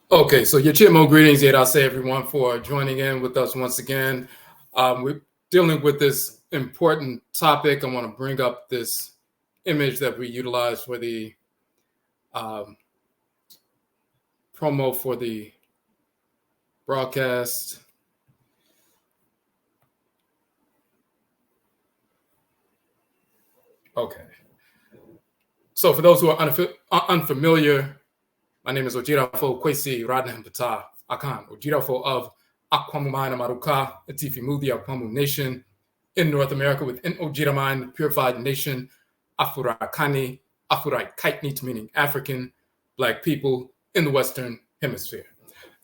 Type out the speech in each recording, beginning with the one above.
Okay, so your Chitmo greetings, yet I'll say everyone for joining in with us once again. We're dealing with this important topic. I want to bring up this image that we utilize for the promo for the broadcast. Okay. So for those who are unfamiliar, my name is Odwirafo Kwesi Radnahambata Akan, Odwirafo of Akwamumana Maruka, Atifimudi Akwamu Nation in North America within Ojiraman, the purified nation, AFURAKANI, AFURAITKAIT, meaning African Black people in the Western Hemisphere.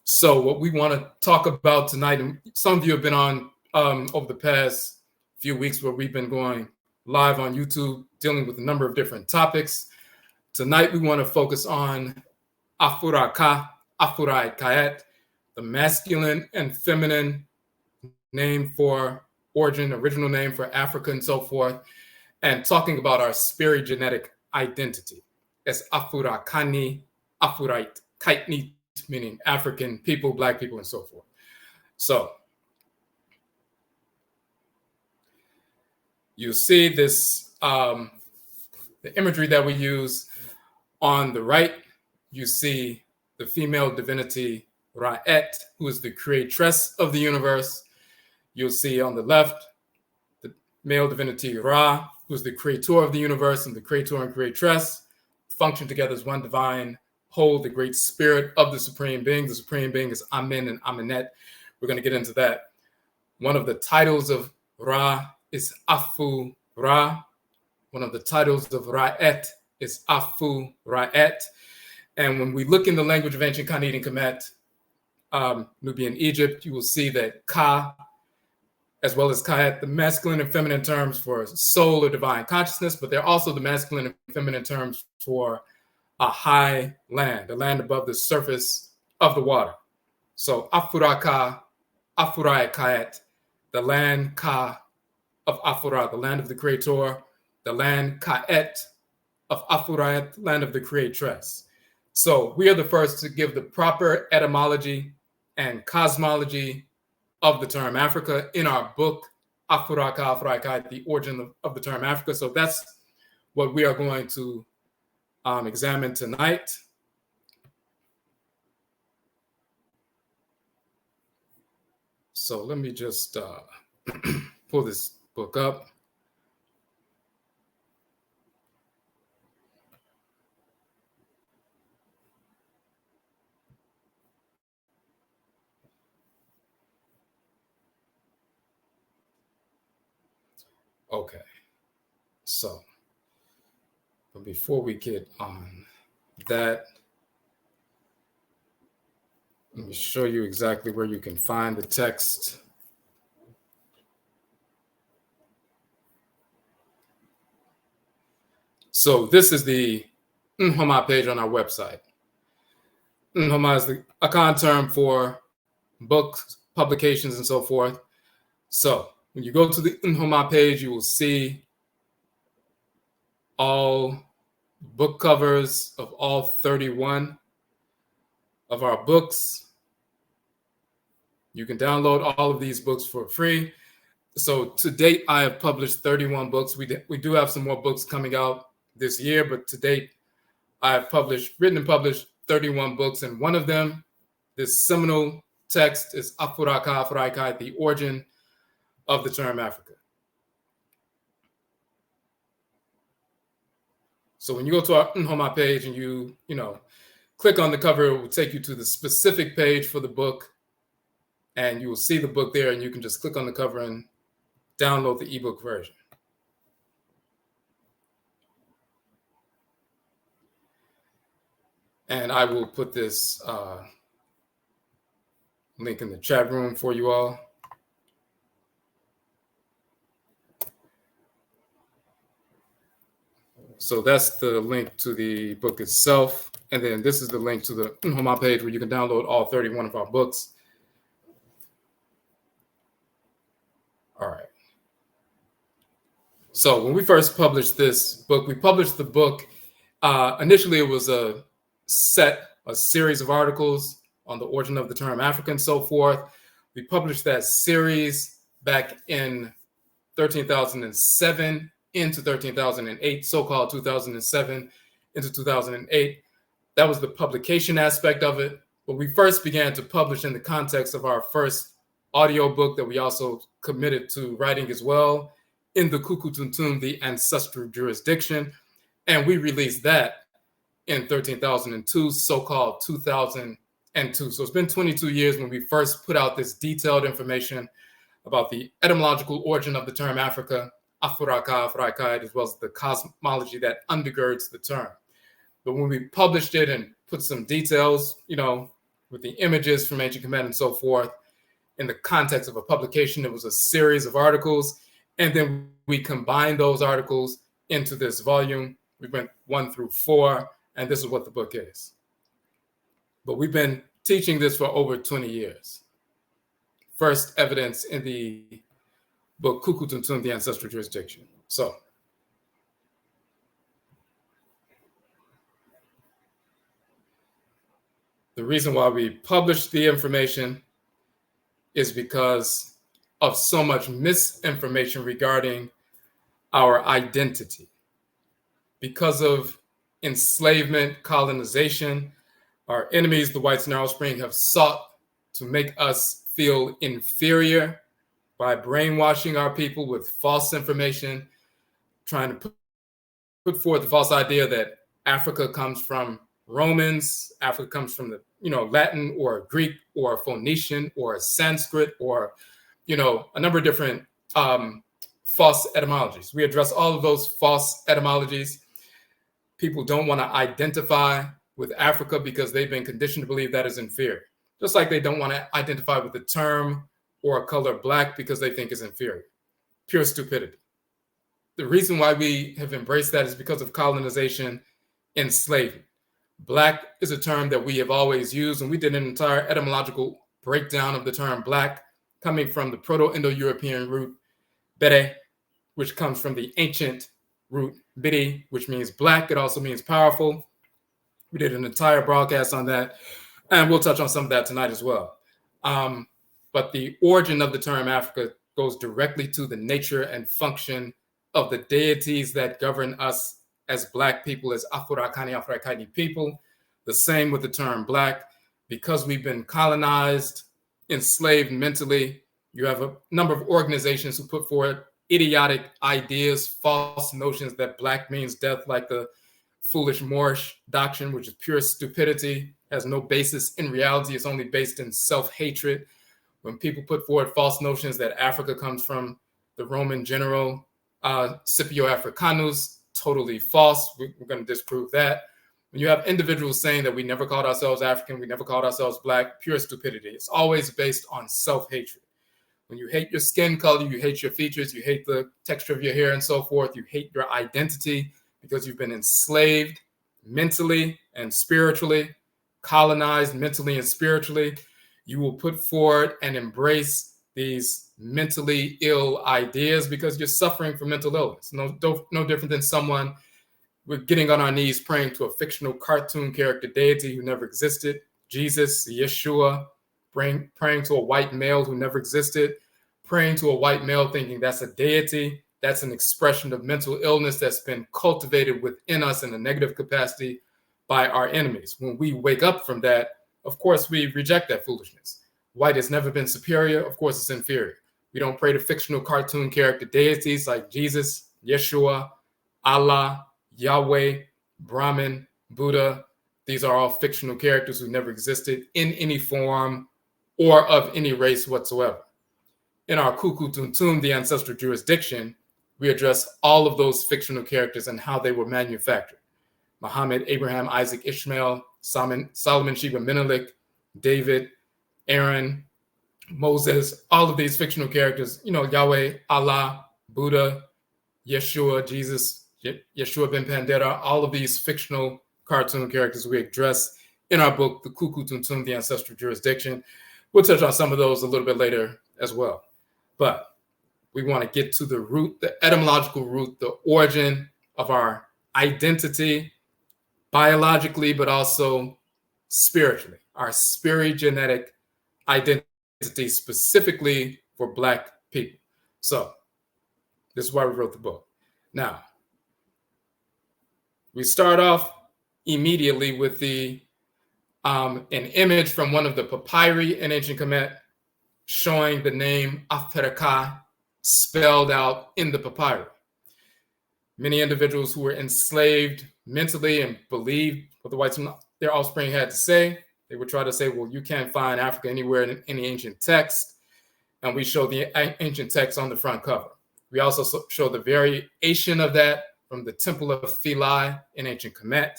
So what we want to talk about tonight, and some of you have been on over the past few weeks where we've been going live on YouTube, dealing with a number of different topics. Tonight we want to focus on AFURAKA, AFURAITKAIT, the masculine and feminine name for origin, original name for Africa and so forth, and talking about our SPIRI-GENETIC identity as AFURAKANI, AFURAITKAIT, meaning African people, Black people, and so forth. So you see this, the imagery that we use. On the right, you see the female divinity Rait, who is the creatress of the universe. You'll see on the left, the male divinity Ra, who is the creator of the universe, and the Creator and Creatress function together as one divine whole, the great spirit of the Supreme Being. The Supreme Being is Amen and Amenet. We're going to get into that. One of the titles of Ra is Afu-Ra. One of the titles of Rait is Afu-Rait. And when we look in the language of ancient Khanid and Kemet, Nubian Egypt, you will see that Ka, as well as Kait, the masculine and feminine terms for soul or divine consciousness, but they're also the masculine and feminine terms for a high land, a land above the surface of the water. So AFURAKA, AFURAITKAIT, the land Ka of Afura, the land of the Creator, the land Kait of Afurait, land of the Creatress. So we are the first to give the proper etymology and cosmology of the term Africa in our book, AFURAKA, AFURAITKAIT, the origin of the term Africa. So that's what we are going to examine tonight. So let me just pull this book up. Okay, so, but before we get on that, let me show you exactly where you can find the text. So this is the Nhoma page on our website. Nhoma is the Akan term for books, publications, and so forth. So when you go to the Nhoma page, you will see all book covers of all 31 of our books. You can download all of these books for free. So to date, I have published 31 books. We do have some more books coming out this year, but to date, I have written and published 31 books, and one of them, this seminal text, is AFURAKA, AFURAITKAIT, the origin of the term Africa. So when you go to our Nhoma page and you click on the cover, it will take you to the specific page for the book, and you will see the book there, and you can just click on the cover and download the ebook version. And I will put this link in the chat room for you all. So that's the link to the book itself. And then this is the link to the Nhoma page where you can download all 31 of our books. All right. So when we first published this book, we published the book. Initially, it was a series of articles on the origin of the term Africa and so forth. We published that series back in 13,007 into 13,008, so-called 2007 into 2008. That was the publication aspect of it. But we first began to publish in the context of our first audio book that we also committed to writing as well, in the Kukutuntum, the Ancestral Jurisdiction. And we released that in 13,002, so-called 2002. So it's been 22 years when we first put out this detailed information about the etymological origin of the term Africa, AFURAKA, AFURAITKAIT, as well as the cosmology that undergirds the term. But when we published it and put some details, with the images from ancient Kemet and so forth, in the context of a publication, it was a series of articles. And then we combined those articles into this volume. We went 1 through 4, and this is what the book is. But we've been teaching this for over 20 years. First evidence in the book Kukutuntum, the Ancestral Jurisdiction. So, the reason why we published the information is because of so much misinformation regarding our identity. Because of enslavement, colonization, our enemies, the whites in our offspring, have sought to make us feel inferior by brainwashing our people with false information, trying to put forth the false idea that Africa comes from Romans, Africa comes from the Latin or Greek or Phoenician or Sanskrit or a number of different false etymologies. We address all of those false etymologies. People don't want to identify with Africa because they've been conditioned to believe that is inferior. Just like they don't want to identify with the term or color black because they think is inferior. Pure stupidity. The reason why we have embraced that is because of colonization, enslavement. Black is a term that we have always used, and we did an entire etymological breakdown of the term black, coming from the Proto-Indo-European root bere, which comes from the ancient root bidi, which means black. It also means powerful. We did an entire broadcast on that, and we'll touch on some of that tonight as well. But the origin of the term Africa goes directly to the nature and function of the deities that govern us as Black people, as Afurakani, Afurakaini people. The same with the term Black. Because we've been colonized, enslaved mentally, you have a number of organizations who put forward idiotic ideas, false notions that Black means death, like the foolish Moorish doctrine, which is pure stupidity, has no basis in reality. It's only based in self-hatred. When people put forward false notions that Africa comes from the Roman general Scipio Africanus, totally false. We're going to disprove that. When you have individuals saying that we never called ourselves African, we never called ourselves Black, pure stupidity. It's always based on self-hatred. When you hate your skin color, you hate your features, you hate the texture of your hair and so forth, you hate your identity because you've been enslaved mentally and spiritually, colonized mentally and spiritually, you will put forward and embrace these mentally ill ideas because you're suffering from mental illness. No different than someone we're getting on our knees praying to a fictional cartoon character deity who never existed, Jesus, Yeshua, praying to a white male who never existed, praying to a white male thinking that's a deity. That's an expression of mental illness that's been cultivated within us in a negative capacity by our enemies. When we wake up from that, of course, we reject that foolishness. White has never been superior. Of course, it's inferior. We don't pray to fictional cartoon character deities like Jesus, Yeshua, Allah, Yahweh, Brahman, Buddha. These are all fictional characters who never existed in any form or of any race whatsoever. In our Kukutuntum, the Ancestral Jurisdiction, we address all of those fictional characters and how they were manufactured. Muhammad, Abraham, Isaac, Ishmael, Solomon, Sheba, Menelik, David, Aaron, Moses, all of these fictional characters, Yahweh, Allah, Buddha, Yeshua, Jesus, Yeshua ben Pandera, all of these fictional cartoon characters we address in our book, The Kukutuntum, the Ancestral Jurisdiction. We'll touch on some of those a little bit later as well. But we want to get to the root, the etymological root, the origin of our identity, biologically, but also spiritually, our SPIRI-GENETIC identity specifically for Black people. So this is why we wrote the book. Now, we start off immediately with an image from one of the papyri in ancient Kemet showing the name AFURAKA spelled out in the papyri. Many individuals who were enslaved mentally and believed what the whites and their offspring had to say, they would try to say, well, you can't find Africa anywhere in any ancient text. And we show the ancient text on the front cover. We also show the variation of that from the Temple of Philae in ancient Kemet,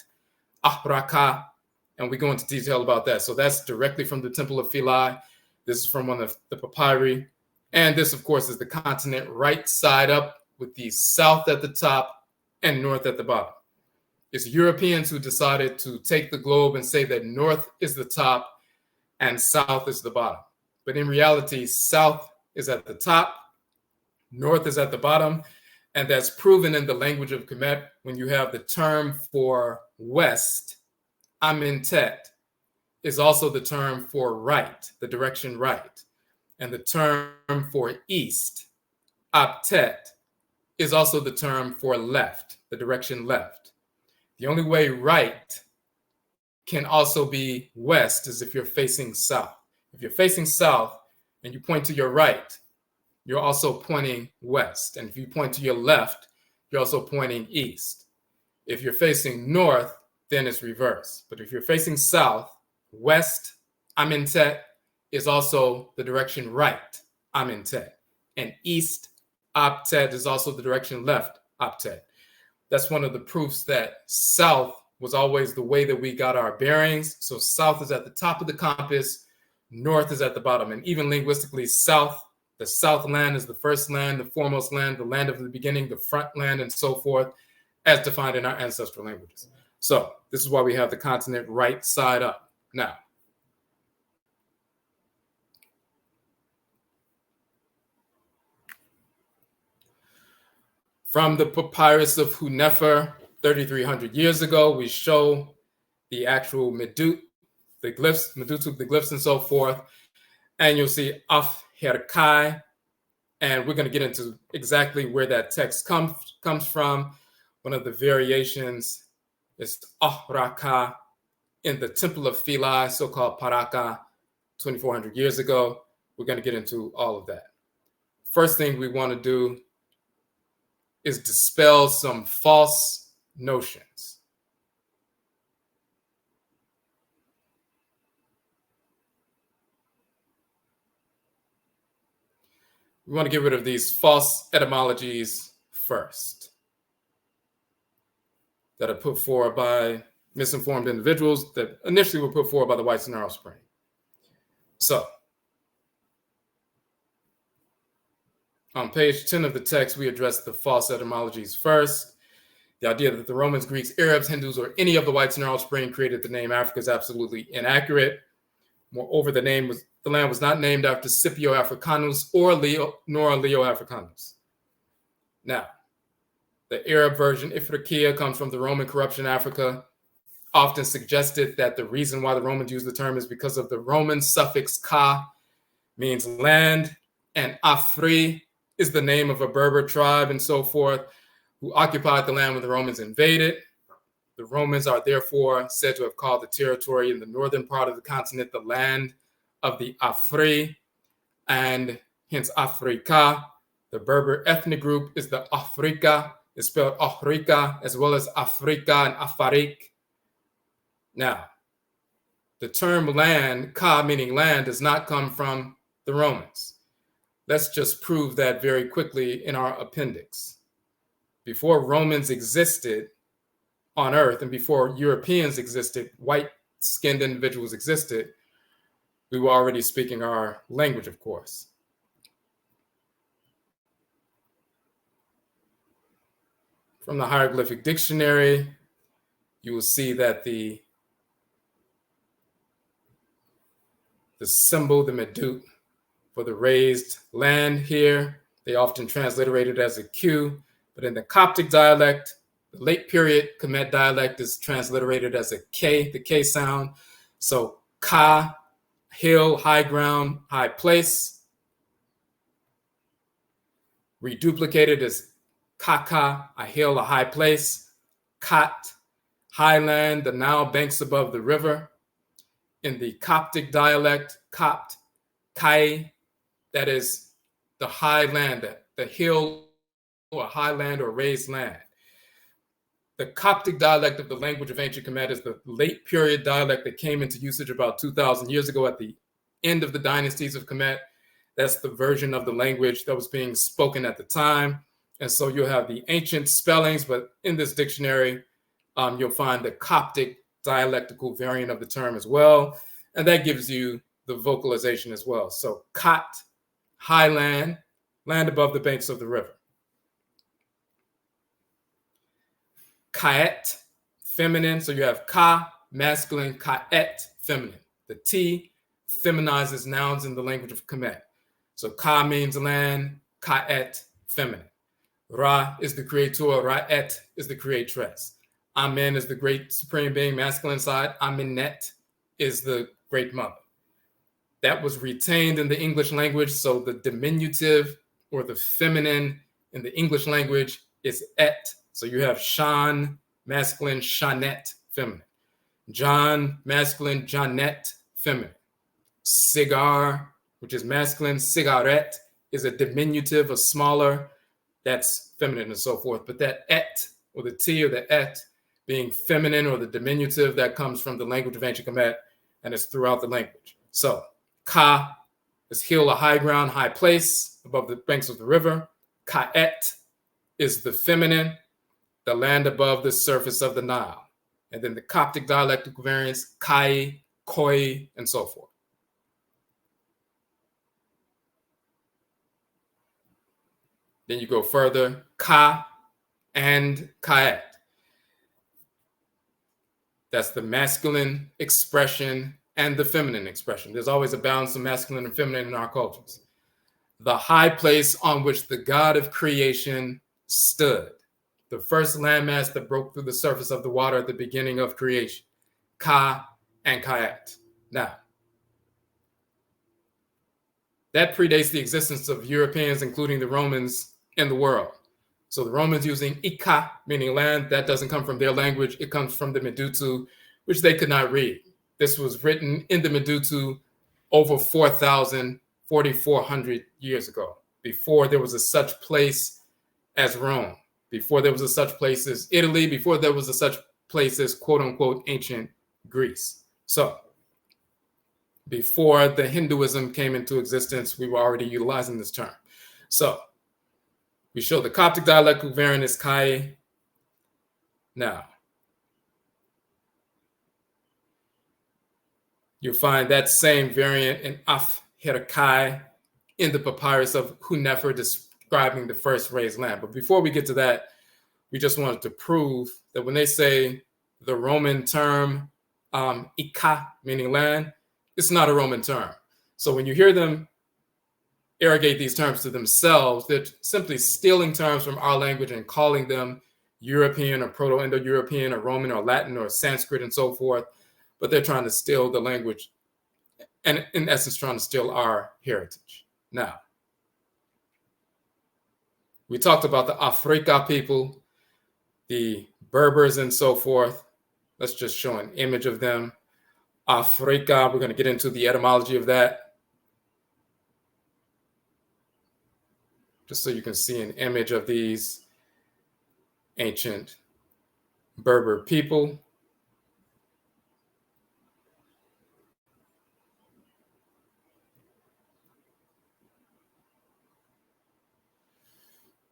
AFURAKA, and we go into detail about that. So that's directly from the Temple of Philae. This is from one of the papyri. And this, of course, is the continent right side up with the south at the top and north at the bottom. It's Europeans who decided to take the globe and say that north is the top and south is the bottom. But in reality, south is at the top, north is at the bottom, and that's proven in the language of Kemet when you have the term for west, Amentet, is also the term for right, the direction right. And the term for east, Aptet, is also the term for left, the direction left. The only way right can also be west is if you're facing south. If you're facing south and you point to your right, you're also pointing west. And if you point to your left, you're also pointing east. If you're facing north, then it's reverse. But if you're facing south, west, Amentet, is also the direction right, Amentet. And east, Aptet, is also the direction left, Aptet. That's one of the proofs that south was always the way that we got our bearings. So south is at the top of the compass, north is at the bottom. And even linguistically, south, the south land is the first land, the foremost land, the land of the beginning, the front land, and so forth, as defined in our ancestral languages. So this is why we have the continent right side up. Now, from the papyrus of Hunefer, 3,300 years ago, we show the actual Medut, the glyphs, Medutu, the glyphs and so forth. And you'll see AFURAKA, and we're going to get into exactly where that text comes from. One of the variations is AFURAKA in the Temple of Philae, so-called Paraka, 2,400 years ago. We're going to get into all of that. First thing we want to do is dispel some false notions. We want to get rid of these false etymologies first that are put forward by misinformed individuals that initially were put forward by the whites and their offspring. So, on page 10 of the text, we address the false etymologies first. The idea that the Romans, Greeks, Arabs, Hindus, or any of the whites and their offspring created the name Africa is absolutely inaccurate. Moreover, the land was not named after Scipio Africanus nor Leo Africanus. Now, the Arab version, Ifriqiya, comes from the Roman corruption Africa, often suggested that the reason why the Romans used the term is because of the Roman suffix ka, means land, and Afri is the name of a Berber tribe and so forth, who occupied the land when the Romans invaded. The Romans are therefore said to have called the territory in the northern part of the continent the land of the Afri, and hence Afrika. The Berber ethnic group is the Afrika. It's spelled Afrika, as well as Afrika and Afarik. Now, the term land, ka, meaning land, does not come from the Romans. Let's just prove that very quickly in our appendix. Before Romans existed on Earth and before Europeans existed, white-skinned individuals existed, we were already speaking our language, of course. From the hieroglyphic dictionary, you will see that the symbol, the medut, for the raised land here, they often transliterate it as a Q, but in the Coptic dialect, the late period Kemet dialect is transliterated as a K, the K sound. So Ka, hill, high ground, high place. Reduplicated as Kaka, a hill, a high place. Kat, highland, the Nile banks above the river. In the Coptic dialect, Copt, Kai, that is the high land, the hill or highland or raised land. The Coptic dialect of the language of ancient Kemet is the late period dialect that came into usage about 2,000 years ago at the end of the dynasties of Kemet. That's the version of the language that was being spoken at the time. And so you'll have the ancient spellings, but in this dictionary, you'll find the Coptic dialectical variant of the term as well. And that gives you the vocalization as well. So Kat, highland, land above the banks of the river. Kait, feminine. So you have Ka, masculine, Kait, feminine. The T feminizes nouns in the language of Kemet. So Ka means land, Kait, feminine. Ra is the creator, Rait is the creatress. Amen is the great supreme being, masculine side. Aminet is the great mother. That was retained in the English language. So the diminutive or the feminine in the English language is et. So you have Shan, masculine, Shanet, feminine. John, masculine, Janet, feminine. Cigar, which is masculine, cigarette, is a diminutive, a smaller, that's feminine and so forth. But that et, or the T or the et, being feminine or the diminutive, that comes from the language of ancient Kemet, and it's throughout the language. So Ka is hill, a high ground, high place above the banks of the river. Kait is the feminine, the land above the surface of the Nile. And then the Coptic dialectical variants, Kai, Koi, and so forth. Then you go further, Ka and Kait. That's the masculine expression and the feminine expression. There's always a balance of masculine and feminine in our cultures. The high place on which the God of creation stood. The first landmass that broke through the surface of the water at the beginning of creation. Ka and Kait. Now, that predates the existence of Europeans, including the Romans, in the world. So the Romans using Ika, meaning land, that doesn't come from their language. It comes from the Medutu, which they could not read. This was written in the Medutu over 4,400 years ago, before there was a such place as Rome, before there was a such place as Italy, before there was a such place as quote unquote ancient Greece. So before the Hinduism came into existence, we were already utilizing this term. So we show the Coptic dialectal variant is Kai. Now, you'll find that same variant in AFURAKA in the papyrus of Hunefer describing the first raised land. But before we get to that, we just wanted to prove that when they say the Roman term Ika, meaning land, it's not a Roman term. So when you hear them arrogate these terms to themselves, they're simply stealing terms from our language and calling them European or Proto-Indo-European or Roman or Latin or Sanskrit and so forth. But they're trying to steal the language and in essence trying to steal our heritage. Now, we talked about the Afrika people, the Berbers and so forth. Let's just show an image of them. Afrika, we're going to get into the etymology of that. Just so you can see an image of these ancient Berber people.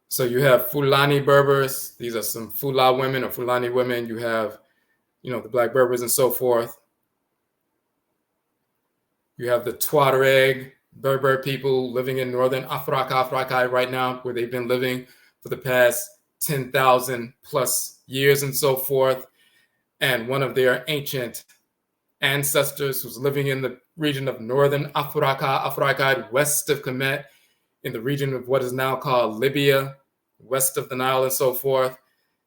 So you have Fulani Berbers. These are some Fula women or Fulani women. You have, the Black Berbers and so forth. You have the Tuareg Berber people living in northern AFURAKA right now, where they've been living for the past 10,000 plus years and so forth. And one of their ancient ancestors was living in the region of northern AFURAKA, west of Kemet, in the region of what is now called Libya, west of the Nile and so forth.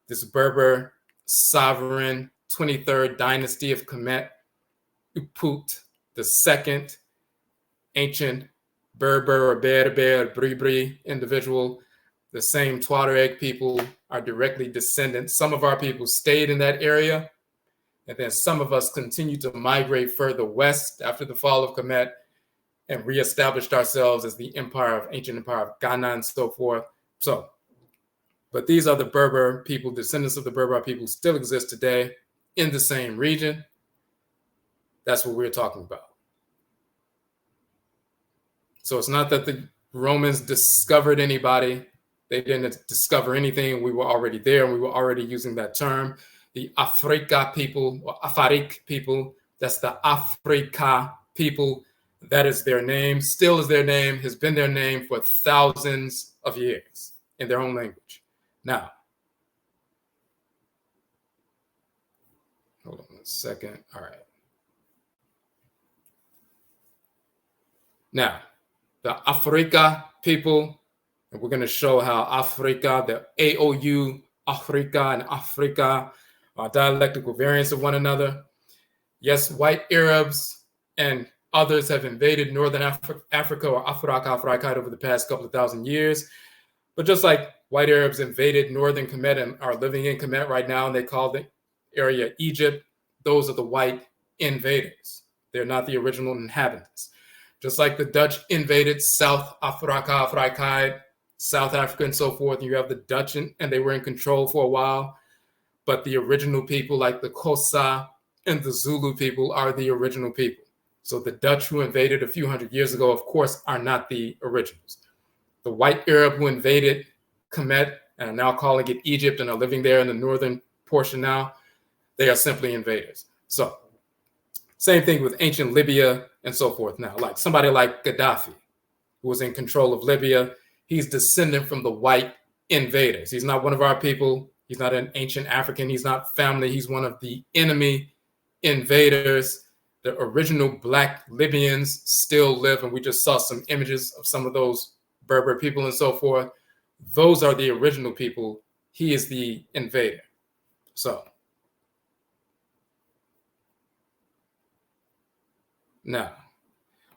This Berber sovereign 23rd dynasty of Kemet Uput, the second ancient Berber or Berber, Bribri individual. The same Tuareg people are directly descendants. Some of our people stayed in that area, and then some of us continued to migrate further west after the fall of Kemet and reestablished ourselves as the ancient empire of Ghana and so forth. So, but these are the Berber people, descendants of the Berber people still exist today in the same region. That's what we're talking about. So it's not that the Romans discovered anybody. They didn't discover anything. We were already there, and we were already using that term. The Afrika people, or Afarik people, that's the Afrika people. That is their name, still is their name, has been their name for thousands of years in their own language. Now, hold on a second. All right. Now, the Afrika people, and we're going to show how Afrika, the AOU, Afrika, and Afrika are dialectical variants of one another. Yes, white Arabs and others have invaded northern Africa or AFURAKA, AFURAITKAIT over the past couple of thousand years. But just like white Arabs invaded northern Kemet and are living in Kemet right now, and they call the area Egypt, those are the white invaders. They're not the original inhabitants. Just like the Dutch invaded South AFURAKA, AFURAITKAIT, South Africa, and so forth, and you have the Dutch, and they were in control for a while. But the original people, like the Xhosa and the Zulu people, are the original people. So the Dutch who invaded a few hundred years ago, of course, are not the originals. The white Arab who invaded Kemet and are now calling it Egypt and are living there in the northern portion now, they are simply invaders. So same thing with ancient Libya and so forth now. Like somebody like Gaddafi, who was in control of Libya, he's descendant from the white invaders. He's not one of our people. He's not an ancient African. He's not family. He's one of the enemy invaders. The original Black Libyans still live, and we just saw some images of some of those Berber people and so forth. Those are the original people. He is the invader. So now,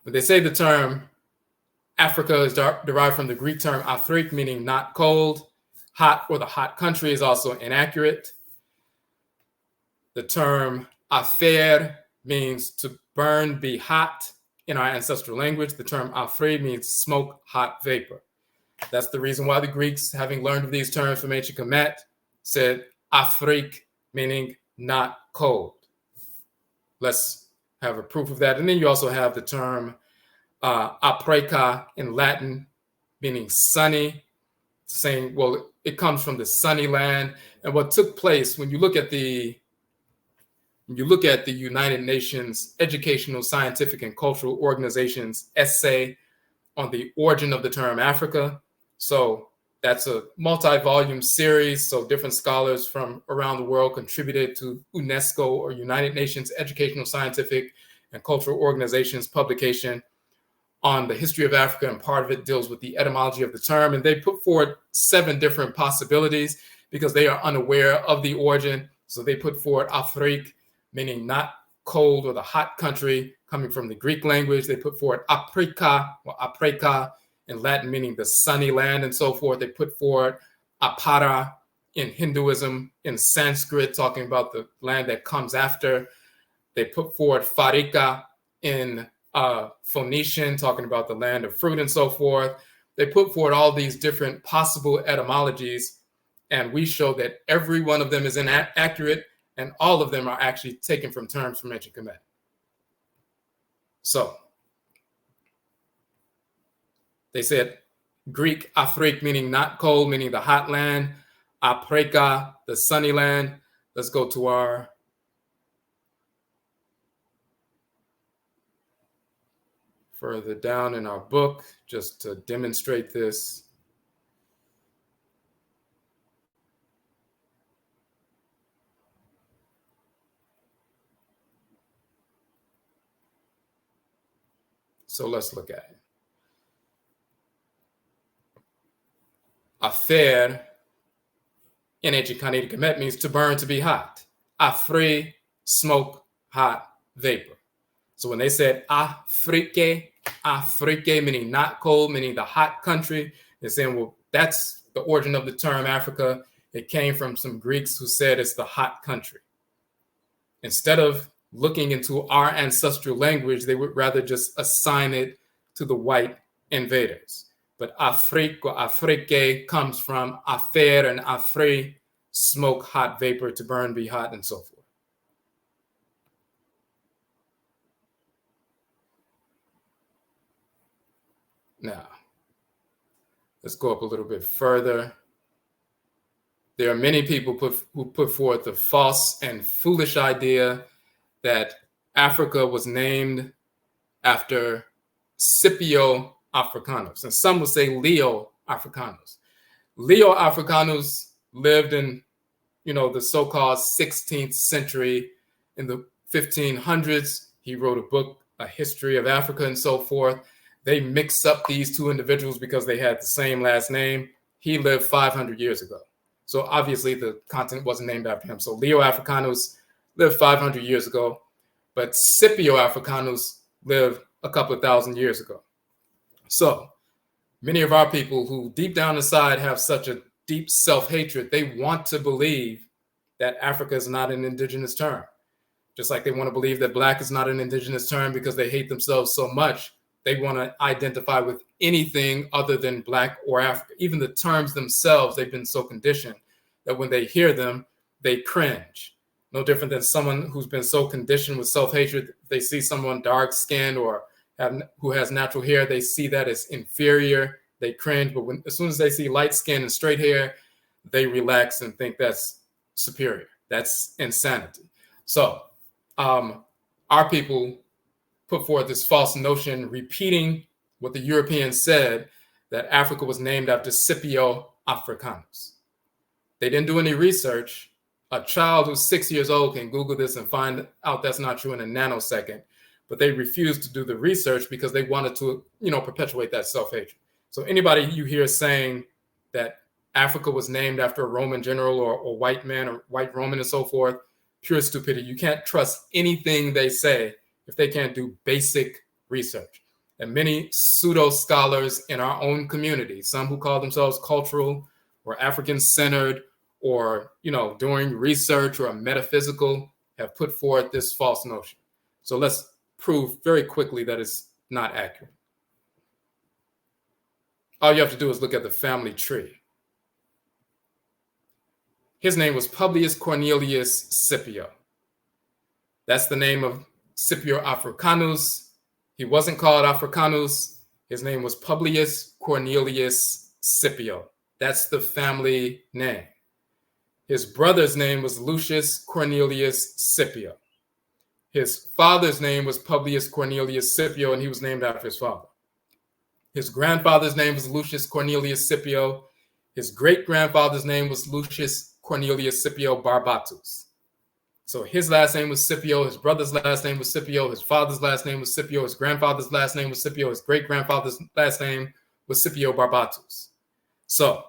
when they say the term Africa is derived from the Greek term Afrik, meaning not cold, hot, or the hot country, is also inaccurate. The term Afer means to burn, be hot in our ancestral language. The term Afri means smoke, hot, vapor. That's the reason why the Greeks, having learned of these terms from ancient Kemet, said Afrik, meaning not cold. Let's have a proof of that. And then you also have the term Apreka in Latin, meaning sunny, saying, well, it comes from the sunny land. And what took place when you look at the United Nations Educational, Scientific, and Cultural Organization's essay on the origin of the term Africa. So that's a multi-volume series. So different scholars from around the world contributed to UNESCO or United Nations Educational, Scientific, and Cultural Organization's publication on the history of Africa, and part of it deals with the etymology of the term. And they put forward 7 different possibilities because they are unaware of the origin. So they put forward Afrik, meaning not cold or the hot country, coming from the Greek language. They put forward Aprika or Apreka in Latin, meaning the sunny land and so forth. They put forward Apara in Hinduism, in Sanskrit, talking about the land that comes after. They put forward Farika in Phoenician, talking about the land of fruit and so forth. They put forward all these different possible etymologies, and we show that every one of them is inaccurate, and all of them are actually taken from terms from ancient Kemet. So they said Greek Afrik, meaning not cold, meaning the hot land. Apreka, the sunny land. Let's go to our further down in our book, just to demonstrate this. So let's look at it. Afer in ancient Khanate Kemet means to burn, to be hot. Afri, smoke, hot, vapor. So when they said Afrique, meaning not cold, meaning the hot country, they're saying, well, that's the origin of the term Africa. It came from some Greeks who said it's the hot country. Instead of looking into our ancestral language, they would rather just assign it to the white invaders. But Afrique or Afrique comes from afer and afre, smoke, hot, vapor, to burn, be hot, and so forth. Now, let's go up a little bit further. There are many people who put forth the false and foolish idea that Africa was named after Scipio Africanus, and some would say Leo Africanus. Leo Africanus lived in, the so-called 16th century. In the 1500s, he wrote a book, A History of Africa, and so forth. They mixed up these two individuals because they had the same last name. He lived 500 years ago. So obviously the continent wasn't named after him. So Leo Africanus lived 500 years ago, but Scipio Africanus lived a couple of thousand years ago. So many of our people who deep down inside have such a deep self-hatred, they want to believe that Africa is not an indigenous term. Just like they want to believe that Black is not an indigenous term because they hate themselves so much. They want to identify with anything other than Black or Africa. Even the terms themselves, they've been so conditioned that when they hear them, they cringe. No different than someone who's been so conditioned with self-hatred, they see someone dark-skinned or who has natural hair, they see that as inferior, they cringe. But as soon as they see light skin and straight hair, they relax and think that's superior. That's insanity. So our people put forth this false notion, repeating what the Europeans said, that Africa was named after Scipio Africanus. They didn't do any research. A child who's 6 years old can Google this and find out that's not true in a nanosecond. But they refused to do the research because they wanted to, perpetuate that self-hatred. So anybody you hear saying that Africa was named after a Roman general or white man or white Roman and so forth, pure stupidity. You can't trust anything they say if they can't do basic research. And many pseudo scholars in our own community, some who call themselves cultural or African-centered or, doing research or metaphysical, have put forth this false notion. So let's prove very quickly that it's not accurate. All you have to do is look at the family tree. His name was Publius Cornelius Scipio. That's the name of Scipio Africanus. He wasn't called Africanus. His name was Publius Cornelius Scipio. That's the family name. His brother's name was Lucius Cornelius Scipio. His father's name was Publius Cornelius Scipio, and he was named after his father. His grandfather's name was Lucius Cornelius Scipio. His great-grandfather's name was Lucius Cornelius Scipio Barbatus. So his last name was Scipio, his brother's last name was Scipio, his father's last name was Scipio, his grandfather's last name was Scipio, his great-grandfather's last name was Scipio Barbatus. So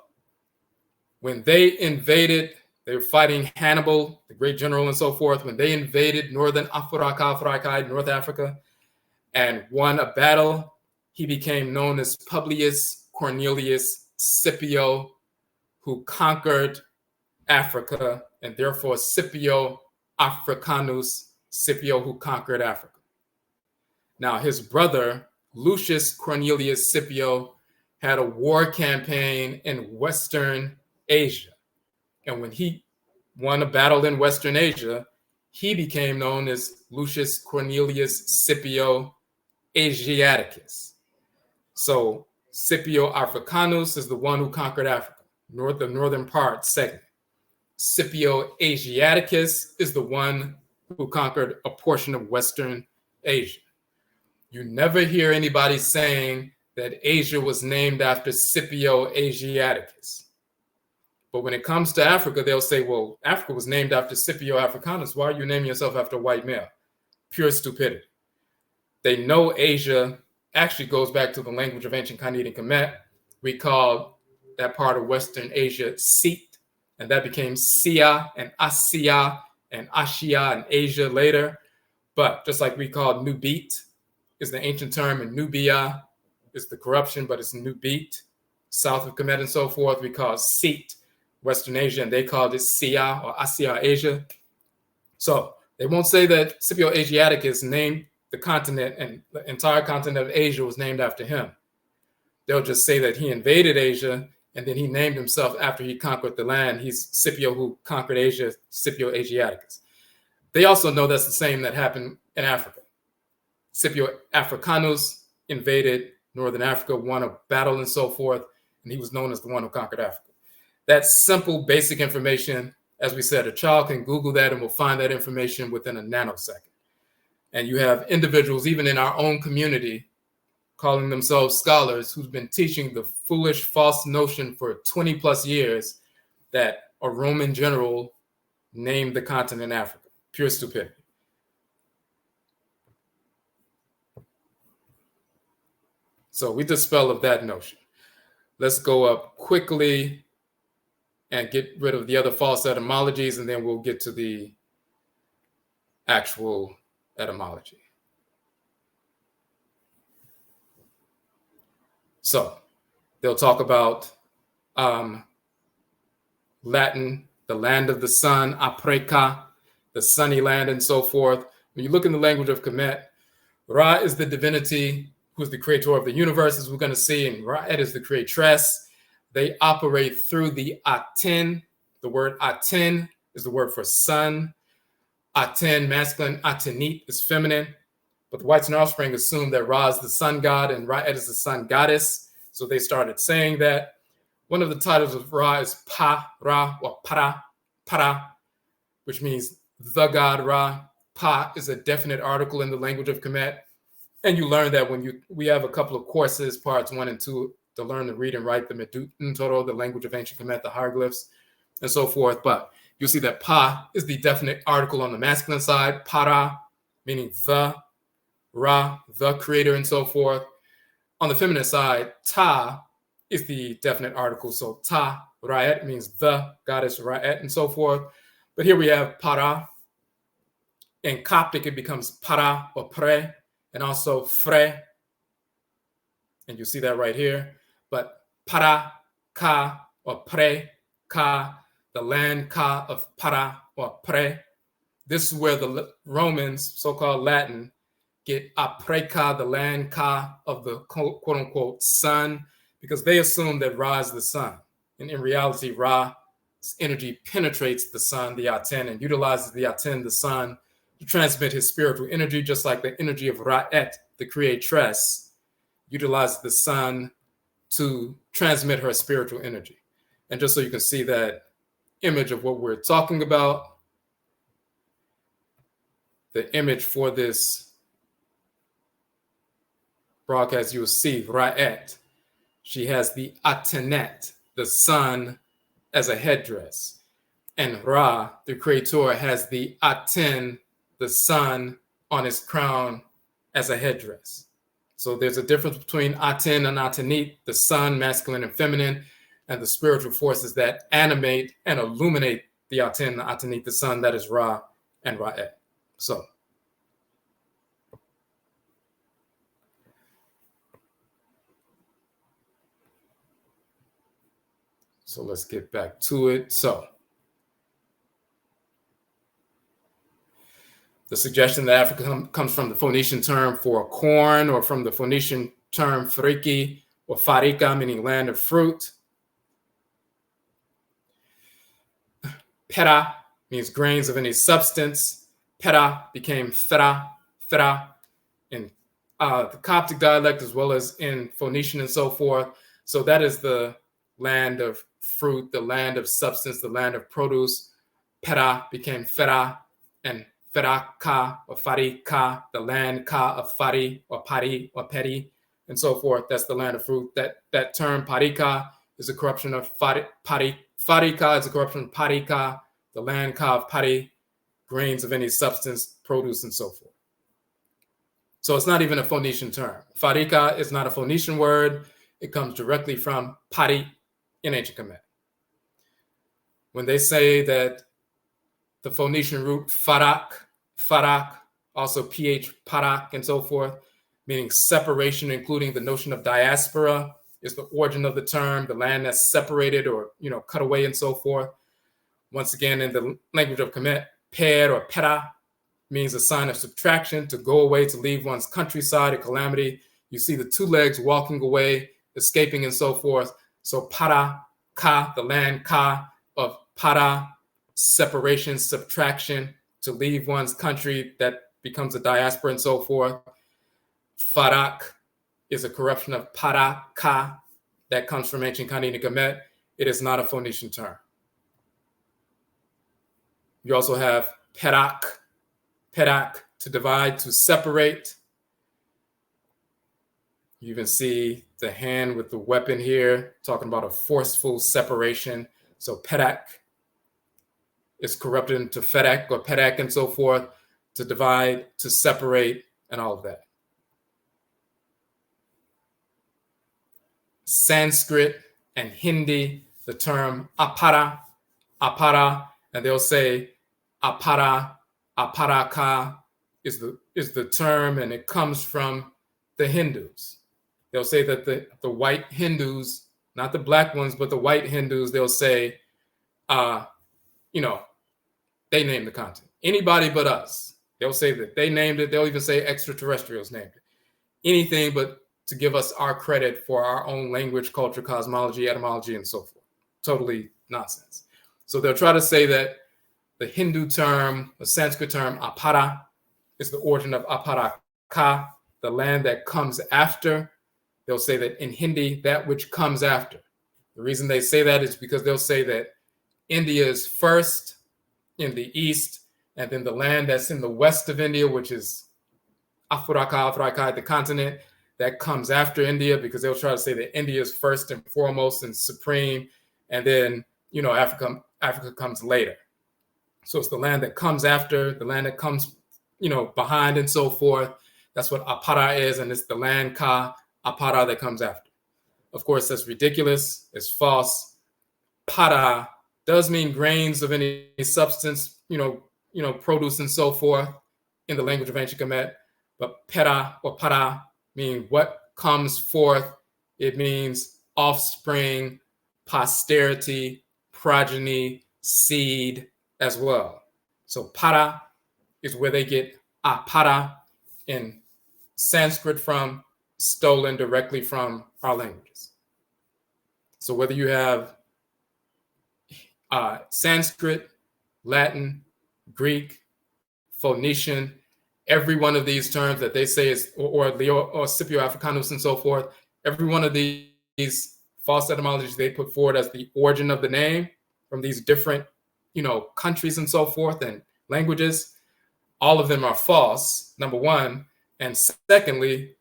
when they invaded, they were fighting Hannibal, the great general and so forth. When they invaded northern AFURAKA, North Africa, and won a battle, he became known as Publius Cornelius Scipio, who conquered Africa, and therefore Scipio Africanus, Scipio who conquered Africa. Now, his brother, Lucius Cornelius Scipio, had a war campaign in Western Asia. And when he won a battle in Western Asia, he became known as Lucius Cornelius Scipio Asiaticus. So Scipio Africanus is the one who conquered Africa, the northern part segment. Scipio Asiaticus is the one who conquered a portion of Western Asia. You never hear anybody saying that Asia was named after Scipio Asiaticus. But when it comes to Africa, they'll say, well, Africa was named after Scipio Africanus. Why are you naming yourself after a white male? Pure stupidity. They know Asia actually goes back to the language of ancient Khanid and Kemet. We call that part of Western Asia Seat, and that became Sia and Asia and Asia and Asia later. But just like we call Nubit is the ancient term, and Nubia is the corruption, but it's Nubit, south of Kemet and so forth. We call Sit, Western Asia, and they called it Sia or Asia Asia. So they won't say that Scipio Asiaticus named the continent, and the entire continent of Asia was named after him. They'll just say that he invaded Asia, and then he named himself after he conquered the land. He's Scipio who conquered Asia, Scipio Asiaticus. They also know that's the same that happened in Africa. Scipio Africanus invaded Northern Africa, won a battle and so forth, and he was known as the one who conquered Africa. That's simple, basic information. As we said, a child can Google that and will find that information within a nanosecond. And you have individuals, even in our own community, calling themselves scholars, who've been teaching the foolish, false notion for 20 plus years that a Roman general named the continent Africa. Pure stupidity. So we dispel of that notion. Let's go up quickly and get rid of the other false etymologies, and then we'll get to the actual etymology. So they'll talk about Latin, the land of the sun, Afrika, the sunny land, and so forth. When you look in the language of Kemet, Ra is the divinity who's the creator of the universe, as we're going to see, and Rait is the creatress. They operate through the Aten. The word Aten is the word for sun. Aten, masculine. Atenit is feminine. But the whites and offspring assumed that Ra is the sun god and Rait is the sun goddess. So they started saying that. One of the titles of Ra is Pa, Ra, or Para, Para, which means the god Ra. Pa is a definite article in the language of Kemet. And you learn that when we have a couple of courses, parts 1 and 2, to learn to read and write the Meditation, the language of ancient Kemet, the hieroglyphs, and so forth. But you'll see that Pa is the definite article on the masculine side, Para, meaning the, Ra, the creator, and so forth. On the feminine side, Ta is the definite article. So Ta, Rait, means the goddess Rait, and so forth. But here we have Para. In Coptic, it becomes Para or Pre, and also Fre. And you see that right here. But Para, Ka, or Pre, Ka, the land Ka of Para or Pre. This is where the Romans, so-called Latin, get Afrika, the land Ka of the quote-unquote sun, because they assume that Ra is the sun. And in reality, Ra's energy penetrates the sun, the Aten, and utilizes the Aten, the sun, to transmit his spiritual energy, just like the energy of Rait, the creatress, utilizes the sun to transmit her spiritual energy. And just so you can see that image of what we're talking about, the image for this broadcast, you will see Rait. She has the Atenet, the sun, as a headdress. And Ra, the creator, has the Aten, the sun, on his crown as a headdress. So there's a difference between Aten and Atenit, the sun, masculine and feminine, and the spiritual forces that animate and illuminate the Aten, the Atenit, the sun, that is Ra and Rait. So let's get back to it. So the suggestion that Africa comes from the Phoenician term for corn, or from the Phoenician term friki or farika, meaning land of fruit. Pera means grains of any substance. Pera became fera in the Coptic dialect, as well as in Phoenician and so forth. So that is the land of fruit, the land of substance, the land of produce. Pera became fera, and Feraka or Farika, the land Ka of Fari or Pari or Peri, and so forth. That's the land of fruit. That term Parika is a corruption of Farika is a corruption of Parika, the land Ka of Pari, grains of any substance, produce, and so forth. So it's not even a Phoenician term. Farika is not a Phoenician word. It comes directly from Pari in ancient Kemet. When they say that the Phoenician root farak also ph, parak, and so forth, meaning separation, including the notion of diaspora is the origin of the term, the land that's separated or, cut away and so forth. Once again, in the language of Kemet, per or pera means a sign of subtraction, to go away, to leave one's countryside, a calamity. You see the two legs walking away, escaping and so forth. So para, ka, the land ka of para, separation, subtraction, to leave one's country, that becomes a diaspora and so forth. Farak is a corruption of para, ka, that comes from ancient Kanini Kemet. It is not a Phoenician term. You also have perak, to divide, to separate. You even see the hand with the weapon here, talking about a forceful separation. So perak is corrupted into ferak or perak and so forth, to divide, to separate, and all of that. Sanskrit and Hindi, the term apara, and they'll say apara, AFURAKA is the term, and it comes from the Hindus. They'll say that the white Hindus, not the black ones, but the white Hindus, they'll say, they named the continent. Anybody but us. They'll say that they named it. They'll even say extraterrestrials named it. Anything but to give us our credit for our own language, culture, cosmology, etymology, and so forth. Totally nonsense. So they'll try to say that the Hindu term, the Sanskrit term, apara, is the origin of AFURAKA, the land that comes after. They'll say that in Hindi, that which comes after. The reason they say that is because they'll say that India is first in the east, and then the land that's in the west of India, which is AFURAKA, the continent, that comes after India, because they'll try to say that India is first and foremost and supreme, and then, Africa comes later. So it's the land that comes after, the land that comes, behind and so forth. That's what apara is, and it's the land ka, apara, that comes after. Of course, that's ridiculous. It's false. Para does mean grains of any substance, produce and so forth in the language of ancient Kemet. But pera or para mean what comes forth. It means offspring, posterity, progeny, seed as well. So para is where they get apara in Sanskrit from, stolen directly from our languages. So whether you have Sanskrit, Latin, Greek, Phoenician, every one of these terms that they say is, or Scipio Africanus and so forth, every one of these false etymologies they put forward as the origin of the name from these different, countries and so forth and languages, all of them are false, number one. And secondly,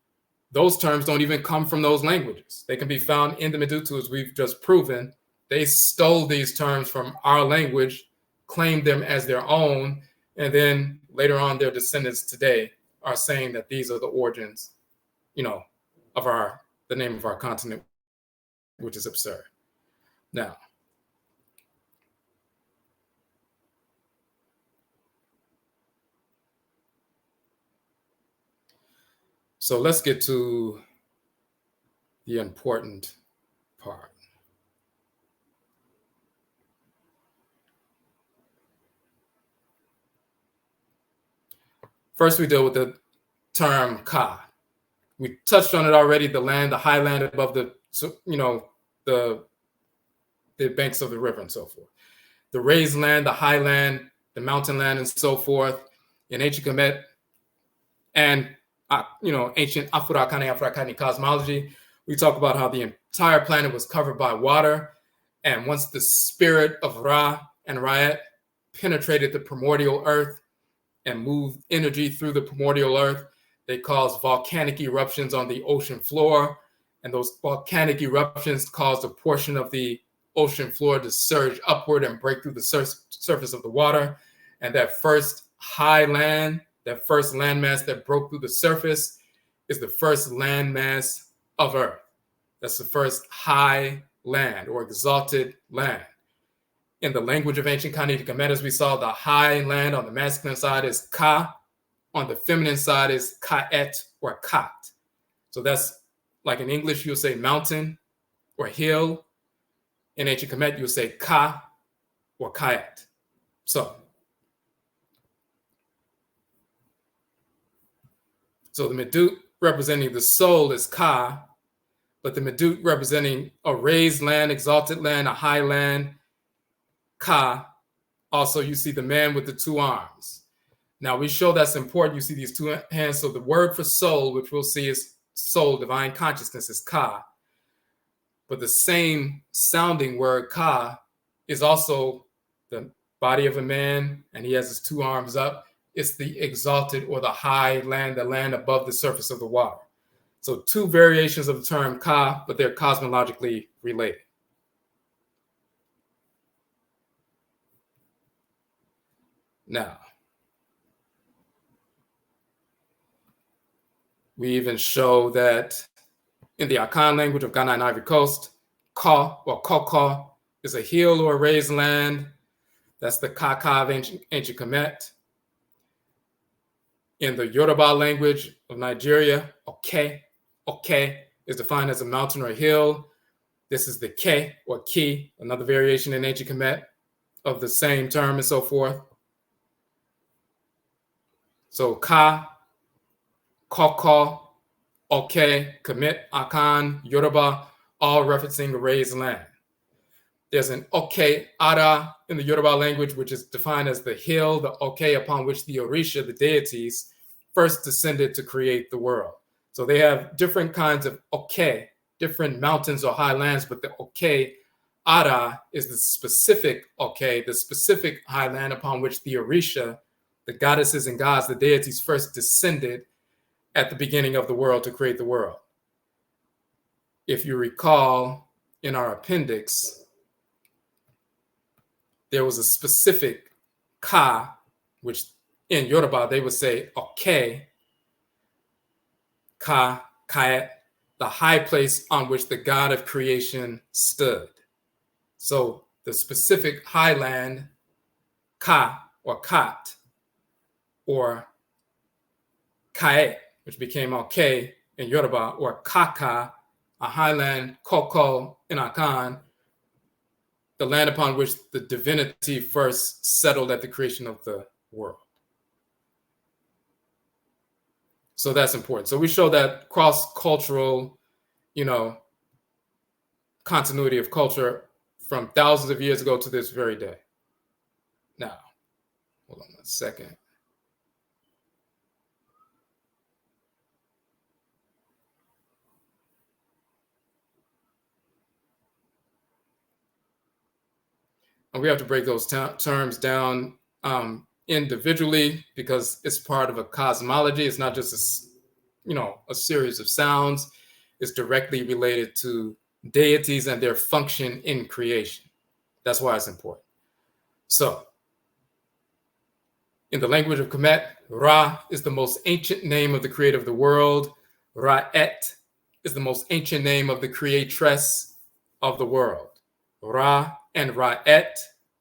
those terms don't even come from those languages. They can be found in the Medutu, as we've just proven. They stole these terms from our language, claimed them as their own, and then later on their descendants today are saying that these are the origins, of the name of our continent, which is absurd. Now, so let's get to the important part. First, we deal with the term Ka. We touched on it already, the land, the high land above the banks of the river and so forth. The raised land, the high land, the mountain land, and so forth. In ancient Kemet and ancient AFURAKA cosmology, we talk about how the entire planet was covered by water, and once the spirit of Ra and Rait penetrated the primordial earth and moved energy through the primordial earth, they caused volcanic eruptions on the ocean floor, and those volcanic eruptions caused a portion of the ocean floor to surge upward and break through the surface of the water. And that first high land, that first landmass that broke through the surface, is the first landmass of Earth. That's the first high land or exalted land. In the language of ancient Kanini Kemet, as we saw, the high land on the masculine side is Ka, on the feminine side is Kait or Kat. So that's like in English, you'll say mountain or hill. In ancient Kemet, you'll say Ka or Kait. So the Medut representing the soul is Ka, but the Medut representing a raised land, exalted land, a high land, Ka. Also, you see the man with the two arms. Now, we show that's important. You see these two hands. So the word for soul, which we'll see is soul, divine consciousness, is Ka. But the same sounding word Ka is also the body of a man, and he has his two arms up. It's the exalted or the high land, the land above the surface of the water. So two variations of the term Ka, but they're cosmologically related. Now, we even show that in the Akan language of Ghana and Ivory Coast, Ka or Koko is a hill or a raised land. That's the Kaka of ancient Kemet. In the Yoruba language of Nigeria, Oke is defined as a mountain or a hill. This is the Ke or Ki, another variation in ancient Kemet of the same term and so forth. So Ka, Koko, Oke, Kemet, Akan, Yoruba, all referencing a raised land. There's an Oke Ara in the Yoruba language, which is defined as the hill, the Oke upon which the Orisha, the deities, first descended to create the world. So they have different kinds of Oke, different mountains or highlands, but the Oke Ara is the specific Oke, the specific highland upon which the Orisha, the goddesses and gods, the deities first descended at the beginning of the world to create the world. If you recall, in our appendix, there was a specific Ka, which in Yoruba they would say Oke, Ka, Kait, the high place on which the God of creation stood. So the specific highland, Ka or Kat, or Kait, which became Oke in Yoruba, or Kaka, a highland, Koko in Akan, the land upon which the divinity first settled at the creation of the world. So that's important. So we show that cross-cultural, continuity of culture from thousands of years ago to this very day. Now, hold on a second. And we have to break those terms down individually because it's part of a cosmology. It's not just a series of sounds. It's directly related to deities and their function in creation. That's why it's important. So, in the language of Kemet, Ra is the most ancient name of the creator of the world. Rait is the most ancient name of the creatress of the world. Ra and Rait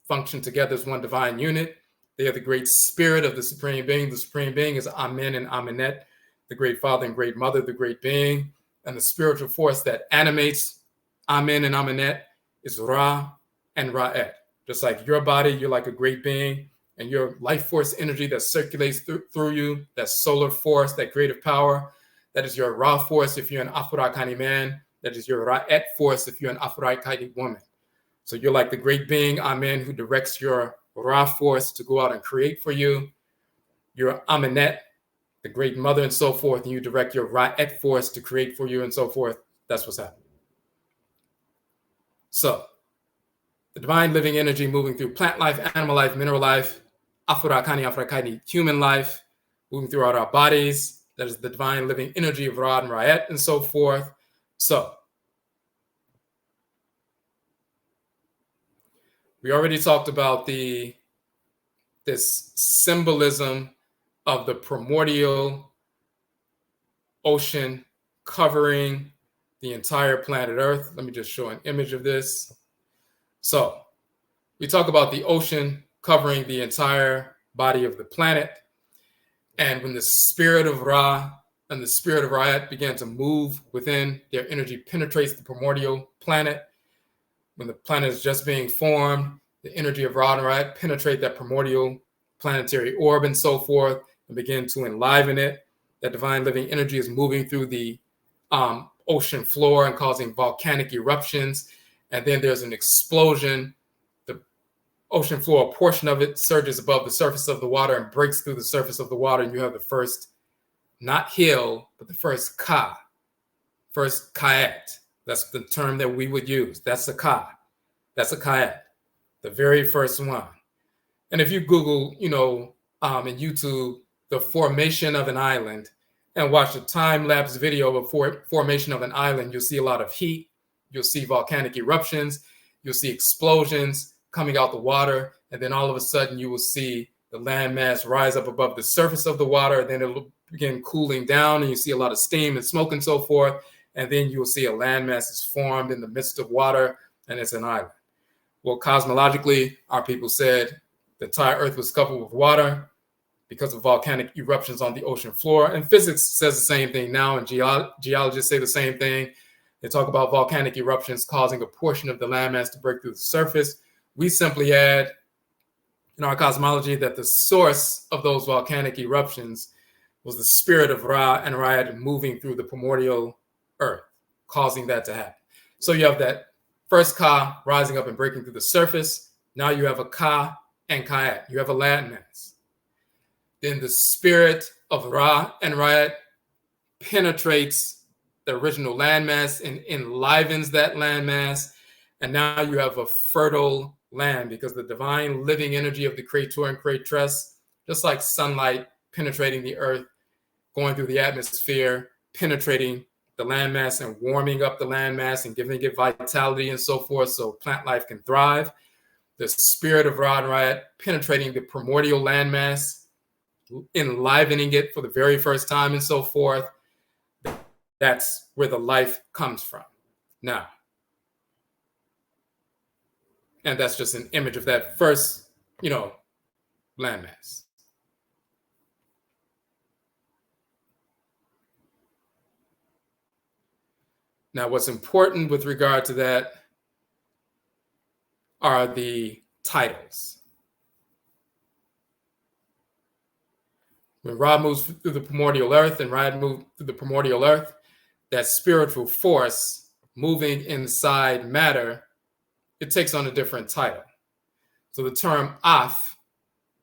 function together as one divine unit. They are the great spirit of the Supreme Being. The Supreme Being is Amen and Amenet, the great Father and great Mother, the great being. And the spiritual force that animates Amen and Amenet is Ra and Rait. Just like your body, you're like a great being, and your life force energy that circulates through you, that solar force, that creative power, that is your Ra force if you're an AFURAKA man. That is your Rait force if you're an AFURAITKAIT woman. So you're like the great being, Amen, who directs your Ra force to go out and create for you. You're Amenet, the great mother, and so forth, and you direct your Rait force to create for you and so forth. That's what's happening. So, the divine living energy moving through plant life, animal life, mineral life, AFURAKANI, AFURAKAIT, human life, moving throughout our bodies. That is the divine living energy of Ra and Rait and so forth. So, we already talked about this symbolism of the primordial ocean covering the entire planet Earth. Let me just show an image of this. So we talk about the ocean covering the entire body of the planet. And when the spirit of Ra and the spirit of Rait began to move within, their energy penetrates the primordial planet. When the planet is just being formed, the energy of Ra and Rait penetrate that primordial planetary orb and so forth and begin to enliven it. That divine living energy is moving through the ocean floor and causing volcanic eruptions. And then there's an explosion. The ocean floor, a portion of it surges above the surface of the water and breaks through the surface of the water. And you have the first, not hill, but the first Ka, first Kait. That's the term that we would use. That's a Ka. That's a Kait, the very first one. And if you Google, in YouTube, the formation of an island and watch a time-lapse video of a formation of an island, you'll see a lot of heat. You'll see volcanic eruptions. You'll see explosions coming out the water. And then all of a sudden you will see the landmass rise up above the surface of the water. And then it'll begin cooling down and you see a lot of steam and smoke and so forth. And then you will see a landmass is formed in the midst of water and it's an island. Well, cosmologically, our people said the entire earth was covered with water because of volcanic eruptions on the ocean floor. And physics says the same thing now, and geologists say the same thing. They talk about volcanic eruptions causing a portion of the landmass to break through the surface. We simply add in our cosmology that the source of those volcanic eruptions was the spirit of Ra and Rait moving through the primordial earth, causing that to happen. So you have that first Ka rising up and breaking through the surface. Now you have a Ka and Kait. You have a landmass. Then the spirit of Ra and Rait penetrates the original landmass and enlivens that landmass. And now you have a fertile land because the divine living energy of the Creator and Creatress, just like sunlight penetrating the earth, going through the atmosphere, penetrating the landmass and warming up the landmass and giving it vitality and so forth so plant life can thrive. The spirit of Ra and Rait penetrating the primordial landmass, enlivening it for the very first time and so forth. That's where the life comes from. Now, and that's just an image of that first, landmass. Now, what's important with regard to that are the titles. When Ra moves through the primordial earth and Rait moves through the primordial earth, that spiritual force moving inside matter, it takes on a different title. So the term Af,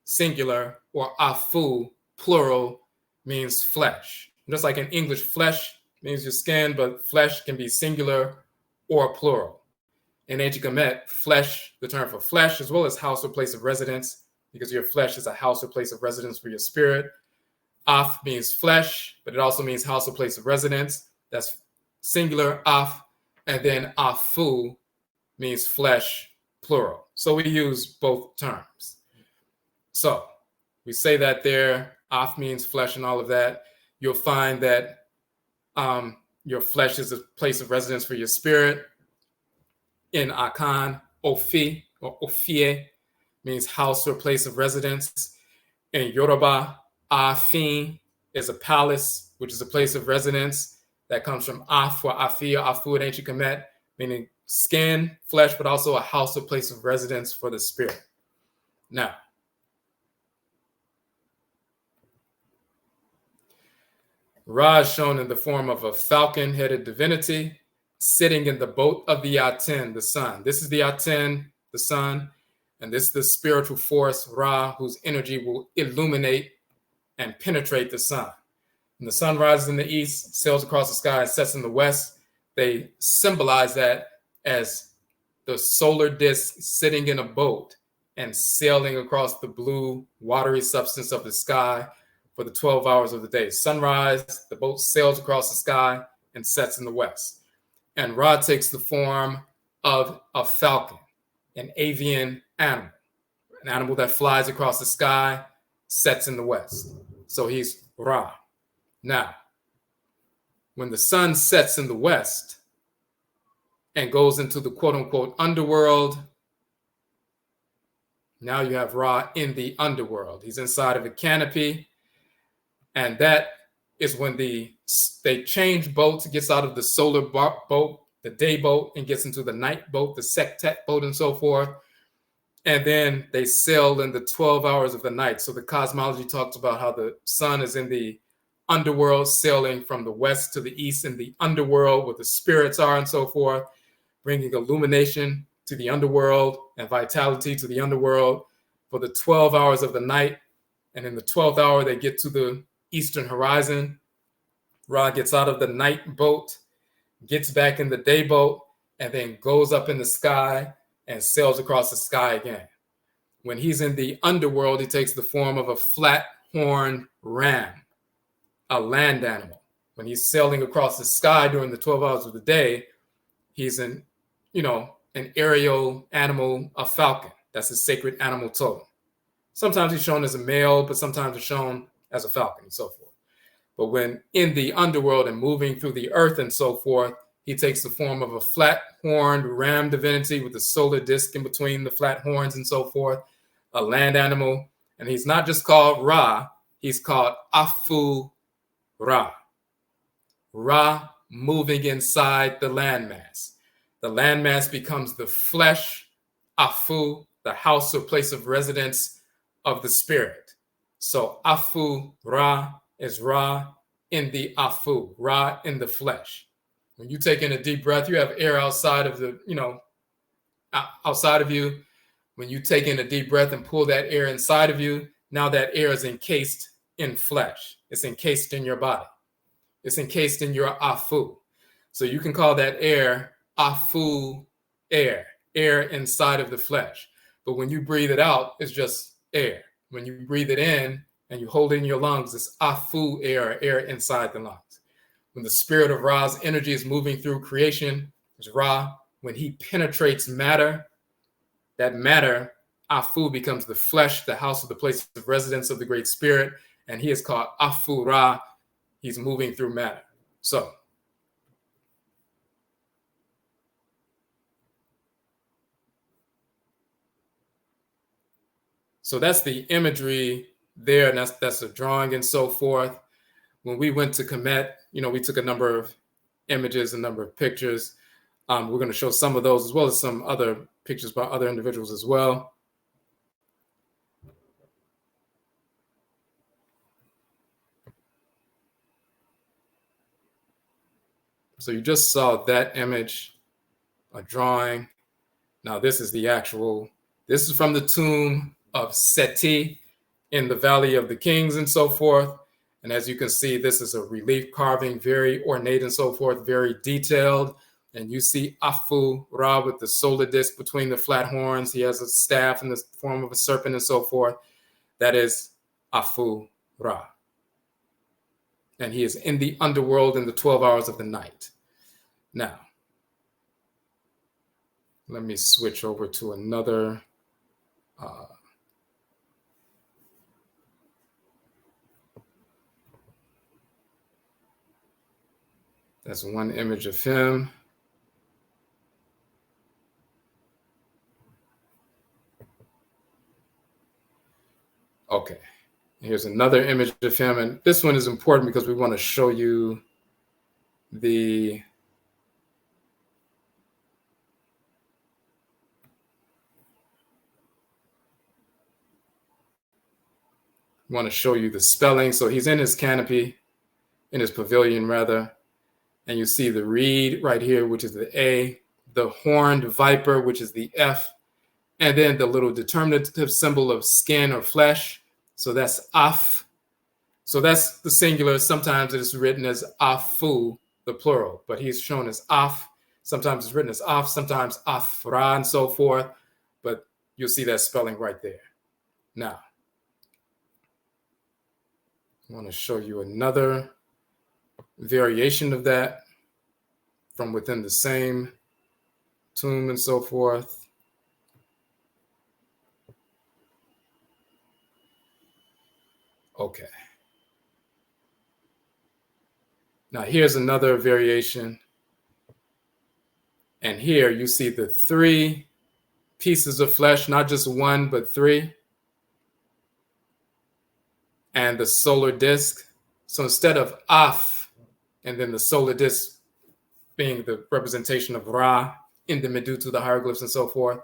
singular, or Afu, plural, means flesh. Just like in English, flesh means your skin, but flesh can be singular or plural. In ancient Kemet, flesh, the term for flesh, as well as house or place of residence, because your flesh is a house or place of residence for your spirit. Af means flesh, but it also means house or place of residence. That's singular, Af. And then Afu means flesh, plural. So we use both terms. So we say that there, Af means flesh and all of that. You'll find that your flesh is a place of residence for your spirit. In Akan, Ofi or Ofie means house or place of residence. In Yoruba, Afin is a palace, which is a place of residence. That comes from Af or Afi or Afu in ancient Kemet, meaning skin, flesh, but also a house or place of residence for the spirit. Now, Ra is shown in the form of a falcon-headed divinity sitting in the boat of the Aten, the sun. This is the Aten, the sun, and this is the spiritual force, Ra, whose energy will illuminate and penetrate the sun. When the sun rises in the east, sails across the sky, and sets in the west, they symbolize that as the solar disk sitting in a boat and sailing across the blue, watery substance of the sky for the 12 hours of the day. Sunrise, the boat sails across the sky and sets in the west. And Ra takes the form of a falcon, an avian animal, an animal that flies across the sky, sets in the west. So he's Ra. Now, when the sun sets in the west and goes into the quote-unquote underworld, now you have Ra in the underworld. He's inside of a canopy, And that is when they change boats, gets out of the solar boat, the day boat, and gets into the night boat, the septet boat, and so forth. And then they sail in the 12 hours of the night. So the cosmology talks about how the sun is in the underworld, sailing from the west to the east in the underworld where the spirits are and so forth, bringing illumination to the underworld and vitality to the underworld for the 12 hours of the night. And in the 12th hour, they get to the eastern horizon. Ra gets out of the night boat, gets back in the day boat, and then goes up in the sky and sails across the sky again. When he's in the underworld, he takes the form of a flat-horned ram, a land animal. When he's sailing across the sky during the 12 hours of the day, he's an aerial animal, a falcon. That's his sacred animal totem. Sometimes he's shown as a male, but sometimes he's shown as a falcon and so forth. But when in the underworld and moving through the earth and so forth, he takes the form of a flat-horned ram divinity with a solar disk in between the flat horns and so forth, a land animal. And he's not just called Ra, he's called Afu-Ra. Ra moving inside the landmass. The landmass becomes the flesh, Afu, the house or place of residence of the spirit. So Afu-Ra is Ra in the Afu, Ra in the flesh. When you take in a deep breath, you have air outside of the, outside of you. When you take in a deep breath and pull that air inside of you, now that air is encased in flesh. It's encased in your body. It's encased in your Afu. So you can call that air Afu air, air inside of the flesh. But when you breathe it out, it's just air. When you breathe it in and you hold it in your lungs, it's Afu air, air inside the lungs. When the spirit of Ra's energy is moving through creation, it's Ra. When he penetrates matter, that matter, Afu, becomes the flesh, the house of the place of residence of the great spirit, and he is called Afu-Ra. He's moving through matter. So that's the imagery there, and that's a drawing and so forth. When we went to Kemet, we took a number of images, a number of pictures. We're going to show some of those as well as some other pictures by other individuals as well. So you just saw that image, a drawing. Now this is the actual, this is from the tomb of Seti in the Valley of the Kings and so forth. And as you can see, this is a relief carving, very ornate and so forth, very detailed. And you see Afu-Ra with the solar disk between the flat horns. He has a staff in the form of a serpent and so forth. That is Afu-Ra. And he is in the underworld in the 12 hours of the night. Now, let me switch over to another. That's one image of him. Okay, here's another image of him. And this one is important because we want to show you the spelling. So he's in his canopy, in his pavilion rather. And you see the reed right here, which is the A, the horned viper, which is the F, and then the little determinative symbol of skin or flesh. So that's Af. So that's the singular. Sometimes it is written as Afu, the plural, but he's shown as Af. Sometimes it's written as Af, sometimes Afra, and so forth. But you'll see that spelling right there. Now, I want to show you another variation of that from within the same tomb and so forth. Okay. Now here's another variation. And here you see the 3 pieces of flesh, not just 1, but 3. And the solar disk. So instead of Af, and then the solar disk being the representation of Ra in the Medutu, the hieroglyphs and so forth,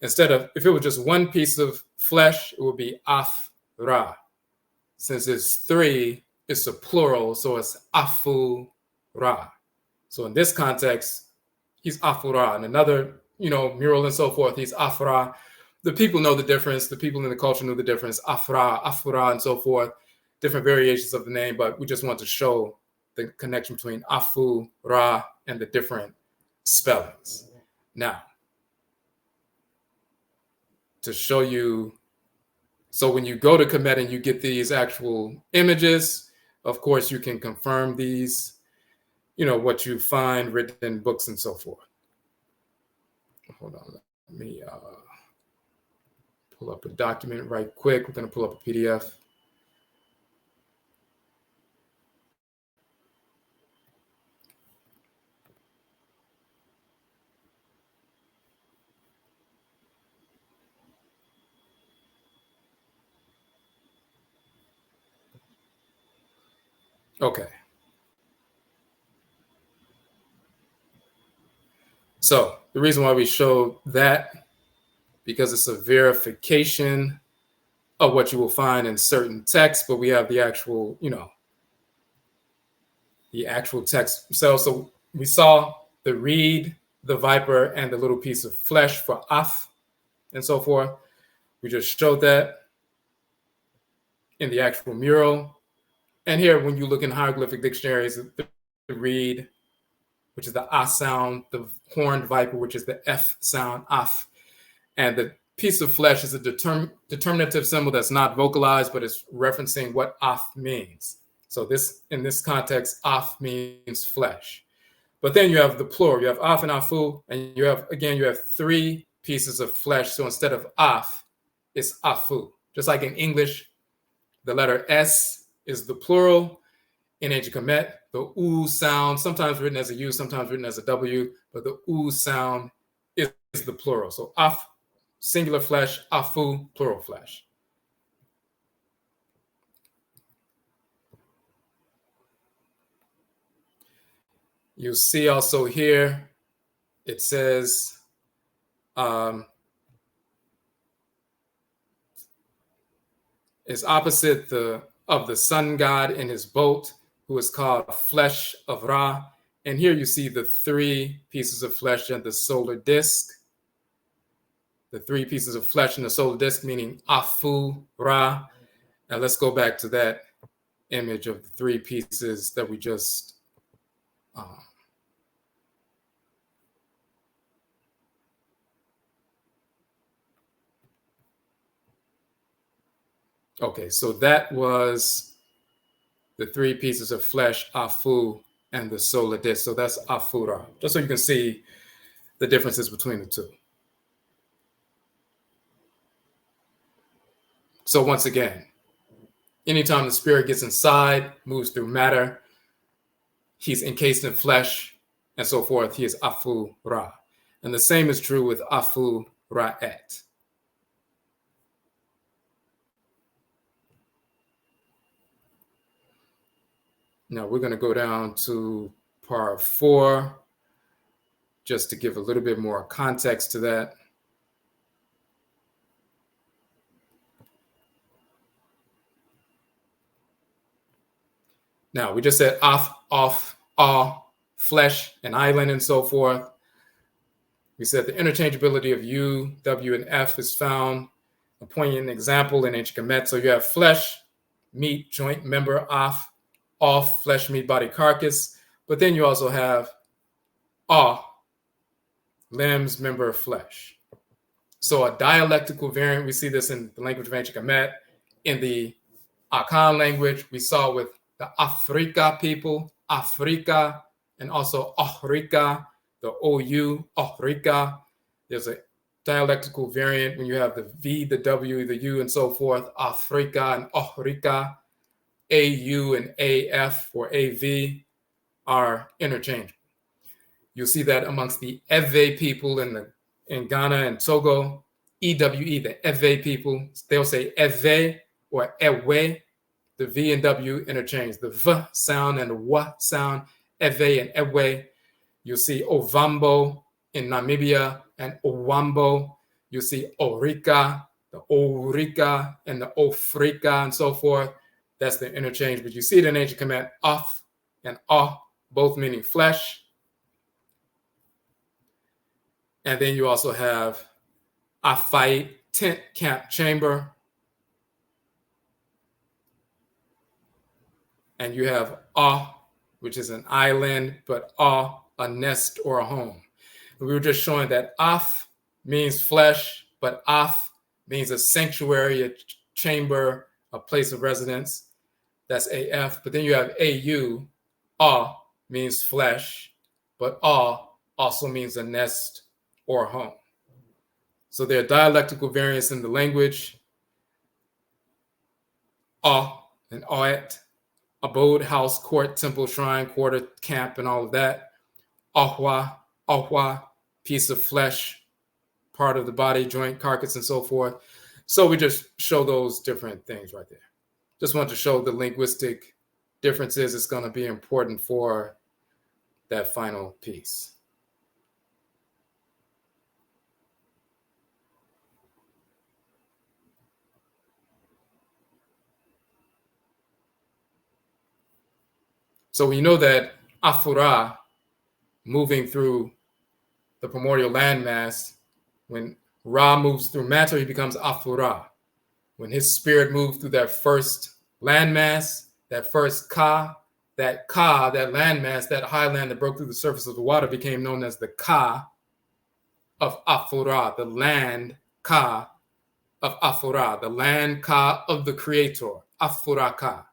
instead of, if it was just one piece of flesh, it would be Af-Ra. Since it's three, it's a plural, so it's Afu-Ra. So in this context, he's Afura. And another, mural and so forth, he's Afra. The people know the difference. The people in the culture know the difference. Afra, Afura, and so forth. Different variations of the name, but we just want to show the connection between Afu, Ra, and the different spellings. Now, to show you, so when you go to Kemet and you get these actual images, of course, you can confirm these, what you find written in books and so forth. Hold on, let me pull up a document right quick. We're going to pull up a PDF. Okay. So the reason why we show that, because it's a verification of what you will find in certain texts, but we have the actual, the actual text themselves. So we saw the reed, the viper, and the little piece of flesh for Af and so forth. We just showed that in the actual mural. And here, when you look in hieroglyphic dictionaries, the reed, which is the A sound, the horned viper, which is the F sound, Af, and the piece of flesh is a determinative symbol that's not vocalized, but it's referencing what Af means. So this, in this context, Af means flesh. But then you have the plural. You have Af and Afu, and you have three pieces of flesh. So instead of Af, it's Afu. Just like in English, the letter S is the plural. In ancient Kemet, the U sound, sometimes written as a U, sometimes written as a W, but the U sound is the plural. So Af, singular flesh, Afu, plural flesh. You'll see also here, it says, is opposite of the sun god in his boat, who is called flesh of Ra. And here you see the three pieces of flesh and the solar disk. The three pieces of flesh and the solar disk, meaning Afu, Ra. Now let's go back to that image of the three pieces that we just okay, so that was the three pieces of flesh, Afu, and the solar disk. So that's Afura, just so you can see the differences between the two. So once again, anytime the spirit gets inside, moves through matter, he's encased in flesh and so forth, he is Afura. And the same is true with AFURAIT. Now we're going to go down to part 4, just to give a little bit more context to that. Now, we just said off, flesh, and island, and so forth. We said the interchangeability of U, W, and F is found. A poignant example in ancient Kemet. So you have flesh, meat, joint, member, off, flesh, meat, body, carcass. But then you also have limbs, member, flesh. So a dialectical variant, we see this in the language of ancient Kemet. In the Akan language, we saw with the Afrika people, Afrika, and also Ohrika, the OU, Ohrika. There's a dialectical variant when you have the V, the W, the U, and so forth, Afrika and Ohrika. AU and AF or AV are interchangeable. You'll see that amongst the Ewe people in Ghana and Togo, EWE, the Ewe people, they'll say Ewe or Ewe. the V and W interchange, the V sound and the W sound, Ewe and Ewe. You'll see Ovambo in Namibia and Owambo. You'll see Orika, the Orika and the Ofrika and so forth. That's the interchange. But you see it in ancient Kemet, Af and Ah, both meaning flesh. And then you also have Afait, tent, camp, chamber. And you have Ah, which is an island, but Ah, a nest or a home. And we were just showing that Af means flesh, but Af means a sanctuary, a chamber, a place of residence. That's AF. But then you have AU. Ah means flesh, but Ah also means a nest or a home. So there are dialectical variants in the language. Ah and Aet, abode, house, court, temple, shrine, quarter, camp, and all of that. Ahwa, piece of flesh, part of the body, joint, carcass, and so forth. So we just show those different things right there. Just want to show the linguistic differences. It's going to be important for that final piece. So we know that Afura, moving through the primordial landmass, when Ra moves through matter, he becomes Afura. When his spirit moved through that first landmass, that first Ka, that landmass, that highland that broke through the surface of the water became known as the Ka of Afura, the land Ka of Afura, the land Ka of the Creator, AFURAKA.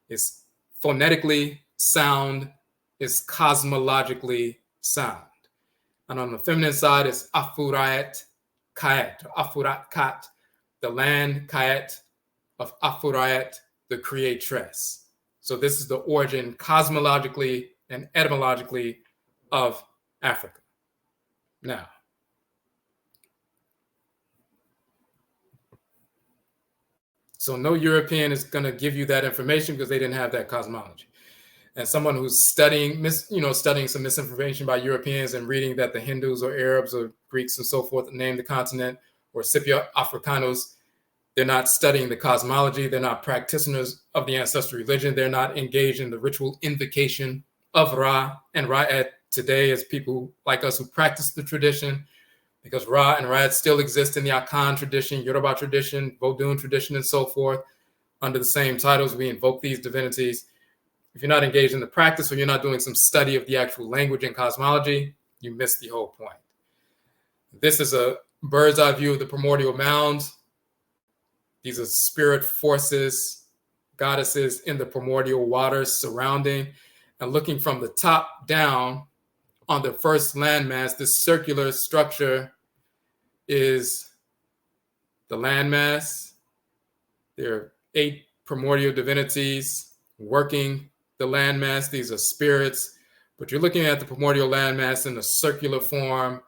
It's phonetically sound, it's cosmologically sound. And on the feminine side, it's AFURAITKAIT, AFURAITKAIT, the land Kait of AFURAIT, the Creatress. So this is the origin cosmologically and etymologically of Africa. Now, so no European is going to give you that information because they didn't have that cosmology. And someone who's studying some misinformation by Europeans and reading that the Hindus or Arabs or Greeks and so forth name the continent, or Scipio Africanus, they're not studying the cosmology. They're not practitioners of the ancestral religion. They're not engaged in the ritual invocation of Ra and Rait today as people like us who practice the tradition, because Ra and Rait still exist in the Akan tradition, Yoruba tradition, Vodun tradition, and so forth. Under the same titles, we invoke these divinities. If you're not engaged in the practice or you're not doing some study of the actual language and cosmology, you miss the whole point. This is a bird's eye view of the primordial mound. These are spirit forces, goddesses in the primordial waters surrounding and looking from the top down on the first landmass. This circular structure is the landmass. There are 8 primordial divinities working the landmass. These are spirits, but you're looking at the primordial landmass in a circular form,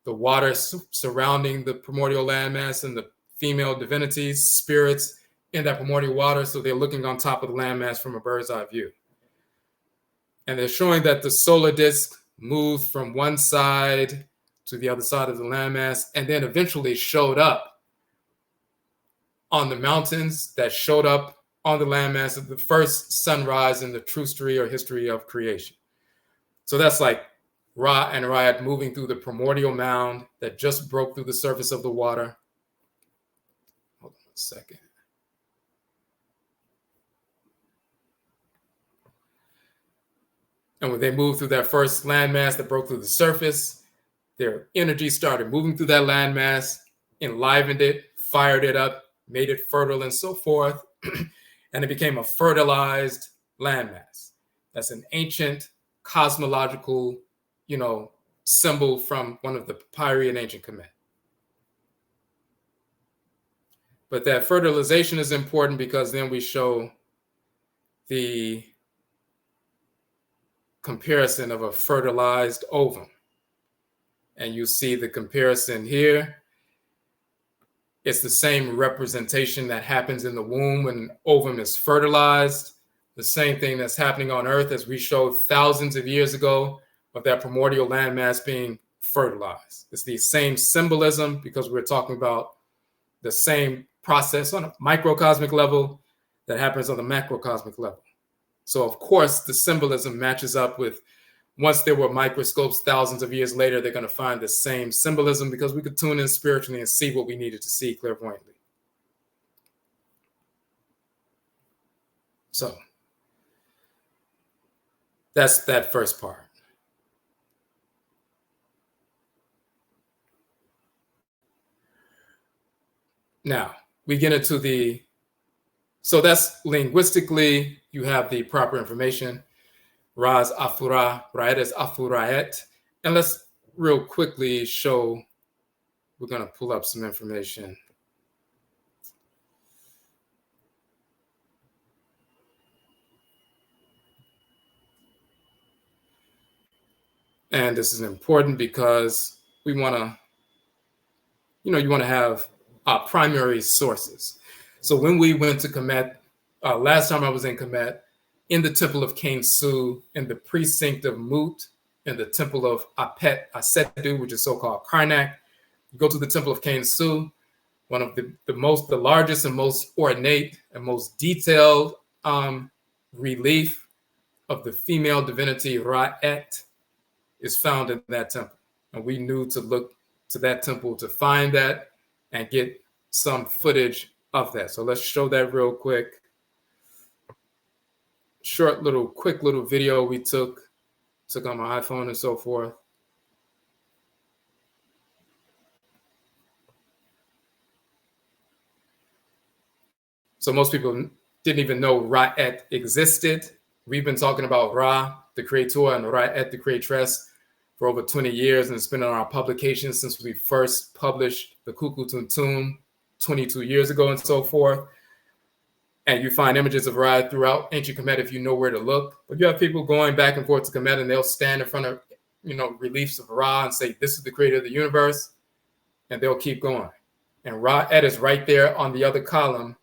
the water surrounding the primordial landmass and the female divinities, spirits in that primordial water. So they're looking on top of the landmass from a bird's eye view. And they're showing that the solar disk moved from one side to the other side of the landmass and then eventually showed up on the mountains that showed up on the landmass of the first sunrise in the true story or history of creation. So that's like Ra and Rait moving through the primordial mound that just broke through the surface of the water. Hold on a second. And when they moved through that first landmass that broke through the surface, their energy started moving through that landmass, enlivened it, fired it up, made it fertile, and so forth. And it became a fertilized landmass. That's an ancient cosmological, symbol from one of the papyri in ancient Kemet. But that fertilization is important because then we show the comparison of a fertilized ovum. And you see the comparison here. It's the same representation that happens in the womb when an ovum is fertilized. The same thing that's happening on Earth, as we showed thousands of years ago, of that primordial landmass being fertilized. It's the same symbolism, because we're talking about the same process on a microcosmic level that happens on the macrocosmic level. So of course the symbolism matches up with, once there were microscopes thousands of years later, they're going to find the same symbolism, because we could tune in spiritually and see what we needed to see clairvoyantly. So that's that first part. Now we get into so that's linguistically, you have the proper information. Ra is Afura, Rait is AFURAIT. And let's real quickly show, we're going to pull up some information. And this is important because we want to, you want to have primary sources. So when we went to Kemet, last time I was in Kemet, in the temple of Su, in the precinct of Mut, in the temple of Apet Asetu, which is so-called Karnak, you go to the temple of Su, one of the largest and most ornate and most detailed relief of the female divinity Ra'et is found in that temple. And we knew to look to that temple to find that and get some footage of that. So let's show that real quick. Quick little video we took on my iPhone and so forth. So most people didn't even know Ra'et existed. We've been talking about Ra, the Creator, and Ra'et, the Creatress, for over 20 years, and it's been in our publications since we first published the Kuku Tuntun 22 years ago and so forth. And you find images of Ra throughout ancient Kemet if you know where to look. But you have people going back and forth to Kemet, and they'll stand in front of reliefs of Ra and say, this is the creator of the universe, and they'll keep going. And Ra'et is right there on the other column,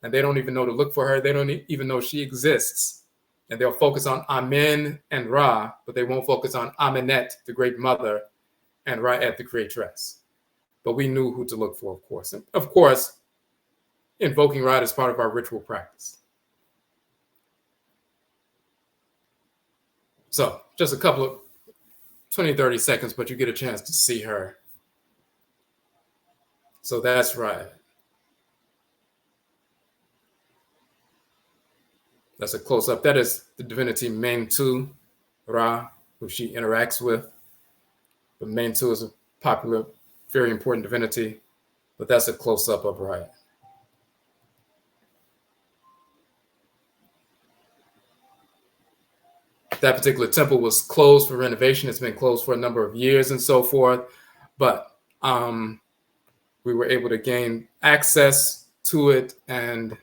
and they don't even know to look for her. They don't even know she exists. And they'll focus on Amen and Ra, but they won't focus on Amenet, the great mother, and Ra'et, the creatress. But we knew who to look for, of course. And of course, invoking Ra is part of our ritual practice. So just a couple of 20, 30 seconds, but you get a chance to see her. So that's right. That's a close-up. That is the divinity Mentu, Ra, who she interacts with. But Mentu is a popular, very important divinity, but that's a close-up of Ra. That particular temple was closed for renovation. It's been closed for a number of years and so forth, but we were able to gain access to it and,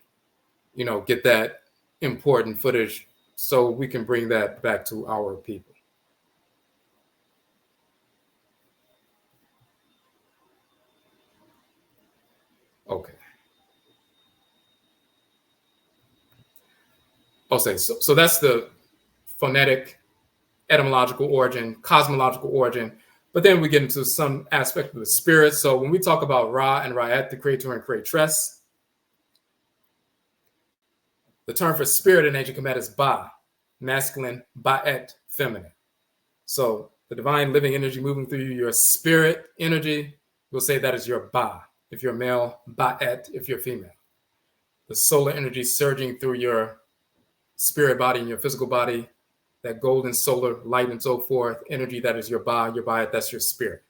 get that important footage so we can bring that back to our people. Okay. Okay, so that's the phonetic, etymological origin, cosmological origin, but then we get into some aspect of the spirit. So when we talk about Ra and Rait, the Creator and Creatress, the term for spirit in ancient Kemet is Ba, masculine, Ba'et, feminine. So the divine living energy moving through you, your spirit energy, we'll say that is your Ba. If you're male, Ba'et, if you're female. The solar energy surging through your spirit body and your physical body, that golden solar light and so forth, energy, that is your Ba'et, that's your spirit.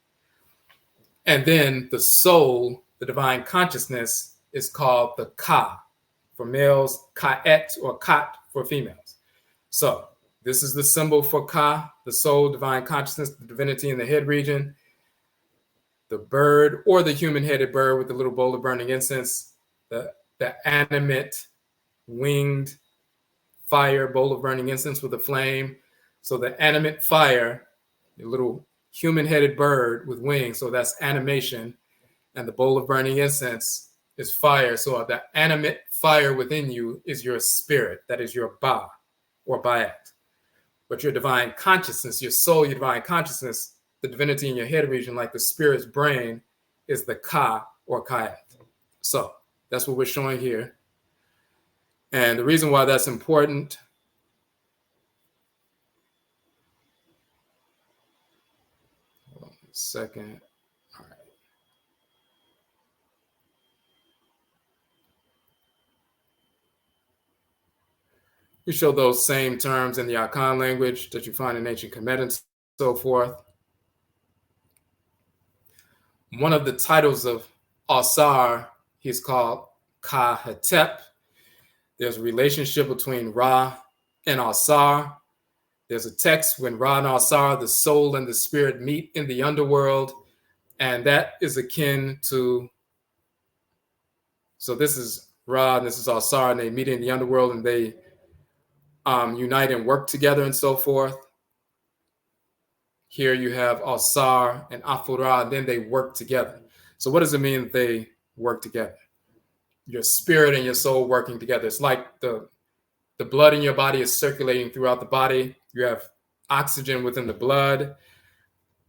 And then the soul, the divine consciousness, is called the Ka. For males, Ka'et or Kat for females. So this is the symbol for Ka, the soul, divine consciousness, the divinity in the head region. The bird or the human-headed bird with the little bowl of burning incense, the animate winged fire bowl of burning incense with a flame. So the animate fire, the little human-headed bird with wings, so that's animation. and the bowl of burning incense is fire. So the animate fire within you is your spirit. That is your Ba or Bayat. But your divine consciousness, your soul, your divine consciousness, the divinity in your head region, like the spirit's brain, is the Ka or Kait. So that's what we're showing here. And the reason why that's important, hold on a second. All right. We show those same terms in the Akan language that you find in ancient Kemet and so forth. One of the titles of Asar, he's called Ka Hetep. There's a relationship between Ra and Asar. There's a text when Ra and Asar, the soul and the spirit, meet in the underworld, and that is akin to, so this is Ra and this is Asar, and they meet in the underworld and they unite and work together and so forth. Here you have Asar and Afura, and then they work together. So what does it mean that they work together? Your spirit and your soul working together. It's like the blood in your body is circulating throughout the body. You have oxygen within the blood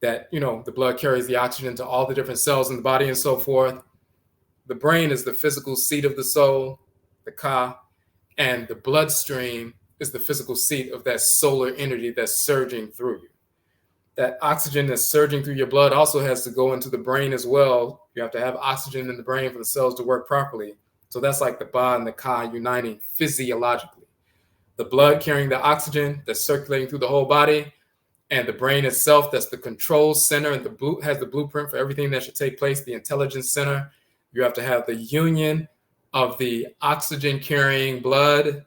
that, the blood carries the oxygen to all the different cells in the body and so forth. The brain is the physical seat of the soul, the Ka, and the bloodstream is the physical seat of that solar energy that's surging through you. That oxygen that's surging through your blood also has to go into the brain as well. You have to have oxygen in the brain for the cells to work properly. So that's like the Ba and the Ka uniting physiologically. The blood carrying the oxygen that's circulating through the whole body, and the brain itself that's the control center and has the blueprint for everything that should take place, the intelligence center. You have to have the union of the oxygen carrying blood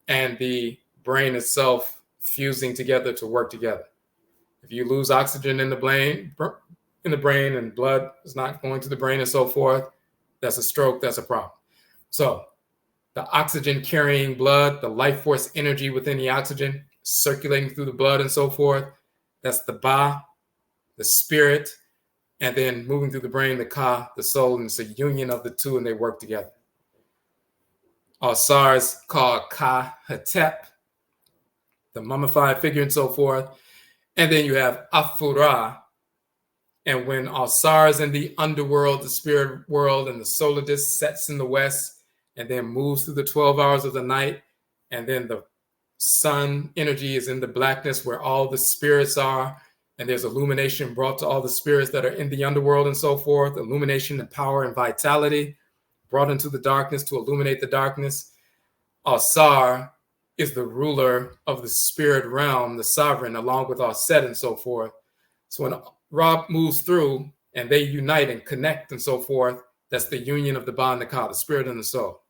and the brain itself fusing together to work together. If you lose oxygen in the brain and blood is not going to the brain and so forth, that's a stroke, that's a problem. So the oxygen carrying blood, the life force energy within the oxygen circulating through the blood and so forth, that's the Ba, the spirit, and then moving through the brain, the Ka, the soul, and it's a union of the two and they work together. Asar is called Ka Hetep, the mummified figure and so forth. And then you have Afura. And when Asar is in the underworld, the spirit world, and the solar disk sets in the west and then moves through the 12 hours of the night, and then the sun energy is in the blackness where all the spirits are, and there's illumination brought to all the spirits that are in the underworld and so forth, illumination and power and vitality brought into the darkness to illuminate the darkness. Asar is the ruler of the spirit realm, the sovereign, along with Aset and so forth. So when Ra moves through and they unite and connect and so forth, that's the union of the Ba and the Ka, the spirit and the soul.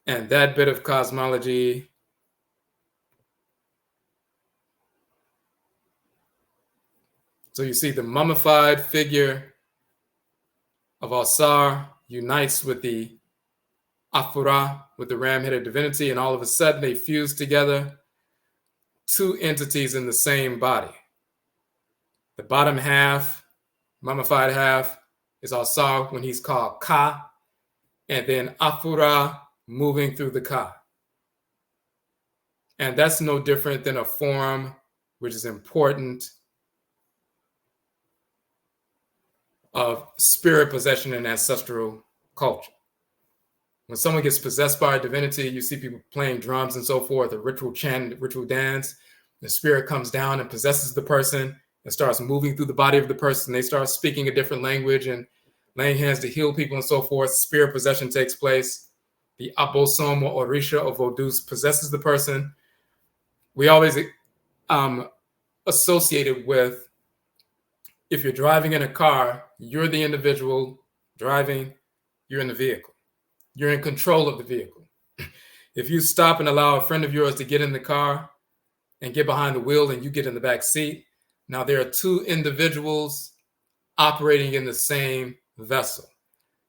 And that bit of cosmology so you see the mummified figure of Asar unites with the Afura, with the ram-headed divinity, and all of a sudden they fuse together, two entities in the same body. The bottom half, mummified half, is Asar when he's called Ka, and then Afura moving through the Ka. And that's no different than a form which is important of spirit possession in ancestral culture. When someone gets possessed by a divinity, you see people playing drums and so forth, a ritual chant, ritual dance. The spirit comes down and possesses the person and starts moving through the body of the person. They start speaking a different language and laying hands to heal people and so forth. Spirit possession takes place. The abosom or orisha of Vodus possesses the person. We always associate it with, if you're driving in a car, you're the individual driving, you're in the vehicle. You're in control of the vehicle. If you stop and allow a friend of yours to get in the car and get behind the wheel and you get in the back seat, now there are two individuals operating in the same vessel.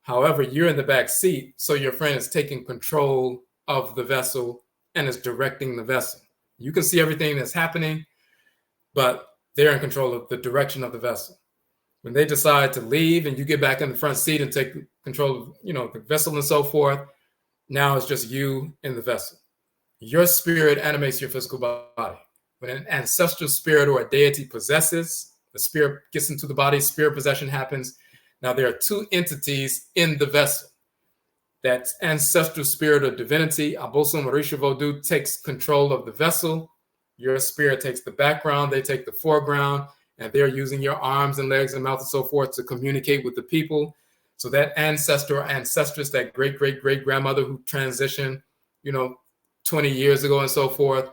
However, you're in the back seat, so your friend is taking control of the vessel and is directing the vessel. You can see everything that's happening, but they're in control of the direction of the vessel. When they decide to leave and you get back in the front seat and take control of, the vessel and so forth, now it's just you in the vessel. Your spirit animates your physical body. When an ancestral spirit or a deity possesses, the spirit gets into the body, spirit possession happens. Now there are two entities in the vessel. That ancestral spirit or divinity, Abosom Orisha Vodu, takes control of the vessel. Your spirit takes the background, they take the foreground, and they're using your arms and legs and mouth and so forth to communicate with the people. So that ancestor or ancestress, that great-great-great-grandmother who transitioned, 20 years ago and so forth,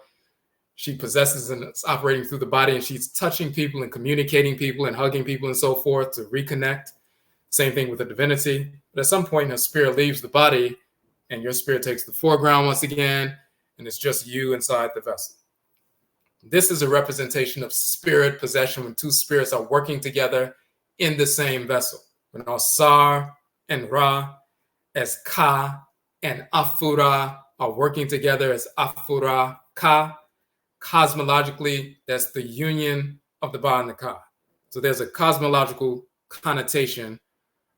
she possesses and it's operating through the body, and she's touching people and communicating people and hugging people and so forth to reconnect. Same thing with the divinity. But at some point, her spirit leaves the body and your spirit takes the foreground once again, and it's just you inside the vessel. This is a representation of spirit possession when two spirits are working together in the same vessel. When Sa and Ra as Ka and Afura are working together as AFURAKA, cosmologically, that's the union of the Ba and the Ka. So there's a cosmological connotation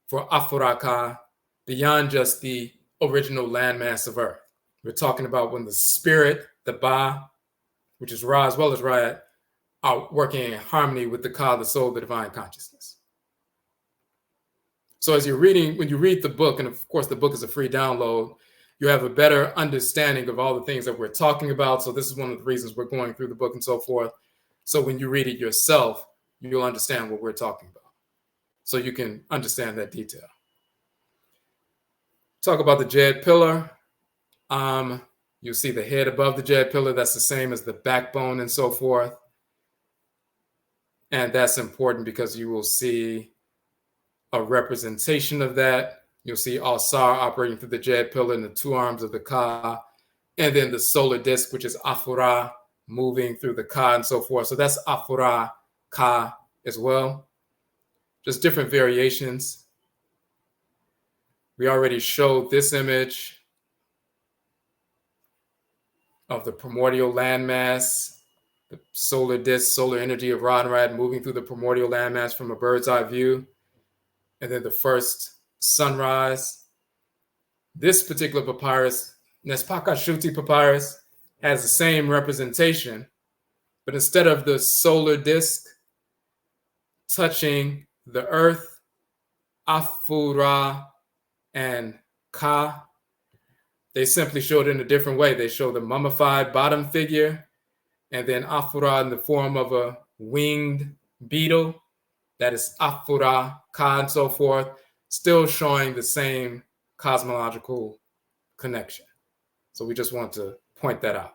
for AFURAKA beyond just the original landmass of Earth. We're talking about when the spirit, the Ba, which is Ra as well as Rait, are working in harmony with the Ka, the soul, the divine consciousness. So as you're reading, when you read the book, and of course the book is a free download, you have a better understanding of all the things that we're talking about. So this is one of the reasons we're going through the book and so forth. So when you read it yourself, you'll understand what we're talking about. So you can understand that detail. Talk about the Jed pillar. You'll see the head above the Jed pillar. That's the same as the backbone and so forth. And that's important because you will see a representation of that. You'll see Al-Sar operating through the Jed pillar and the two arms of the Ka, and then the solar disk, which is Afura, moving through the Ka and so forth. So that's AFURAKA as well. Just different variations. We already showed this image of the primordial landmass, the solar disk, solar energy of Ra and Rait moving through the primordial landmass from a bird's eye view, and then the first sunrise. This particular papyrus, Nespaka Shuti papyrus, has the same representation, but instead of the solar disk touching the earth, Afura and Ka, they simply show it in a different way. They show the mummified bottom figure, and then Afura in the form of a winged beetle. That is Afura, Ka, and so forth, still showing the same cosmological connection. So we just want to point that out.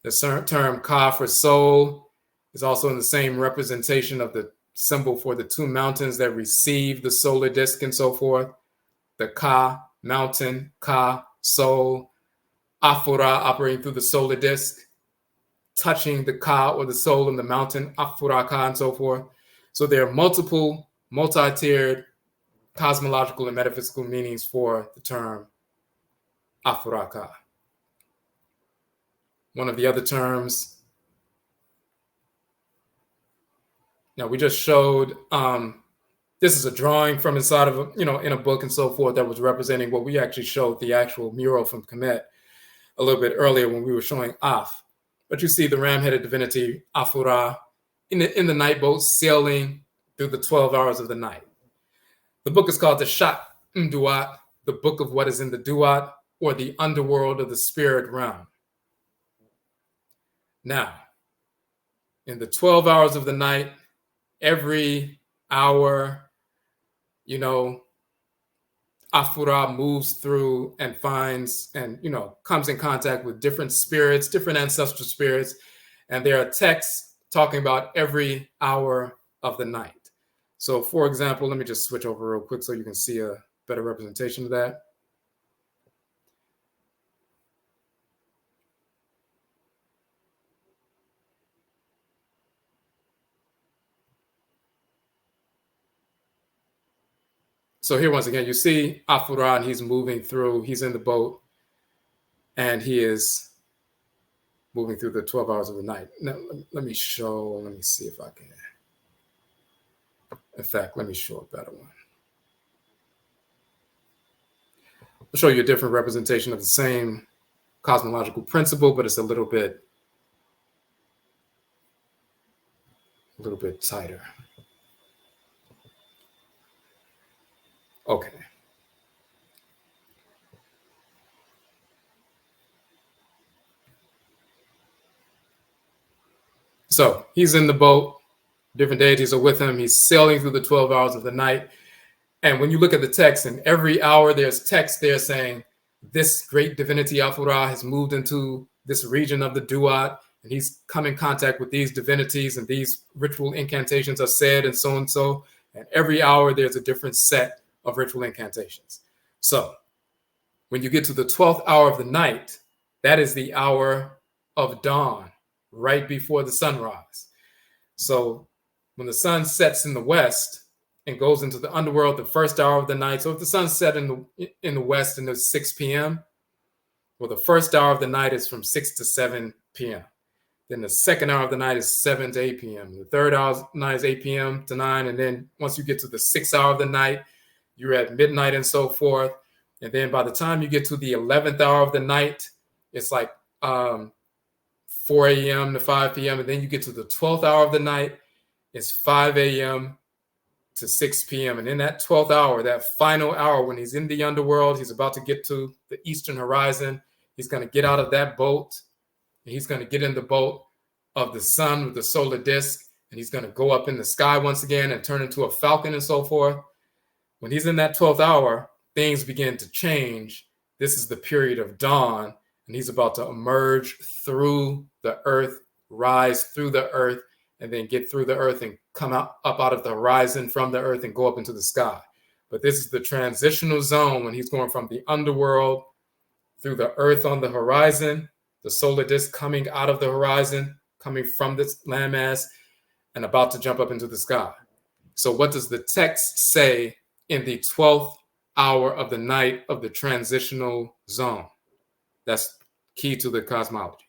The term Ka for soul is also in the same representation of the symbol for the two mountains that receive the solar disk and so forth. The Ka, mountain, Ka, soul, Afura operating through the solar disk, touching the Ka or the soul in the mountain, AFURAKA and so forth. So there are multiple, multi-tiered cosmological and metaphysical meanings for the term AFURAKA. One of the other terms, now we just showed, this is a drawing from inside of, in a book and so forth that was representing what we actually showed, the actual mural from Kemet a little bit earlier when we were showing Af. But you see the ram-headed divinity, Afura, in the night boat sailing through the 12 hours of the night. The book is called the Shat Mduat, the book of what is in the Duat, or the underworld of the spirit realm. Now, in the 12 hours of the night, every hour, Afura moves through and finds and, comes in contact with different spirits, different ancestral spirits. And there are texts talking about every hour of the night. So, for example, let me just switch over real quick so you can see a better representation of that. So here, once again, you see Afura, and he's moving through, he's in the boat, and he is moving through the 12 hours of the night. Now, let me see if I can. In fact, let me show a better one. I'll show you a different representation of the same cosmological principle, but it's a little bit tighter. Okay. So he's in the boat. Different deities are with him. He's sailing through the 12 hours of the night. And when you look at the text, in every hour, there's text there saying, this great divinity Afura has moved into this region of the Duat, and he's come in contact with these divinities, and these ritual incantations are said, and so and so. And every hour, there's a different set of ritual incantations. So when you get to the 12th hour of the night, that is the hour of dawn, right before the sunrise. So when the sun sets in the west and goes into the underworld, the first hour of the night. So if the sun set in the west and it's 6 p.m., well, the first hour of the night is from 6 to 7 p.m. Then the second hour of the night is 7 to 8 p.m. The third hour of the night is 8 p.m. to 9. And then once you get to the 6th hour of the night, you're at midnight and so forth. And then by the time you get to the 11th hour of the night, it's like 4 a.m. to 5 p.m. And then you get to the 12th hour of the night, it's 5 a.m. to 6 p.m. And in that 12th hour, that final hour, when he's in the underworld, he's about to get to the eastern horizon. He's going to get out of that boat, and he's going to get in the boat of the sun with the solar disk, and he's going to go up in the sky once again and turn into a falcon and so forth. When he's in that 12th hour, things begin to change. This is the period of dawn, and he's about to emerge through the earth, rise through the earth, and then get through the earth and come up out of the horizon from the earth and go up into the sky. But this is the transitional zone when he's going from the underworld through the earth on the horizon, the solar disk coming out of the horizon, coming from this landmass, and about to jump up into the sky. So what does the text say in the 12th hour of the night of the transitional zone? That's key to the cosmology.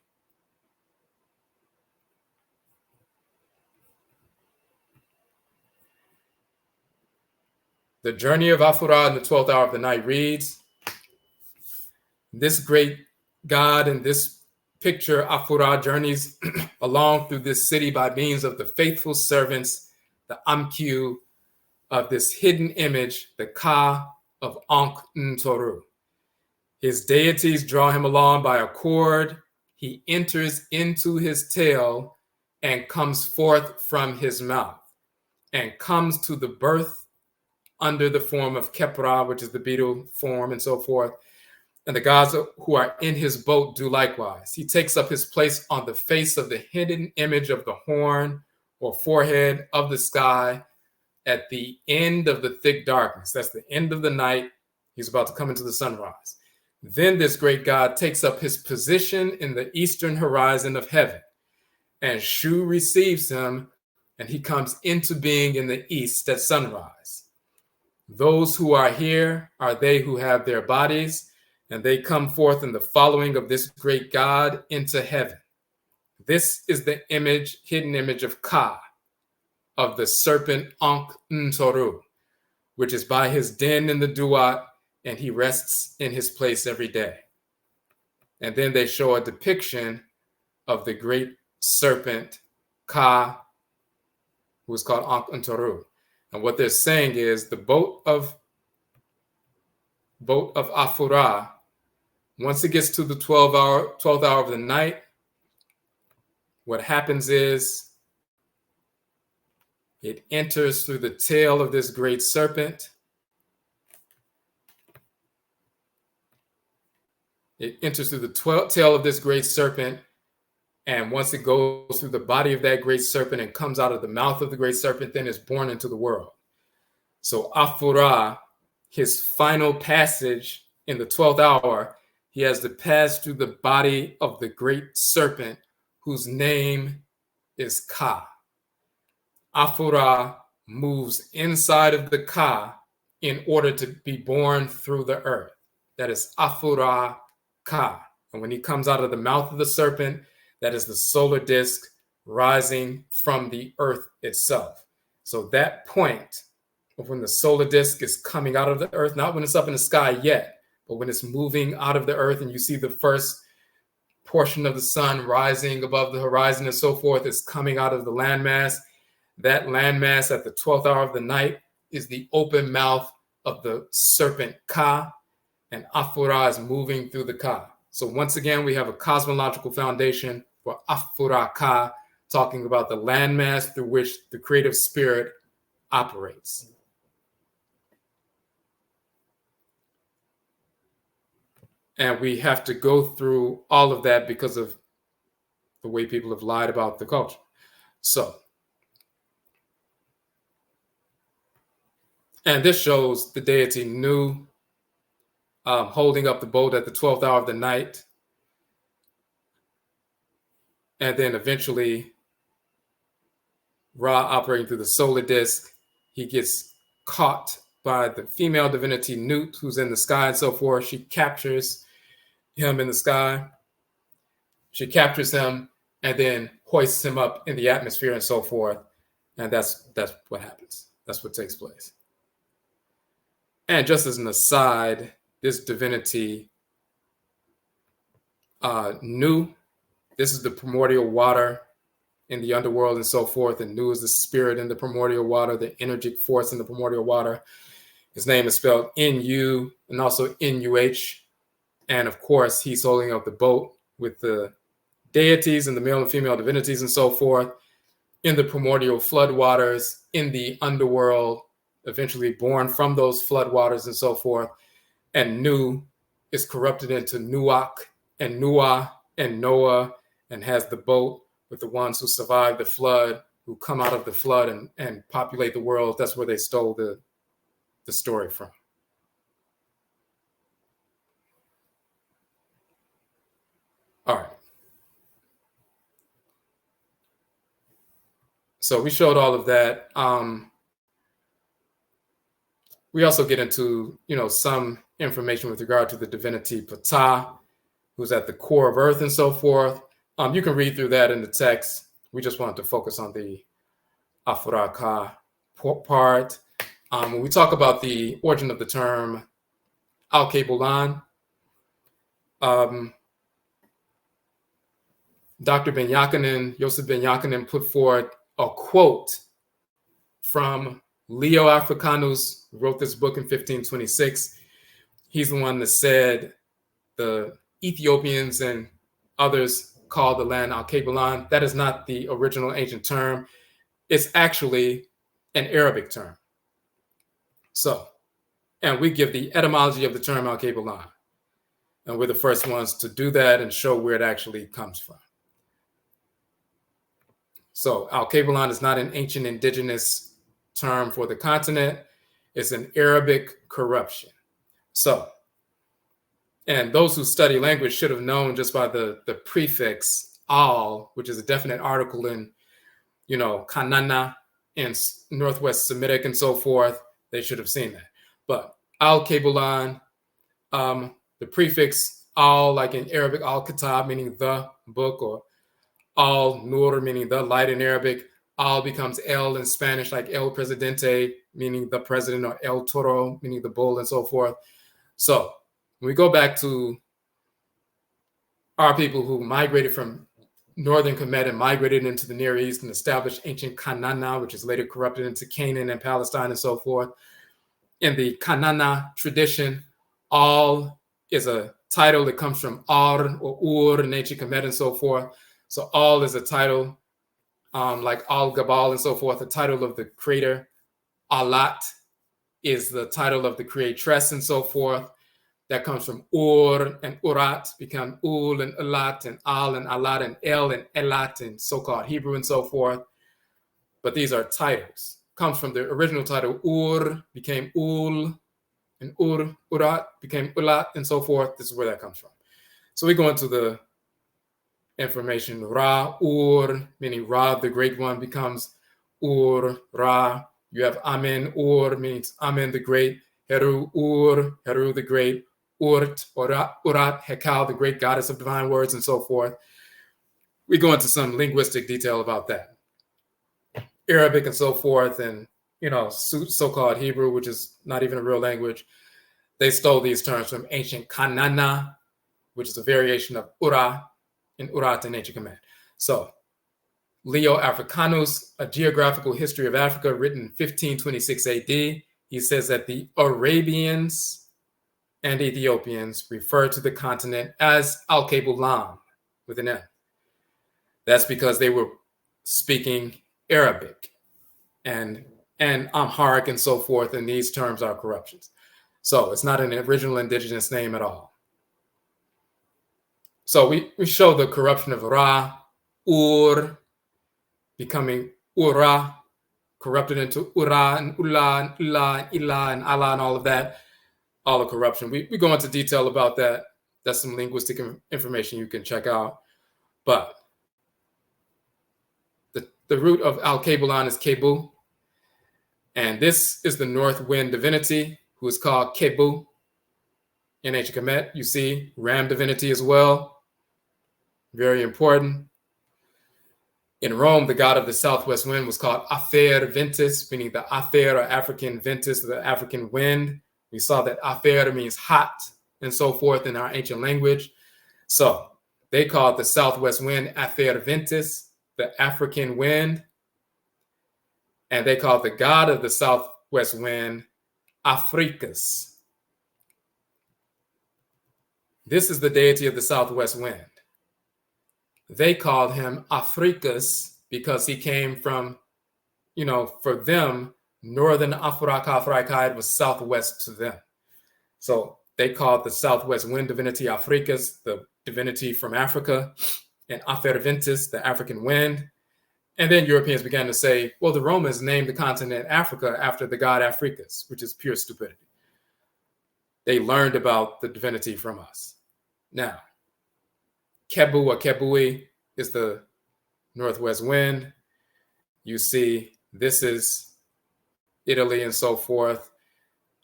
The journey of Afura in the 12th hour of the night reads, this great God in this picture, Afura, journeys along through this city by means of the faithful servants, the Amkyu, of this hidden image, the Ka of Ankh-Ntoru. His deities draw him along by a cord. He enters into his tail and comes forth from his mouth and comes to the birth under the form of Kepra, which is the beetle form, and so forth. And the gods who are in his boat do likewise. He takes up his place on the face of the hidden image of the horn or forehead of the sky at the end of the thick darkness. That's the end of the night. He's about to come into the sunrise. Then this great God takes up his position in the eastern horizon of heaven. And Shu receives him, and he comes into being in the east at sunrise. Those who are here are they who have their bodies, and they come forth in the following of this great God into heaven. This is the image, hidden image of Ka, of the serpent Ankh-Ntoru, which is by his den in the Duat, and he rests in his place every day. And then they show a depiction of the great serpent Ka, who is called Ankh-Ntoru. And what they're saying is the boat of Afura, once it gets to the 12th hour of the night, what happens is it enters through the tail of this great serpent. It enters through the tail of this great serpent. And once it goes through the body of that great serpent and comes out of the mouth of the great serpent, then is born into the world. So Afura, his final passage in the 12th hour, he has to pass through the body of the great serpent, whose name is Ka. Afura moves inside of the Ka in order to be born through the earth. That is Afura Ka. And when he comes out of the mouth of the serpent, That is the solar disk rising from the earth itself. So that point of when the solar disk is coming out of the earth, not when it's up in the sky yet, but when it's moving out of the earth and you see the first portion of the sun rising above the horizon and so forth, is coming out of the landmass. That landmass at the 12th hour of the night is the open mouth of the serpent Ka, and Afura is moving through the Ka. So once again, we have a cosmological foundation for AFURAKA, talking about the landmass through which the creative spirit operates. And we have to go through all of that because of the way people have lied about the culture. So, and this shows the deity Nu holding up the boat at the 12th hour of the night. And then eventually, Ra operating through the solar disk, he gets caught by the female divinity Nut, who's in the sky and so forth. She captures him in the sky. She captures him and then hoists him up in the atmosphere and so forth. And that's what happens. That's what takes place. And just as an aside, this divinity, Nu, this is the primordial water in the underworld and so forth. And Nu is the spirit in the primordial water, the energetic force in the primordial water. His name is spelled N-U and also N-U-H. And of course, he's holding up the boat with the deities and the male and female divinities and so forth in the primordial flood waters, in the underworld, eventually born from those flood waters and so forth. And Nu is corrupted into Nuak and Noah and Noah, and has the boat with the ones who survived the flood, who come out of the flood and populate the world. That's where they stole the story from. All right. So we showed all of that. We also get into, some information with regard to the divinity Ptah, who's at the core of Earth and so forth. You can read through that in the text. We just wanted to focus on the AFURAKA part. When we talk about the origin of the term Al-Kebulan, Dr. Yosef Ben Yakinen put forward a quote from Leo Africanus, who wrote this book in 1526. He's the one that said the Ethiopians and others call the land Al-Kebulan. That is not the original ancient term. It's actually an Arabic term. So, and we give the etymology of the term Al-Kebulan. And we're the first ones to do that and show where it actually comes from. So Al-Kebulan is not an ancient indigenous term for the continent. It's an Arabic corruption. So, and those who study language should have known just by the prefix al, which is a definite article in, Kanana and Northwest Semitic and so forth. They should have seen that. But Al-Kebulan, the prefix al, like in Arabic, al-Kitab, meaning the book, or al-Nur, meaning the light in Arabic. Al becomes el in Spanish, like el presidente, meaning the president, or el toro, meaning the bull, and so forth. So when we go back to our people who migrated from northern Kemet and migrated into the Near East and established ancient Kanana, which is later corrupted into Canaan and Palestine and so forth. In the Kanana tradition, Al is a title that comes from Ar or Ur in ancient Kemet and so forth. So Al is a title like Al-Gabal and so forth, the title of the creator. Alat is the title of the creatress and so forth. That comes from Ur and Urat, become Ul and Elat and Al and Alat and El and Elat in so-called Hebrew and so forth. But these are titles. Comes from the original title Ur, became Ul, and Urat became Ulat and so forth. This is where that comes from. So we go into the information. Ra, Ur, meaning Ra, the great one, becomes Ur, Ra. You have Amen, Ur, means Amen, the great. Heru, Ur, Heru, the great. Urt, Urat, Hekal, the great goddess of divine words, and so forth. we go into some linguistic detail about that. Arabic and so forth, and so-called Hebrew, which is not even a real language, they stole these terms from ancient Kanana, which is a variation of Ura and Urat in ancient Kemet. So, Leo Africanus, A Geographical History of Africa, written in 1526 AD, he says that the Arabians and Ethiopians refer to the continent as Al-Kabulam, with an M. That's because they were speaking Arabic and Amharic and so forth, and these terms are corruptions. So it's not an original indigenous name at all. So we show the corruption of Ra, Ur, becoming Ura, corrupted into Ura and Ula and Ila and Ila and Allah and all of that, all the corruption. We go into detail about that. That's some linguistic information you can check out. But the root of Al-Kabulan is Kebu. And this is the north wind divinity, who is called Kebu. In ancient Kemet, you see ram divinity as well. Very important. In Rome, the god of the southwest wind was called Afer Ventus, meaning the Afer or African Ventus, the African wind. We saw that Afer means hot and so forth in our ancient language. So they called the southwest wind Afer Ventus, the African wind. And they called the god of the southwest wind Afrikas. This is the deity of the southwest wind. They called him Afrikas because he came from, for them, northern AFURAKA, AFURAITKAIT was southwest to them. So they called the southwest wind divinity Afrikas, the divinity from Africa, and Afer Ventus, the African wind. And then Europeans began to say, well, the Romans named the continent Africa after the god Afrikas, which is pure stupidity. They learned about the divinity from us. Now, Kebu or Kebui is the northwest wind. You see, this is Italy and so forth.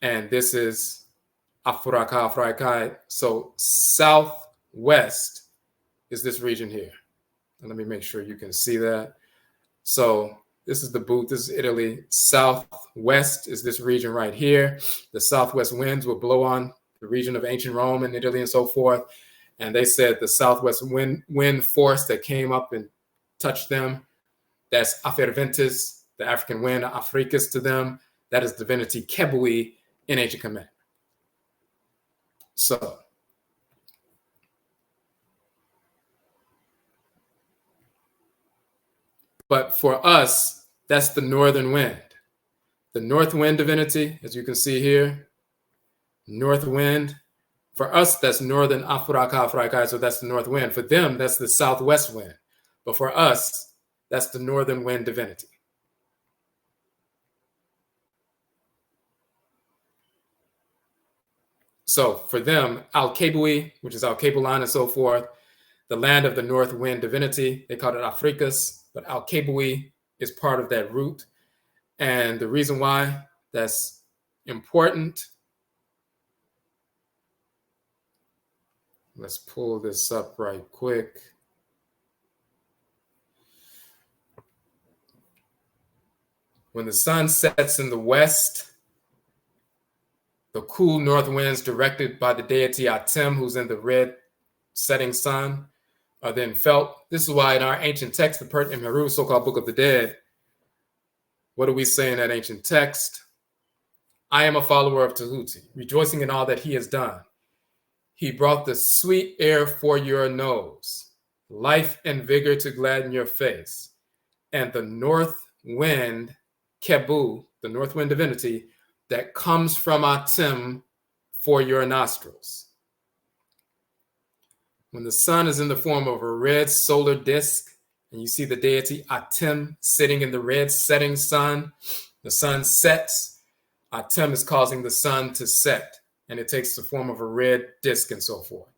And this is AFURAKA, AFURAITKAIT. So southwest is this region here. And let me make sure you can see that. So this is the boot. This is Italy. Southwest is this region right here. The southwest winds will blow on the region of ancient Rome and Italy and so forth. And they said the southwest wind force that came up and touched them, that's Afer Ventus, the African wind, Afrikas to them. That is divinity Kebui in ancient Kemet. So, but for us, that's the northern wind. The north wind divinity, as you can see here, north wind. For us, that's northern AFURAKA, AFURAITKAIT, so that's the north wind. For them, that's the southwest wind. But for us, that's the northern wind divinity. So for them, Al-Kabui, which is Al-Kabulan and so forth, the land of the north wind divinity, they called it Afrikas, but Al-Kabui is part of that root. And the reason why that's important, let's pull this up right quick. When the sun sets in the west, the cool north winds directed by the deity Atem, who's in the red setting sun, are then felt. This is why in our ancient text, the Pert and Meru, so-called Book of the Dead, what do we say in that ancient text? I am a follower of Tahuti, rejoicing in all that he has done. He brought the sweet air for your nose, life and vigor to gladden your face, and the north wind, Kebu, the north wind divinity, that comes from Atem for your nostrils. When the sun is in the form of a red solar disk, and you see the deity Atem sitting in the red setting sun, the sun sets, Atem is causing the sun to set, and it takes the form of a red disk and so forth.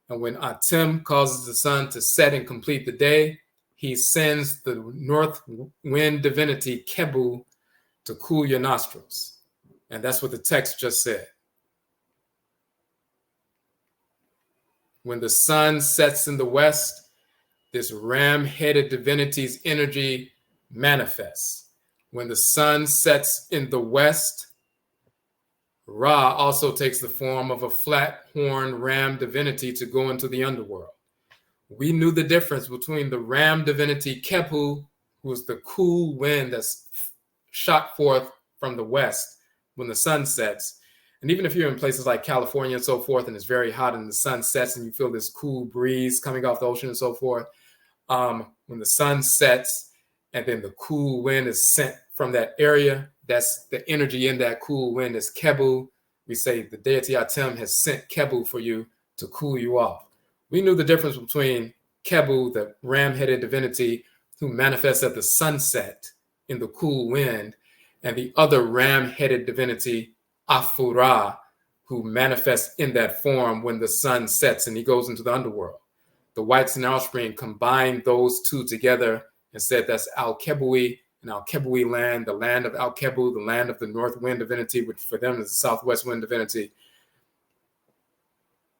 And when Atem causes the sun to set and complete the day, he sends the north wind divinity Kebu to cool your nostrils. And that's what the text just said. When the sun sets in the west, this ram-headed divinity's energy manifests. When the sun sets in the west, Ra also takes the form of a flat-horned ram divinity to go into the underworld. We knew the difference between the ram divinity Kepu, who is the cool wind that's shot forth from the west when the sun sets. And even if you're in places like California and so forth, and it's very hot and the sun sets and you feel this cool breeze coming off the ocean and so forth, when the sun sets and then the cool wind is sent from that area, that's the energy in that cool wind is Kebu. We say the deity Atem has sent Kebu for you to cool you off. We knew the difference between Kebu, the ram-headed divinity who manifests at the sunset in the cool wind, and the other ram-headed divinity, Afura, who manifests in that form when the sun sets and he goes into the underworld. The whites and offspring combined those two together and said that's Al-Kebui and Al-Kebui land, the land of Al-Kebu, the land of the north wind divinity, which for them is the southwest wind divinity.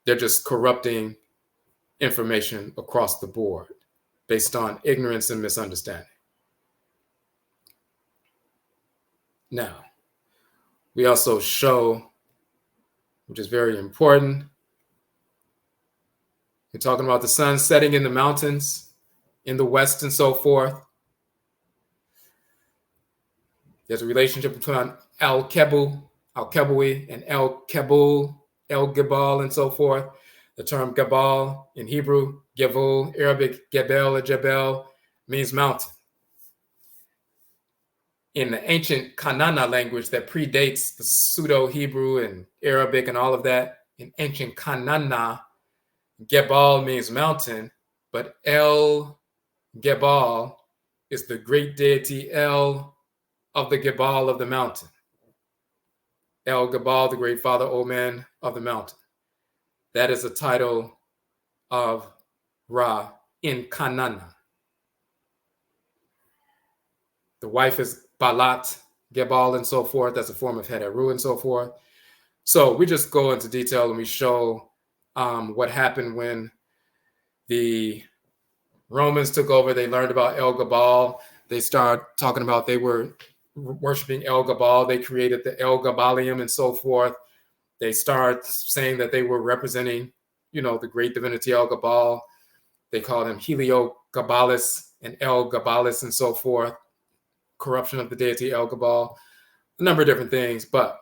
They're just corrupting information across the board based on ignorance and misunderstanding. Now, we also show, which is very important, we're talking about the sun setting in the mountains in the west and so forth. There's a relationship between Al-Kebu, Al-Kebui, and El-Kebul, El-Gebal, and so forth. The term Gebal in Hebrew, Gevul, Arabic, Gebel or Jebel, means mountain. In the ancient Kanana language that predates the Pseudo-Hebrew and Arabic and all of that, in ancient Kanana, Gebal means mountain, but El-Gebal is the great deity El of the Gebal of the mountain. El-Gebal, the great father, old man of the mountain. That is a title of Ra in Kanana. The wife is Balat, Gebal, and so forth. That's a form of Heteru and so forth. So we just go into detail and we show what happened when the Romans took over. They learned about El Gebal. They started talking about they were worshiping El Gebal. They created the El Gebalium and so forth. They start saying that they were representing, the great divinity El Gebal. They called him Helio Gabalis and El Gabalis and so forth. Corruption of the deity El Gebal, a number of different things. But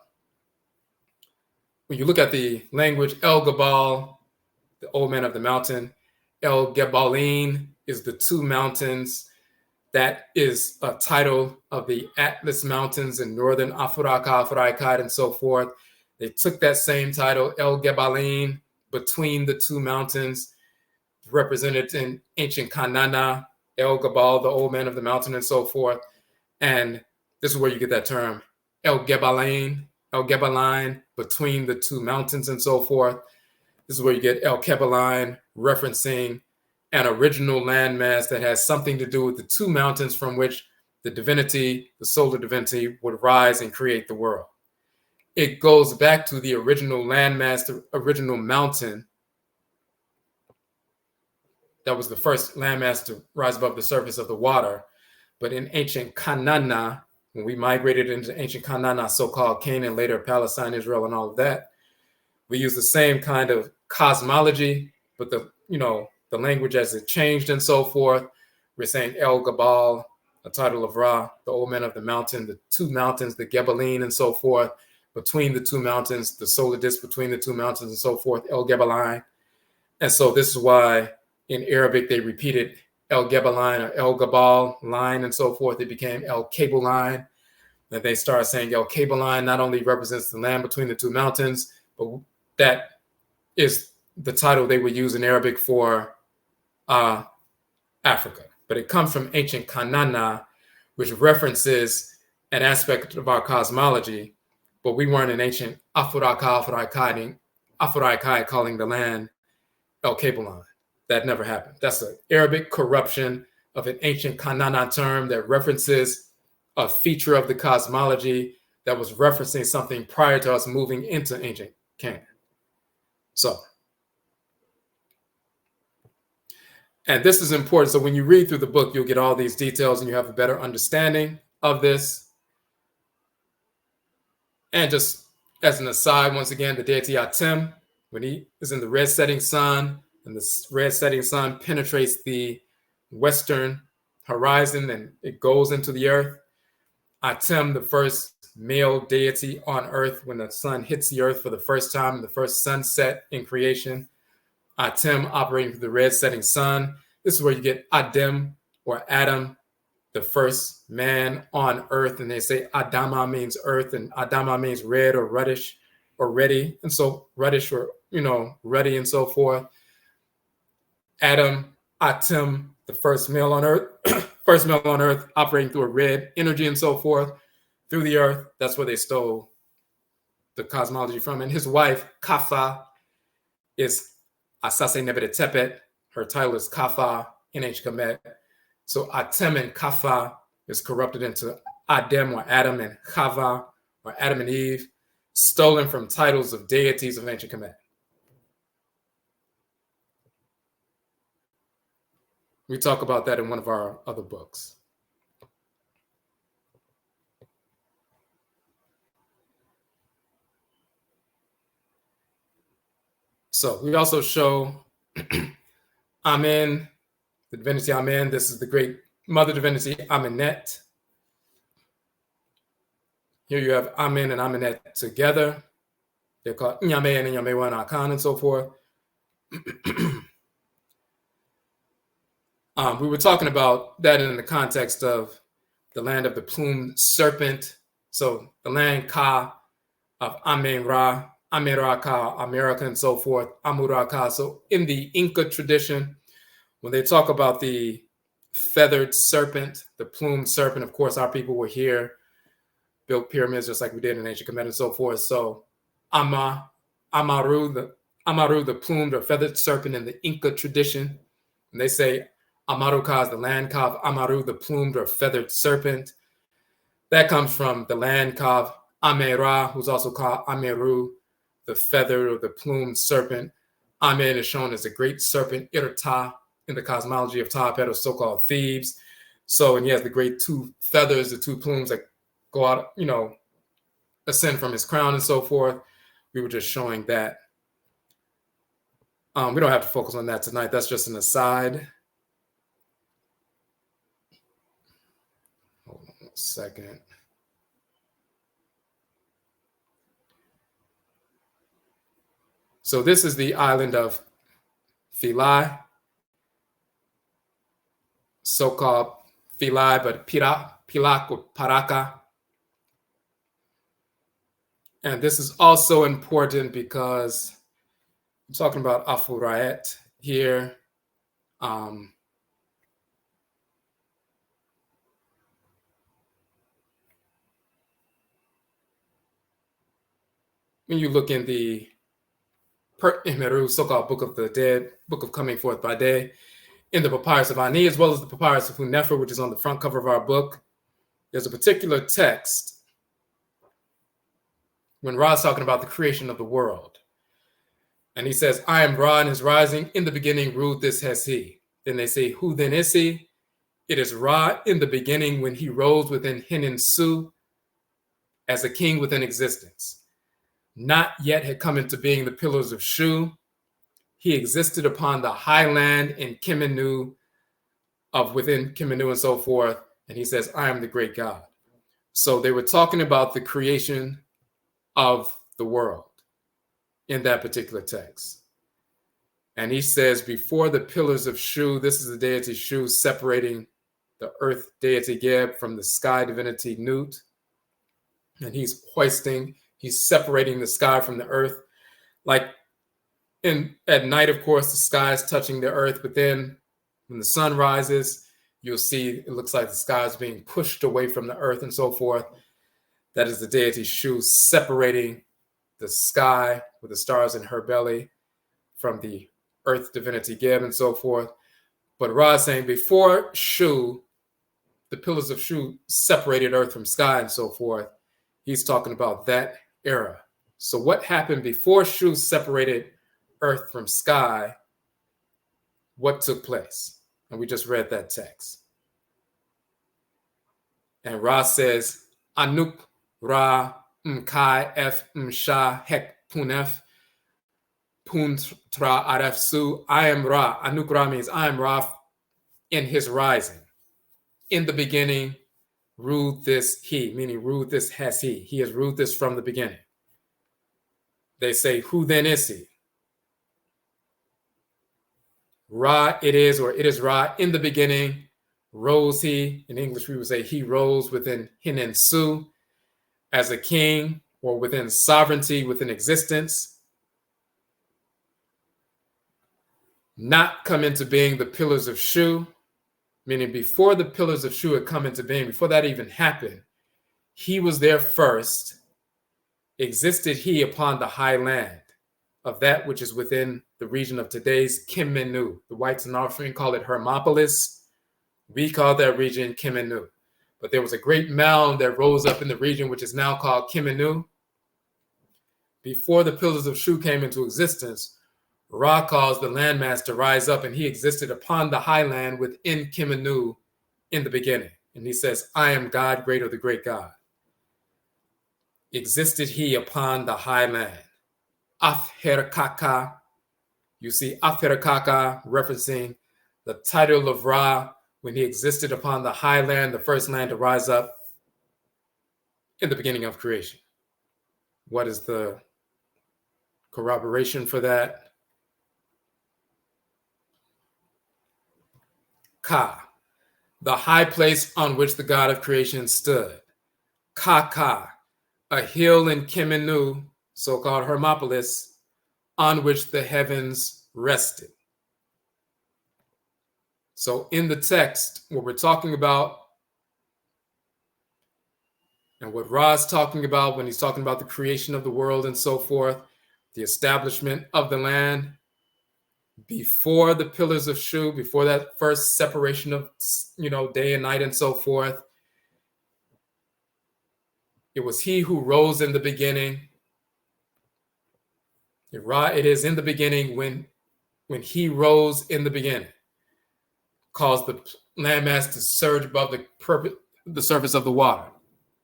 when you look at the language, El Gebal, the old man of the mountain, El Gebalin is the two mountains. That is a title of the Atlas Mountains in northern Afuraka, AFURAITKAIT, and so forth. They took that same title, El Gebalin, between the two mountains, represented in ancient Kanana, El Gebal, the old man of the mountain, and so forth. And this is where you get that term, El Gebalin, between the two mountains and so forth. This is where you get El Kebaline, referencing an original landmass that has something to do with the two mountains from which the divinity, the solar divinity, would rise and create the world. It goes back to the original landmass, the original mountain that was the first landmass to rise above the surface of the water. But in ancient Kanana, when we migrated into ancient Kanana, so-called Canaan, later Palestine, Israel, and all of that, we use the same kind of cosmology, but the language as it changed and so forth. We're saying El Gebal, a title of Ra, the old man of the mountain, the two mountains, the Gebalin and so forth, between the two mountains, the solar disk between the two mountains and so forth, El Gebalin. And so this is why in Arabic they repeated El Gebalin or El Gebal line and so forth. It became El Cable line. And they started saying El Cable line not only represents the land between the two mountains, but that is the title they would use in Arabic for Africa. But it comes from ancient Kanana, which references an aspect of our cosmology, but we weren't in ancient AFURAKAIT calling the land El Cable line. That never happened. That's an Arabic corruption of an ancient Kanana term that references a feature of the cosmology that was referencing something prior to us moving into ancient Canaan. So, And this is important. So when you read through the book, you'll get all these details and you have a better understanding of this. And just as an aside, once again, the deity Atem, when he is in the red setting sun, and the red setting sun penetrates the western horizon and it goes into the earth. Atem, the first male deity on earth, when the sun hits the earth for the first time, the first sunset in creation. Atem operating for the red setting sun. This is where you get Adem or Adam, the first man on earth. And they say Adama means earth, and Adama means red or reddish or ready. And so reddish or, ruddy and so forth. Adam, Atem, the first male on earth, operating through a red energy and so forth through the earth. That's where they stole the cosmology from. And his wife, Kafa, is Asase Nebet Tepet. Her title is Kafa in ancient Kemet. So Atem and Kafa is corrupted into Adem or Adam and Chava or Adam and Eve, stolen from titles of deities of ancient Kemet. We talk about that in one of our other books. So we also show Amen, the divinity Amen. This is the great mother divinity Amenet. Here you have Amen and Amenet together. They're called Nyame and Nyamewa and Akan and so forth. We were talking about that in the context of the land of the plumed serpent. So the land Ka of Amen Ra, America, America, and so forth, Amuraka. So in the Inca tradition, when they talk about the feathered serpent, the plumed serpent, of course, our people were here, built pyramids just like we did in ancient Kemet and so forth. So Amaru, the plumed or feathered serpent in the Inca tradition. And they say Amaruka is the land Ka of Amaru, the plumed or feathered serpent. That comes from the land Ka of Amera, who's also called Ameru, the feathered or the plumed serpent. Amen is shown as a great serpent, Irta, in the cosmology of Ta'apet, or so-called Thebes. So, and he has the great two feathers, the two plumes that go out, ascend from his crown and so forth. We were just showing that. We don't have to focus on that tonight. That's just an aside. Hold on 1 second. So this is the island of Philae, so-called Philae, but Pilak or Paraka. And this is also important because I'm talking about AFURAIT here. When you look in the Imeru, so-called Book of the Dead, Book of Coming Forth by Day, in the Papyrus of Ani, as well as the Papyrus of Hunefer, which is on the front cover of our book, there's a particular text when Ra is talking about the creation of the world. And he says, I am Ra and his rising. In the beginning ruled this has he. Then they say, who then is he? It is Ra in the beginning when he rose within Hinin Su as a king within existence. Not yet had come into being the pillars of Shu. He existed upon the highland in Kimenu, of within Kimenu and so forth. And he says, I am the great God. So they were talking about the creation of the world in that particular text. And he says, before the pillars of Shu, this is the deity Shu separating the earth deity Geb from the sky divinity Nut. And he's separating the sky from the earth. Like at night, of course, the sky is touching the earth, but then when the sun rises, you'll see it looks like the sky is being pushed away from the earth and so forth. That is the deity Shu separating the sky with the stars in her belly from the earth divinity Geb and so forth. But Ra is saying before Shu, the pillars of Shu separated earth from sky and so forth. He's talking about that era. So what happened before Shu separated earth from sky? What took place? And we just read that text. And Ra says, Anuk Ra Kai F Sha Hek Punef Puntra Aref Su. I am Ra. Anuk Ra means I am Ra in his rising. In the beginning, ruled this he, meaning ruled this has he. He has ruled this from the beginning. They say, who then is he? Ra it is, or it is Ra. In the beginning, rose he. In English, we would say he rose within Hin and Su as a king, or within sovereignty, within existence. Not come into being the pillars of Shu, meaning before the pillars of Shu had come into being, before that even happened, he was there first. Existed he upon the high land of that which is within the region of today's Kim Menu. The whites in our offering call it Hermopolis. We call that region Kim Menu. But there was a great mound that rose up in the region which is now called Kim Menu. Before the pillars of Shu came into existence, Ra caused the landmass to rise up, and he existed upon the highland within Kim Menu in the beginning. And he says, I am God, greater the great God. Existed he upon the highland. AFURAKA. You see AFURAKA referencing the title of Ra when he existed upon the highland, the first land to rise up in the beginning of creation. What is the corroboration for that? Ka, the high place on which the God of creation stood. Ka, a hill in Kim Menu, so-called Hermopolis, on which the heavens rested. So in the text, what we're talking about, and what Ra's talking about when he's talking about the creation of the world and so forth, the establishment of the land, before the pillars of Shu, before that first separation of, day and night and so forth, it was he who rose in the beginning. It is in the beginning when he rose in the beginning, caused the landmass to surge above the surface of the water.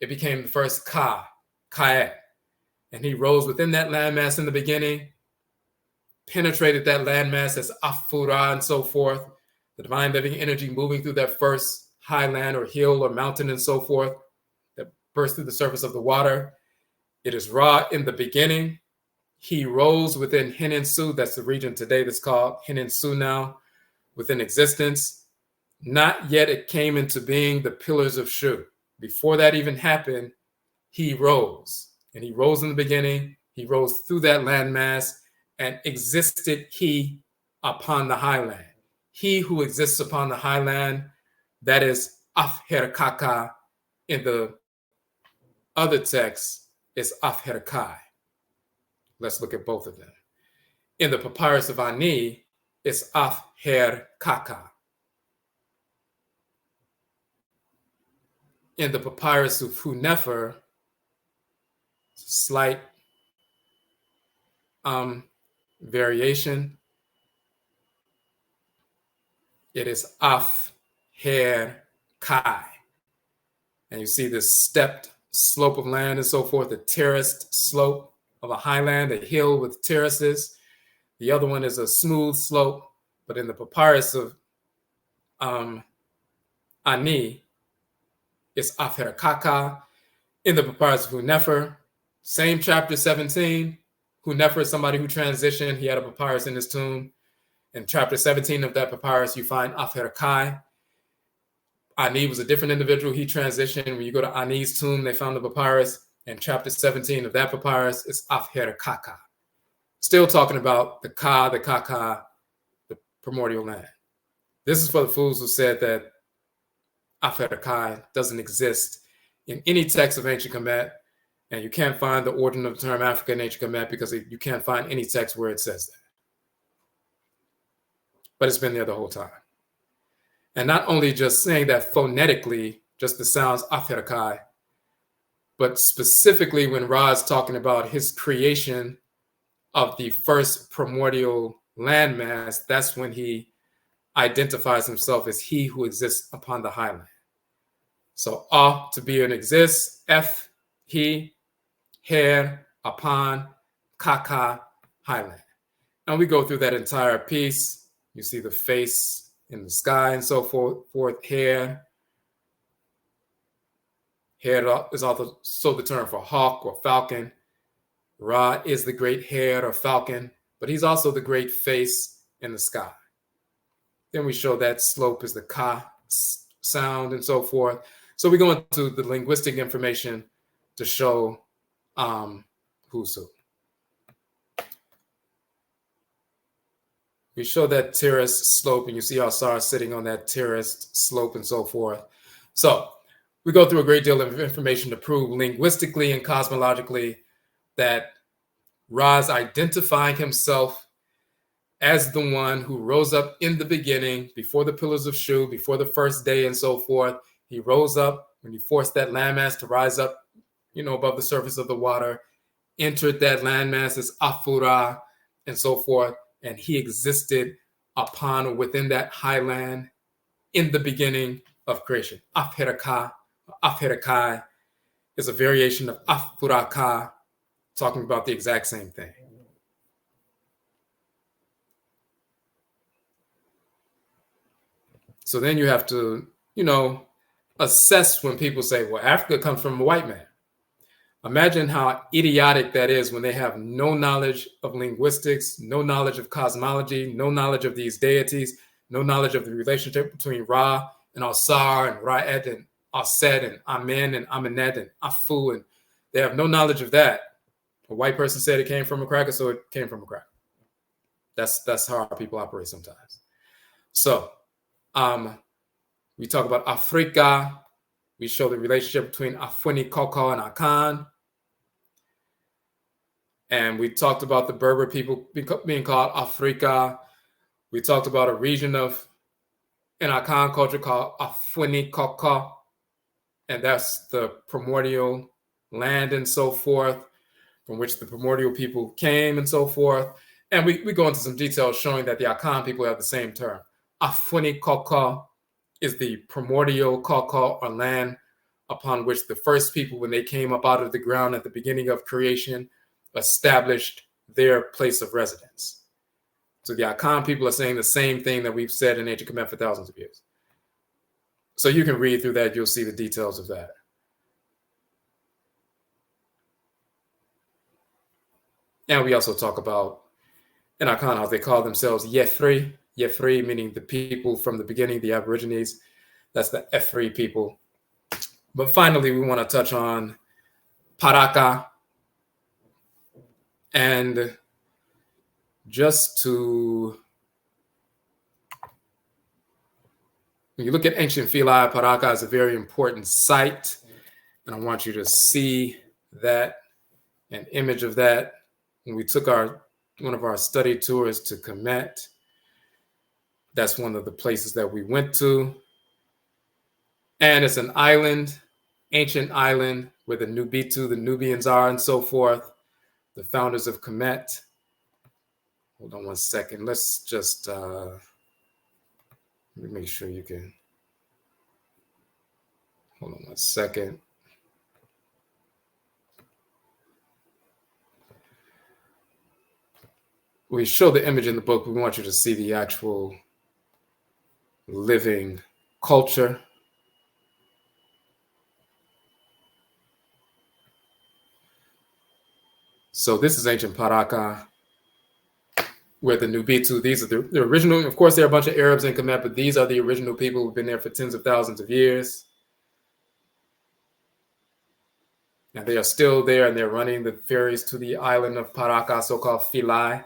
It became the first Kait. And he rose within that landmass in the beginning, penetrated that landmass as Afura and so forth, the divine living energy moving through that first highland or hill or mountain and so forth, that burst through the surface of the water. It is Ra in the beginning. He rose within Hin and Su, that's the region today that's called Hin and Su now, within existence. Not yet it came into being the pillars of Shu. Before that even happened, he rose. And he rose in the beginning. He rose through that landmass and existed he upon the highland. He who exists upon the highland, that is AFURAKA. In the other text, is AFURAKAI. Let's look at both of them. In the papyrus of Ani, it's AFURAKA. In the papyrus of Hunefer, slight variation. It is AFURAKAI. And you see this stepped slope of land and so forth, a terraced slope of a highland, a hill with terraces. The other one is a smooth slope, but in the papyrus of Ani, it's AFURAKA. In the papyrus of Hunefer, same chapter 17. Hunefer is somebody who transitioned. He had a papyrus in his tomb. In chapter 17 of that papyrus, you find AFURAKAI. Ani was a different individual. He transitioned. When you go to Ani's tomb, they found the papyrus. And chapter 17 of that papyrus is AFURAKA. Still talking about the Kaka, the primordial land. This is for the fools who said that AFURAKAI doesn't exist in any text of ancient Kemet, and you can't find the origin of the term Africa in ancient Kemet because you can't find any text where it says that. But it's been there the whole time. And not only just saying that phonetically, just the sounds AFURAKAI, but specifically when Ra is talking about his creation of the first primordial landmass, that's when he identifies himself as he who exists upon the highland. So to be and exists, F, he, here, upon, Ka, highland. And we go through that entire piece. You see the face in the sky and so forth. Here is also the term for hawk or falcon. Ra is the great hare or falcon, but he's also the great face in the sky. Then we show that slope is the ka sound and so forth. So we go into the linguistic information to show who's who. We show that terraced slope, and you see Alsar sitting on that terraced slope and so forth. So we go through a great deal of information to prove linguistically and cosmologically that Ra's identifying himself as the one who rose up in the beginning, before the pillars of Shu, before the first day and so forth. He rose up when he forced that landmass to rise up, above the surface of the water, entered that landmass as Afura and so forth. And he existed upon or within that highland in the beginning of creation. AFURAKA, AFURAITKAIT is a variation of AFURAKA, talking about the exact same thing. So then you have to, assess when people say, well, Africa comes from a white man. Imagine how idiotic that is when they have no knowledge of linguistics, no knowledge of cosmology, no knowledge of these deities, no knowledge of the relationship between Ra and Alsar and Rait and Aset and Amen and Amenet and Afu, and they have no knowledge of that. A white person said it came from a cracker, so it came from a cracker. That's how our people operate sometimes. So we talk about Afrika. We show the relationship between Afuni, Koko, and Akan. And we talked about the Berber people being called Afrika. We talked about a region in Akan culture called Afuni Koko. And that's the primordial land and so forth, from which the primordial people came and so forth. And we go into some details showing that the Akan people have the same term. Afuni Koko is the primordial Koko or land upon which the first people, when they came up out of the ground at the beginning of creation, established their place of residence. So the Akan people are saying the same thing that we've said in ancient Kemet for thousands of years. So you can read through that, you'll see the details of that. And we also talk about in Akan how they call themselves Yefri. Yefri meaning the people from the beginning, the Aborigines. That's the Efri people. But finally, we want to touch on Paraka. And just to, when you look at ancient Philae, Paraka is a very important site. And I want you to see that, an image of that. When we took one of our study tours to Kemet, that's one of the places that we went to. And it's an island, ancient island, where the Nubitu, the Nubians are and so forth, the founders of Kemet. Hold on one second. Let's just, let me make sure you can, hold on one second. We show the image in the book. We want you to see the actual living culture. So this is ancient Paraka, where the Nubitu, these are the original, of course there are a bunch of Arabs in Kemet, but these are the original people who've been there for tens of thousands of years. And they are still there, and they're running the ferries to the island of Paraka, so-called Philae.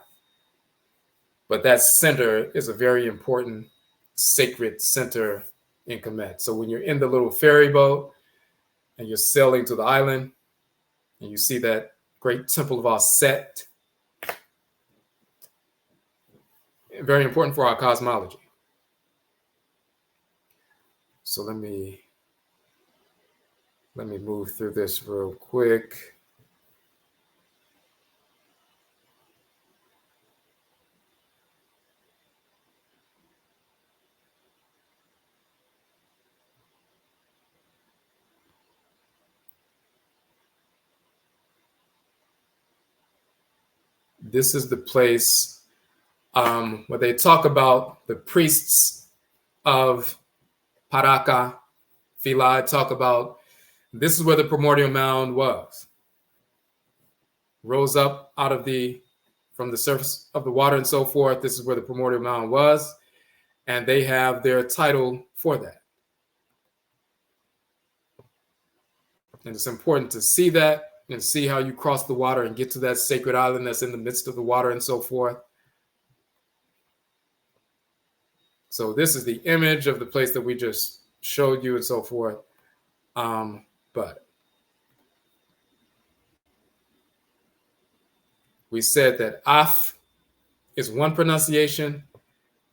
But that center is a very important sacred center in Kemet. So when you're in the little ferry boat and you're sailing to the island and you see that great temple of Aset, very important for our cosmology. So let me move through this real quick. this is the place where they talk about the priests of Paraka, Philae, talk about this is where the primordial mound was. Rose up out of from the surface of the water and so forth. This is where the primordial mound was. And they have their title for that. And it's important to see that and see how you cross the water and get to that sacred island that's in the midst of the water and so forth. So this is the image of the place that we just showed you and so forth. But we said that Af is one pronunciation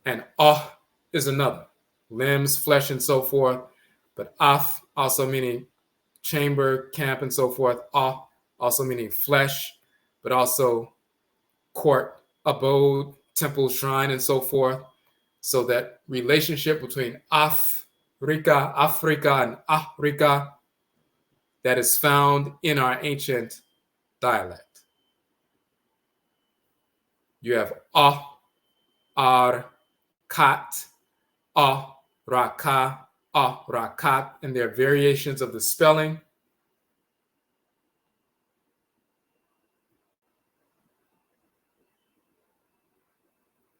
and Ah is another. Limbs, flesh, and so forth. But Af also meaning chamber, camp, and so forth. Ah also meaning flesh, but also court, abode, temple, shrine, and so forth. So that relationship between Afrika, and Afrika that is found in our ancient dialect. You have Ar, Kat, Raka, Rakat, and their variations of the spelling.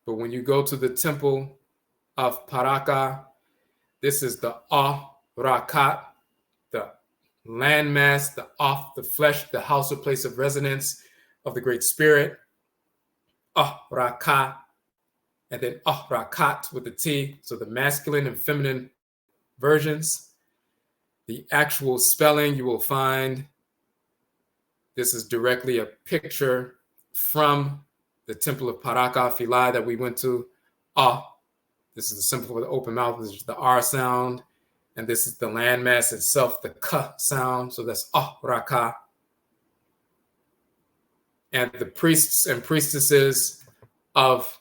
But when you go to the temple of Paraka, this is the Rakat, the landmass, the flesh, the house or place of residence of the Great Spirit. Raka, and then Rakat with the T, so the masculine and feminine versions. The actual spelling you will find, this is directly a picture from the temple of Paraka, Philae, that we went to. This is the symbol for the open mouth, this is the R sound, and this is the landmass itself, the Ka sound, so that's Raka. And the priests and priestesses of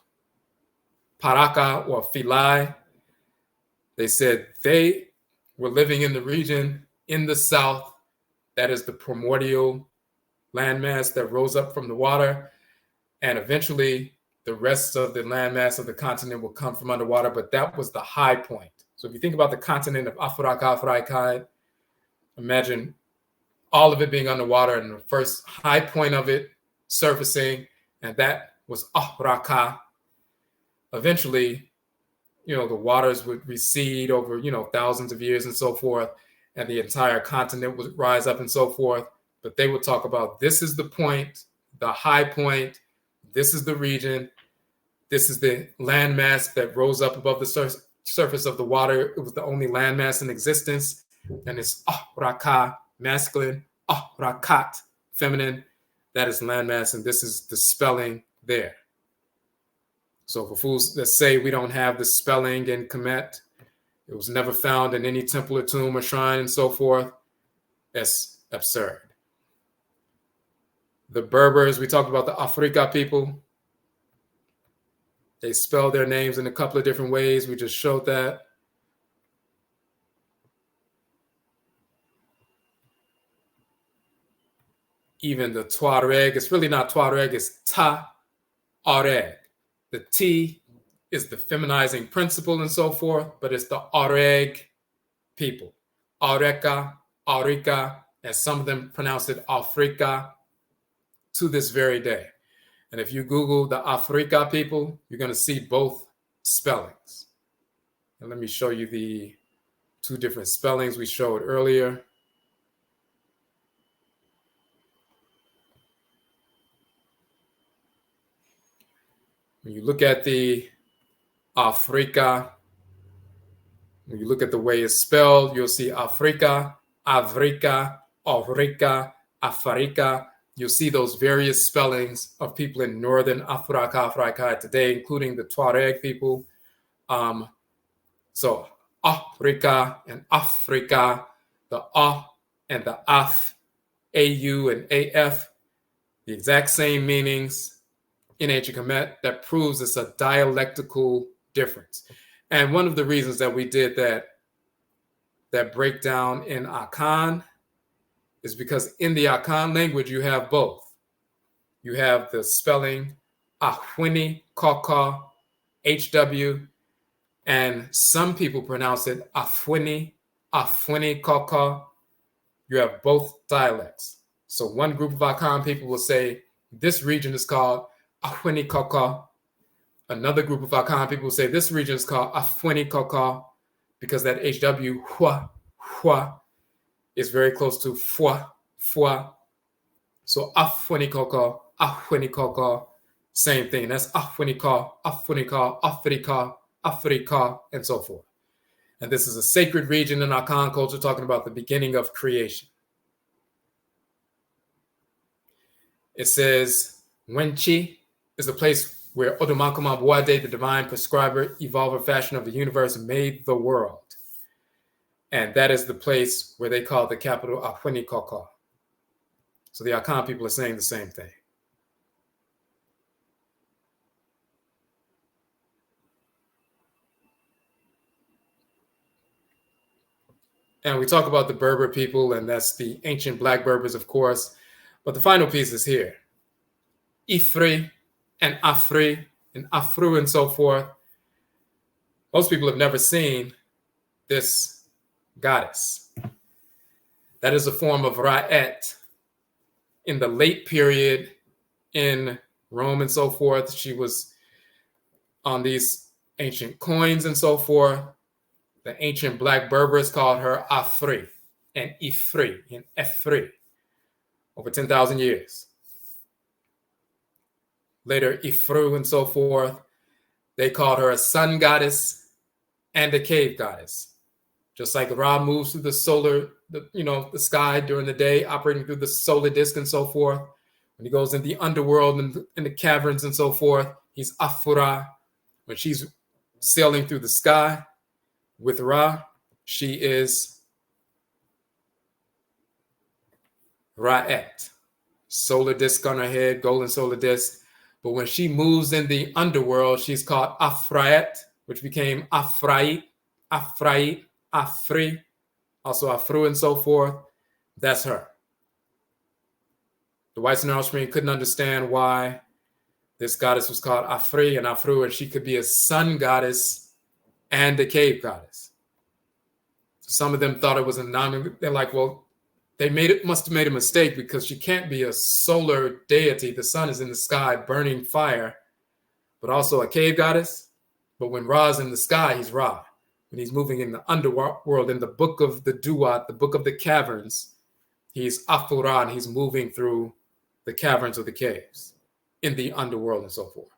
Paraka or Philae, they said they were living in the region in the south that is the primordial landmass that rose up from the water, and eventually the rest of the landmass of the continent will come from underwater, but that was the high point. So if you think about the continent of AFURAKA, AFURAITKAIT, imagine all of it being underwater and the first high point of it surfacing, and that was Raka. Eventually, the waters would recede over, thousands of years and so forth, and the entire continent would rise up and so forth. But they would talk about this is the point, the high point, this is the region, this is the landmass that rose up above the surface of the water. It was the only landmass in existence, and it's Raka, masculine, Rakat, feminine. That is landmass, and this is the spelling there. So for fools that say we don't have the spelling in Kemet, it was never found in any temple or tomb or shrine and so forth, that's absurd. The Berbers, we talked about the Afrika people. They spell their names in a couple of different ways. We just showed that. Even the Tuareg, it's really not Tuareg, it's Ta-Areg. The T is the feminizing principle and so forth, but it's the Areg people. Areka, Arika, and some of them pronounce it Afrika to this very day. And if you Google the Afrika people, you're going to see both spellings. And let me show you the two different spellings we showed earlier. When you look at the Afrika, when you look at the way it's spelled, you'll see Afrika, Avrika, Avrika, Afarika. You'll see those various spellings of people in northern AFURAKA, AFURAITKAIT today, including the Tuareg people. So Afrika and Afrika, the A and the Af, AU and AF, the exact same meanings in ancient Kemet. That proves it's a dialectical difference. And one of the reasons that we did that breakdown in Akan is because in the Akan language, you have both. you have the spelling AFURAKA, HW, and some people pronounce it AFURAKA. You have both dialects. So one group of Akan people will say this region is called AFURAKA. Another group of Akan people will say this region is called AFURAKA because that HW hua is very close to fua. So AFURAKA, same thing. That's Afrika, and so forth. And this is a sacred region in Akan culture, talking about the beginning of creation. It says, Wenchi is the place where Odumakuma Buade, the divine prescriber, evolver, fashioner of the universe, made the world. And that is the place where they call the capital Afurakaka. So the Akan people are saying the same thing. And we talk about the Berber people, and that's the ancient Black Berbers, of course. But the final piece is here. Ifri and Afri and Afru and so forth. Most people have never seen this goddess. That is a form of Ra'et. In the late period in Rome and so forth, she was on these ancient coins and so forth. The ancient Black Berbers called her Afri and Ifri and Efri over 10,000 years. Later, Ifru and so forth, they called her a sun goddess and a cave goddess. Just like Ra moves through the sky during the day, operating through the solar disk and so forth. When he goes in the underworld and in the caverns and so forth, he's Afura. When she's sailing through the sky with Ra, she is Ra'et. Solar disk on her head, golden solar disk. But when she moves in the underworld, she's called Afraet, which became Afrait, Afri, also Afru and so forth. That's her. The whites in our screen couldn't understand why this goddess was called Afri and Afru, and she could be a sun goddess and a cave goddess. Some of them thought it was a they're like, well, they must have made a mistake because she can't be a solar deity. The sun is in the sky burning fire, but also a cave goddess. But when Ra's in the sky, he's Ra. When he's moving in the underworld, in the book of the Duat, the book of the caverns, he's Afura, and he's moving through the caverns of the caves in the underworld and so forth.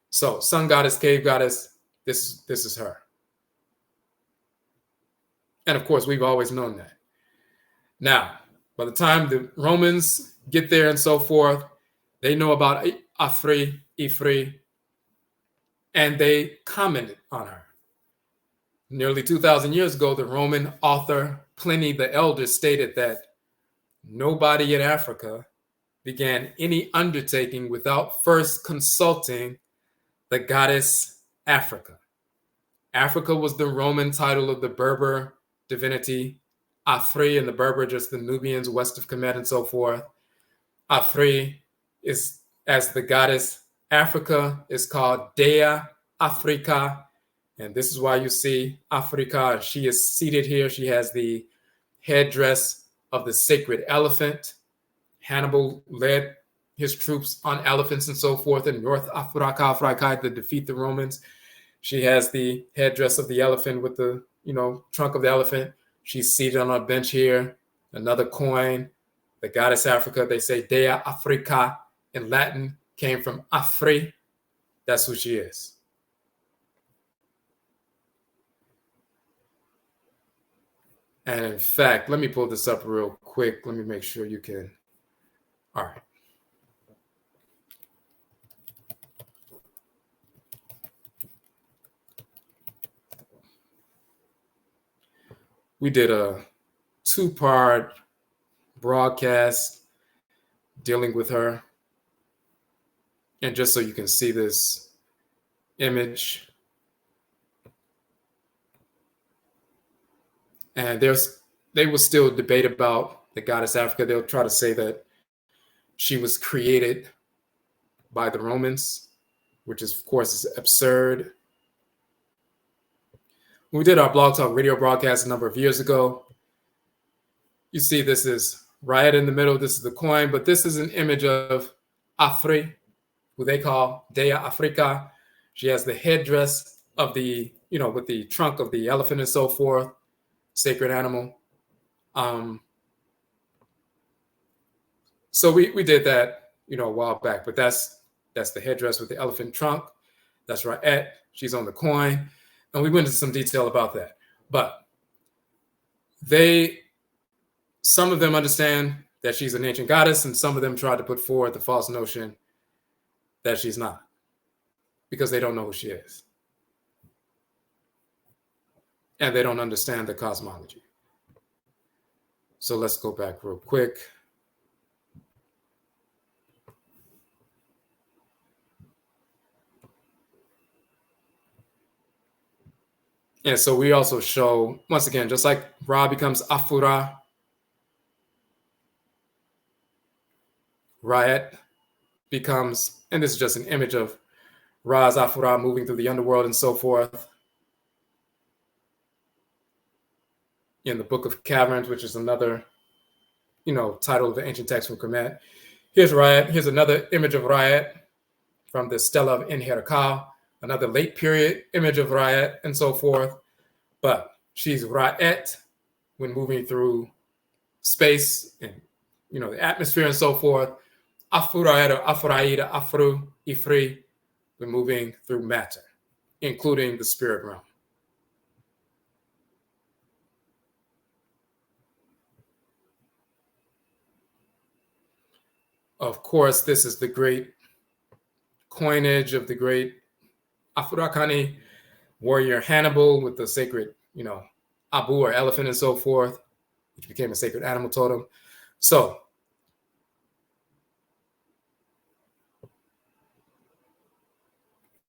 So sun goddess, cave goddess, this is her. And of course, we've always known that. Now, by the time the Romans get there and so forth, they know about Afri, Ifri, and they commented on her. Nearly 2,000 years ago, the Roman author Pliny the Elder stated that nobody in Africa began any undertaking without first consulting the goddess Africa. Africa was the Roman title of the Berber divinity. Afri and the Berber, just the Nubians west of Kemet and so forth. Afri is as the goddess. Africa is called Dea Africa. And this is why you see Africa. She is seated here. She has the headdress of the sacred elephant. Hannibal led his troops on elephants and so forth in North AFURAKAIT to defeat the Romans. She has the headdress of the elephant with the trunk of the elephant. She's seated on a bench here. Another coin, the goddess Africa. They say Dea Africa in Latin, came from Afri. That's who she is. And in fact, let me pull this up real quick. Let me make sure you can. All right. We did a 2-part broadcast dealing with her. And just so you can see this image. And they will still debate about the goddess Africa. They'll try to say that she was created by the Romans, which is, of course, is absurd. When we did our Blog Talk radio broadcast a number of years ago, you see this is Rait in the middle. This is the coin, but this is an image of Afri, who they call Dea Africa. She has the headdress of the, with the trunk of the elephant and so forth, sacred animal. So we did that, a while back, but that's the headdress with the elephant trunk. That's Rait. She's on the coin. And we went into some detail about that. But some of them understand that she's an ancient goddess, and some of them tried to put forward the false notion that she's not, because they don't know who she is. And they don't understand the cosmology. So let's go back real quick. And so we also show, once again, just like Ra becomes Afura, Rait becomes, and this is just an image of Ra's Afura moving through the underworld and so forth. In the Book of Caverns, which is another, title of the ancient text from Kemet. Here's Rait. Here's another image of Rait from the Stela of Enherka, another late period image of Rait and so forth. But she's Rait when moving through space and, the atmosphere and so forth. Afurait or Afuraida, Afru, Ifri, when moving through matter, including the spirit realm. Of course, this is the great coinage of the great Afurakani warrior Hannibal with the sacred, Abu or elephant and so forth, which became a sacred animal totem. So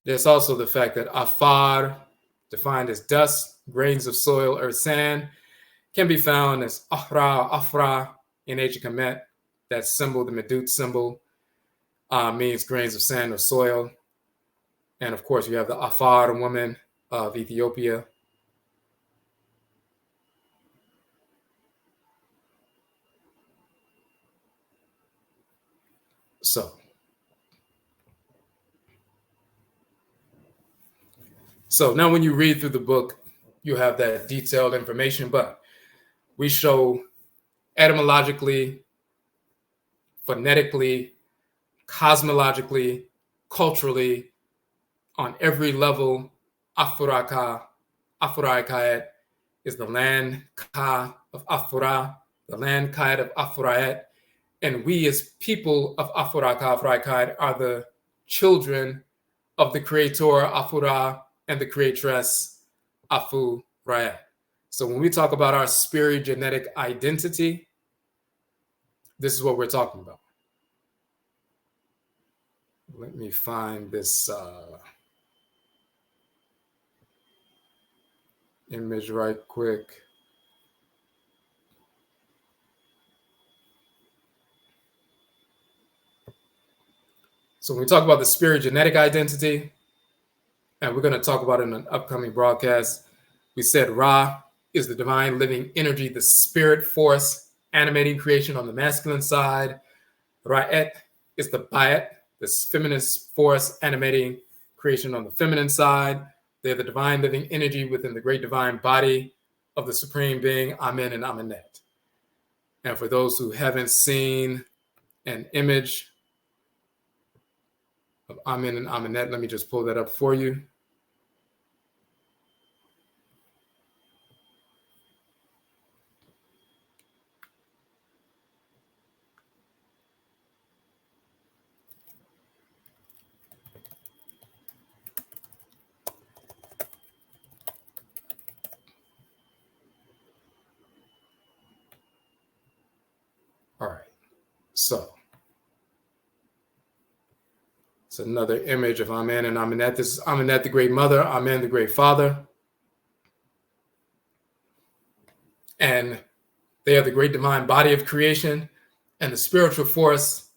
there's also the fact that Afar, defined as dust, grains of soil, or sand, can be found as Ahra, Afra in ancient Kemet. That symbol, the Medut symbol, means grains of sand or soil. And of course, you have the Afar woman of Ethiopia. So now when you read through the book, you have that detailed information, but we show etymologically, phonetically, cosmologically, culturally, on every level, Afuraka, AFURAITKAIT is the land Ka of Afura, the land Kait of Afurait, and we as people of AFURAKA, AFURAITKAIT are the children of the Creator, Afura, and the Creatress, AFURAIT. So when we talk about our SPIRI-GENETIC identity, this is what we're talking about. Let me find this image right quick. So when we talk about the SPIRI-GENETIC identity, and we're going to talk about it in an upcoming broadcast, we said Ra is the divine living energy, the spirit force animating creation on the masculine side. Rait is the Bayat, the feminine force animating creation on the feminine side. They're the divine living energy within the great divine body of the supreme being, Amen and Amenet. And for those who haven't seen an image of Amen and Amenet, let me just pull that up for you. All right, so it's another image of Amen and Amenet. This is Amenet, the great mother, Amen, the great father. And they are the great divine body of creation and the spiritual force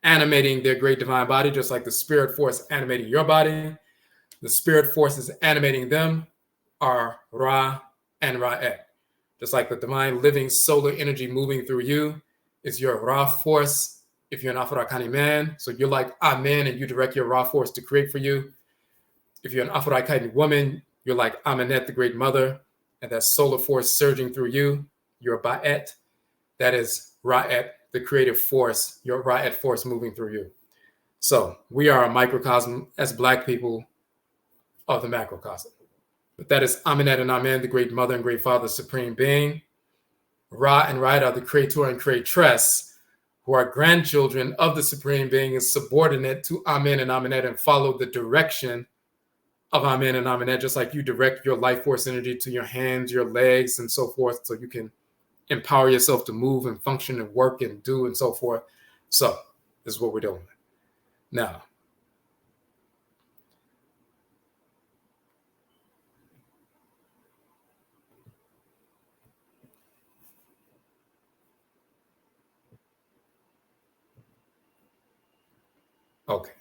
animating their great divine body, just like the spirit force animating your body. The spirit forces animating them are Ra and Rait. Just like the divine living solar energy moving through you is your Ra force if you're an AFURAKA man. So you're like Amen, and you direct your Ra force to create for you. If you're an AFURAITKAIT woman, you're like Amenet, the great mother, and that solar force surging through you, your Ba'et. That is Rait, the creative force, your Rait force moving through you. So we are a microcosm as Black people of the macrocosm. But that is Amenet and Amen, the great mother and great father, supreme being. Ra and Rait are the Creator and Creatress, who are grandchildren of the supreme being and subordinate to Amen and Amenet and follow the direction of Amen and Amenet, just like you direct your life force energy to your hands, your legs, and so forth, so you can empower yourself to move and function and work and do and so forth. So this is what we're doing. Now, okay.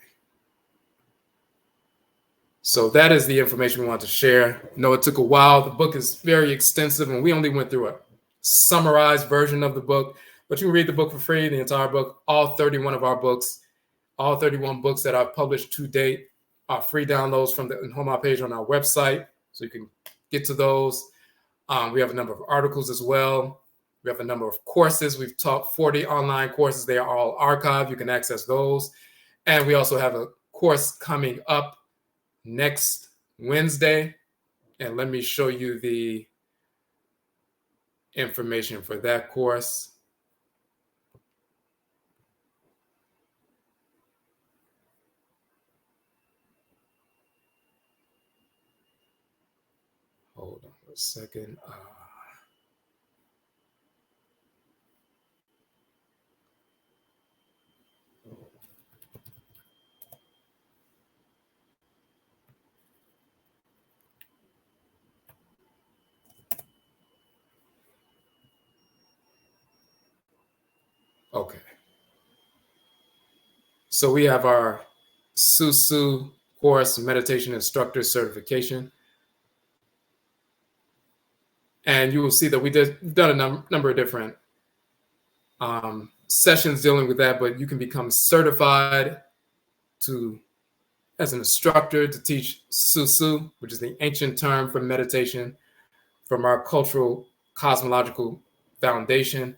So that is the information we want to share. No, it took a while. The book is very extensive, and we only went through a summarized version of the book, but you can read the book for free, the entire book, all 31 of our books, all 31 books that I've published to date are free downloads from the home page on our website, so you can get to those. We have a number of articles as well. We have a number of courses. We've taught 40 online courses. They are all archived. You can access those. And we also have a course coming up next Wednesday. And let me show you the information for that course. Hold on for a second. Okay. So we have our SUSUW course, Meditation Instructor Certification. And you will see that we've done a number of different sessions dealing with that, but you can become certified as an instructor to teach SUSUW, which is the ancient term for meditation from our cultural cosmological foundation.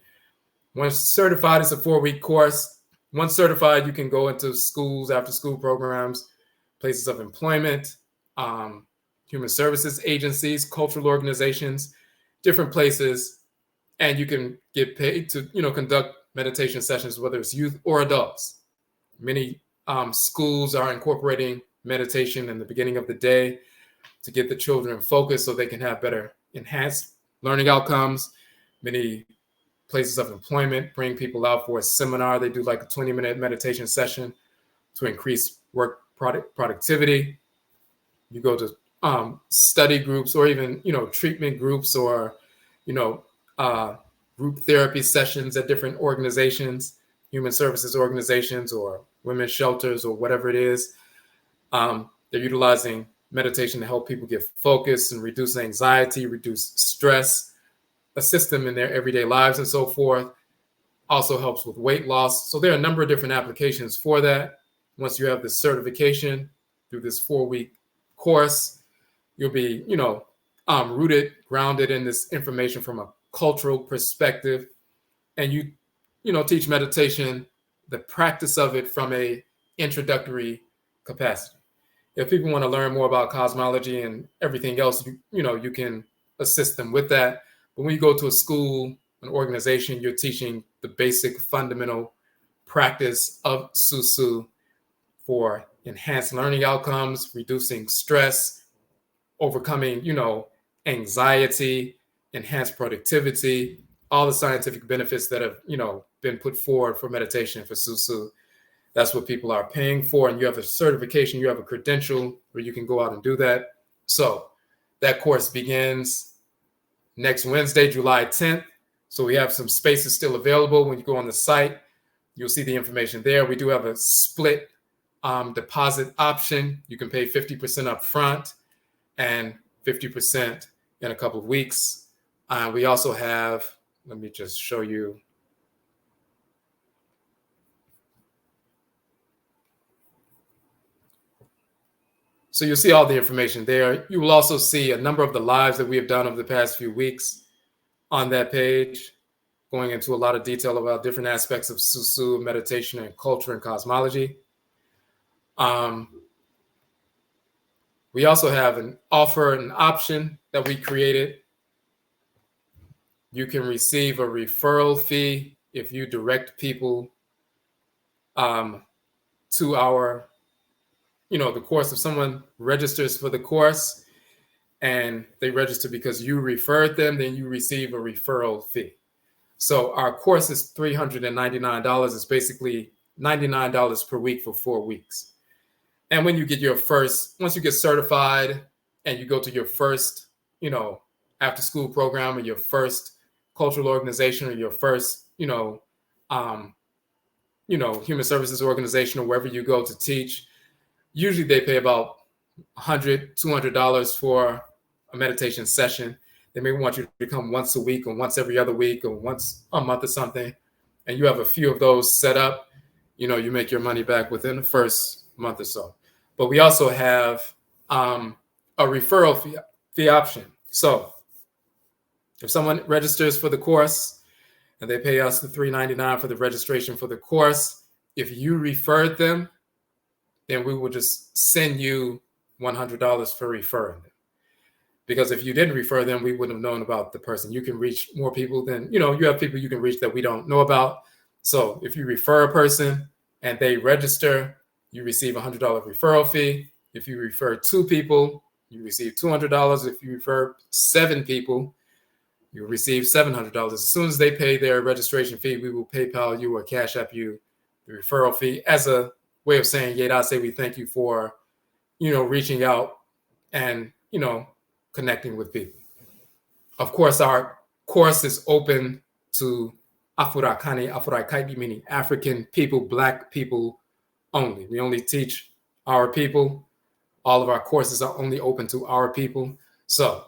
Once certified, it's a 4-week course. Once certified, you can go into schools, after school programs, places of employment, human services agencies, cultural organizations, different places, and you can get paid to, conduct meditation sessions, whether it's youth or adults. Many schools are incorporating meditation in the beginning of the day to get the children focused so they can have better enhanced learning outcomes. Many places of employment bring people out for a seminar. They do like a 20-minute meditation session to increase work productivity. You go to study groups or even, treatment groups or, group therapy sessions at different organizations, human services organizations or women's shelters or whatever it is. They're utilizing meditation to help people get focused and reduce anxiety, reduce stress, assist them in their everyday lives and so forth. Also helps with weight loss. So there are a number of different applications for that. Once you have the certification through this 4-week course, you'll be, rooted, grounded in this information from a cultural perspective. And you teach meditation, the practice of it from a introductory capacity. If people want to learn more about cosmology and everything else, you can assist them with that. But when you go to a school, an organization, you're teaching the basic fundamental practice of SUSUW for enhanced learning outcomes, reducing stress, overcoming, anxiety, enhanced productivity, all the scientific benefits that have, been put forward for meditation for SUSUW. That's what people are paying for. And you have a certification, you have a credential where you can go out and do that. So that course begins next Wednesday, July 10th. So we have some spaces still available. When you go on the site, You'll see the information there. We do have a split deposit option. You can pay 50% up front and 50% in a couple of weeks. We also have, let me just show you. So you'll see all the information there. You will also see a number of the lives that we have done over the past few weeks on that page, going into a lot of detail about different aspects of SUSUW, meditation, and culture and cosmology. We also have an option that we created. You can receive a referral fee if you direct people to our, the course. If someone registers for the course and they register because you referred them, then you receive a referral fee. So our course is $399. It's basically $99 per week for 4 weeks. And when you get once you get certified and you go to your first, after school program or your first cultural organization or your first, human services organization or wherever you go to teach, usually they pay about $100, $200 for a meditation session. They may want you to come once a week or once every other week or once a month or something. And you have a few of those set up, you make your money back within the first month or so. But we also have a referral fee option. So if someone registers for the course and they pay us the $399 for the registration for the course, if you referred them, then we will just send you $100 for referring them. Because if you didn't refer them, we wouldn't have known about the person. You can reach more people than, you have people you can reach that we don't know about. So if you refer a person and they register, you receive a $100 referral fee. If you refer 2 people, you receive $200. If you refer 7 people, you receive $700. As soon as they pay their registration fee, we will PayPal you or Cash App you the referral fee as a way of saying, Yeda, say we thank you for, reaching out and, connecting with people. Of course, our course is open to AFURAKAI, meaning African people, Black people only. We only teach our people. All of our courses are only open to our people. So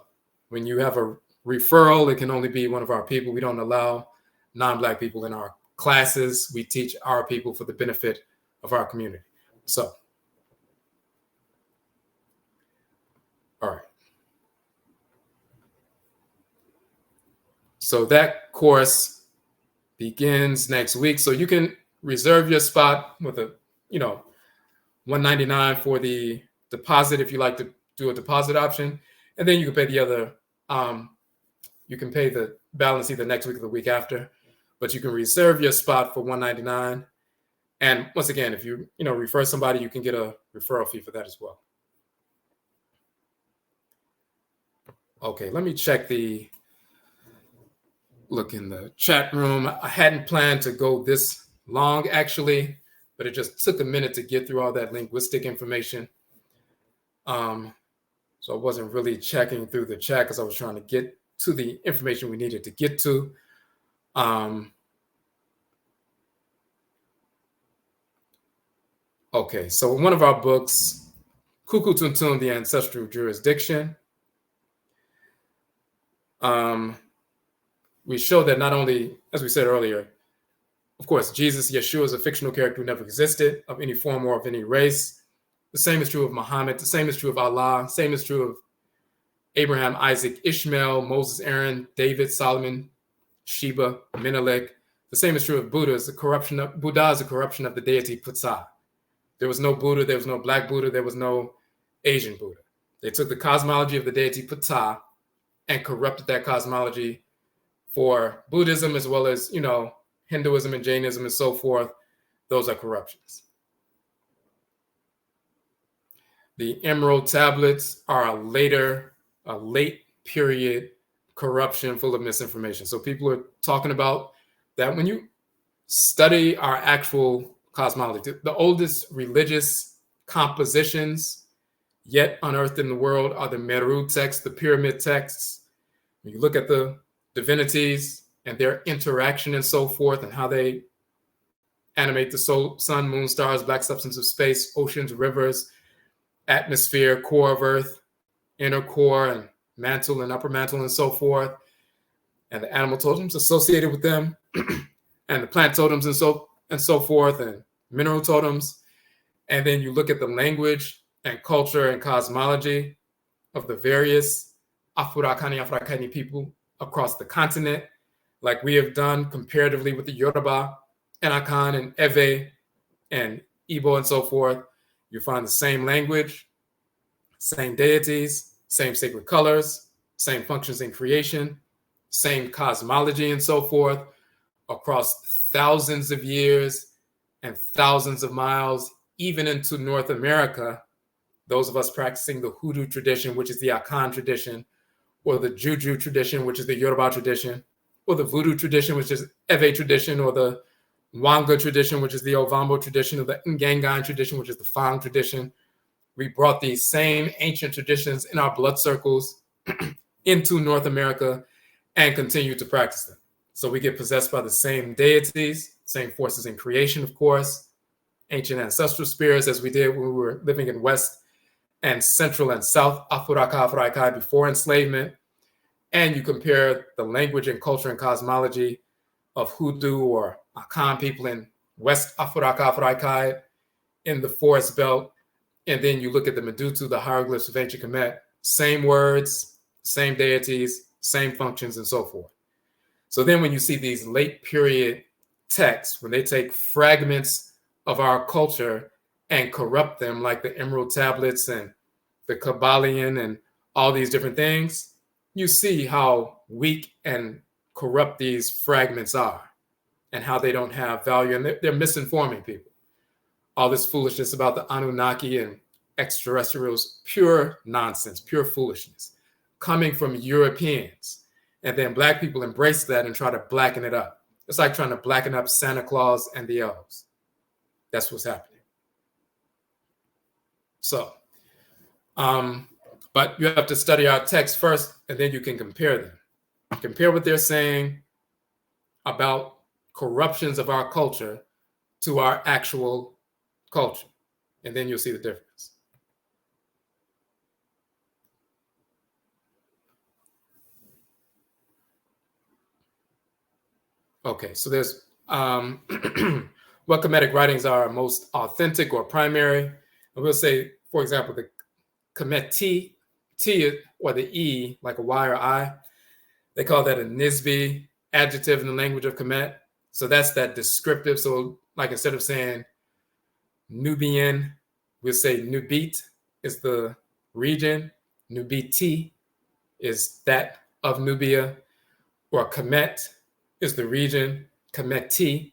when you have a referral, it can only be one of our people. We don't allow non-Black people in our classes. We teach our people for the benefit of our community. So, all right. So that course begins next week. So you can reserve your spot with a, $199 for the deposit if you like to do a deposit option. And then you can pay the other, you can pay the balance either next week or the week after. But you can reserve your spot for $199. And once again, if you, refer somebody, you can get a referral fee for that as well. Okay, let me check look in the chat room. I hadn't planned to go this long, actually, but it just took a minute to get through all that linguistic information. So I wasn't really checking through the chat because I was trying to get to the information we needed to get to. Okay, so in one of our books, Kuku Tuntun, The Ancestral Jurisdiction, we show that not only, as we said earlier, of course, Jesus, Yeshua, is a fictional character who never existed of any form or of any race. The same is true of Muhammad. The same is true of Allah. The same is true of Abraham, Isaac, Ishmael, Moses, Aaron, David, Solomon, Sheba, Menelik. The same is true of Buddha. Buddha is a corruption of the deity Ptah. There was no Buddha. There was no Black Buddha. There was no Asian Buddha. They took the cosmology of the deity Ptah and corrupted that cosmology for Buddhism as well as, Hinduism and Jainism and so forth. Those are corruptions. The Emerald Tablets are a late period corruption full of misinformation. So people are talking about that when you study our actual cosmology, the oldest religious compositions yet unearthed in the world are the Meru texts, the pyramid texts. When you look at the divinities and their interaction and so forth and how they animate the sun, moon, stars, black substance of space, oceans, rivers, atmosphere, core of Earth, inner core, and mantle and upper mantle, and so forth, and the animal totems associated with them, and the plant totems and so forth, and mineral totems. And then you look at the language and culture and cosmology of the various Afurakani, Afurakaini people across the continent, like we have done comparatively with the Yoruba and Akan and Ewe and Igbo and so forth. You find the same language, same deities, same sacred colors, same functions in creation, same cosmology and so forth across thousands of years and thousands of miles, even into North America. Those of us practicing the Hoodoo tradition, which is the Akan tradition, or the Juju tradition, which is the Yoruba tradition, or the Voodoo tradition, which is Ewe tradition, or the Wanga tradition, which is the Ovambo tradition, or the Ngangan tradition, which is the Fang tradition. We brought these same ancient traditions in our blood circles into North America and continue to practice them. So we get possessed by the same deities, same forces in creation, of course, ancient ancestral spirits as we did when we were living in West and Central and South Afuraka, AFURAITKAIT before enslavement. And you compare the language and culture and cosmology of Hoodoo or Akan people in West Afuraka, AFURAITKAIT in the forest belt. And then you look at the Medutu, the hieroglyphs of ancient Kemet, same words, same deities, same functions, and so forth. So then when you see these late period texts, when they take fragments of our culture and corrupt them, like the Emerald Tablets and the Kabbalion and all these different things, you see how weak and corrupt these fragments are and how they don't have value, and they're misinforming people. All this foolishness about the Anunnaki and extraterrestrials, pure nonsense, pure foolishness, coming from Europeans. And then Black people embrace that and try to blacken it up. It's like trying to blacken up Santa Claus and the elves. That's what's happening. So, but you have to study our text first, and then you can compare them. Compare what they're saying about corruptions of our culture to our actual culture, and then you'll see the difference. Okay, so there's what Kemetic writings are most authentic or primary. And we'll say, for example, the Kemet T, or the E, like a Y or I, they call that a Nisbi adjective in the language of Kemet. So that's that descriptive. So like instead of saying Nubian, we'll say Nubit is the region. Nubiti is that of Nubia. Or Kemet is the region. Kemeti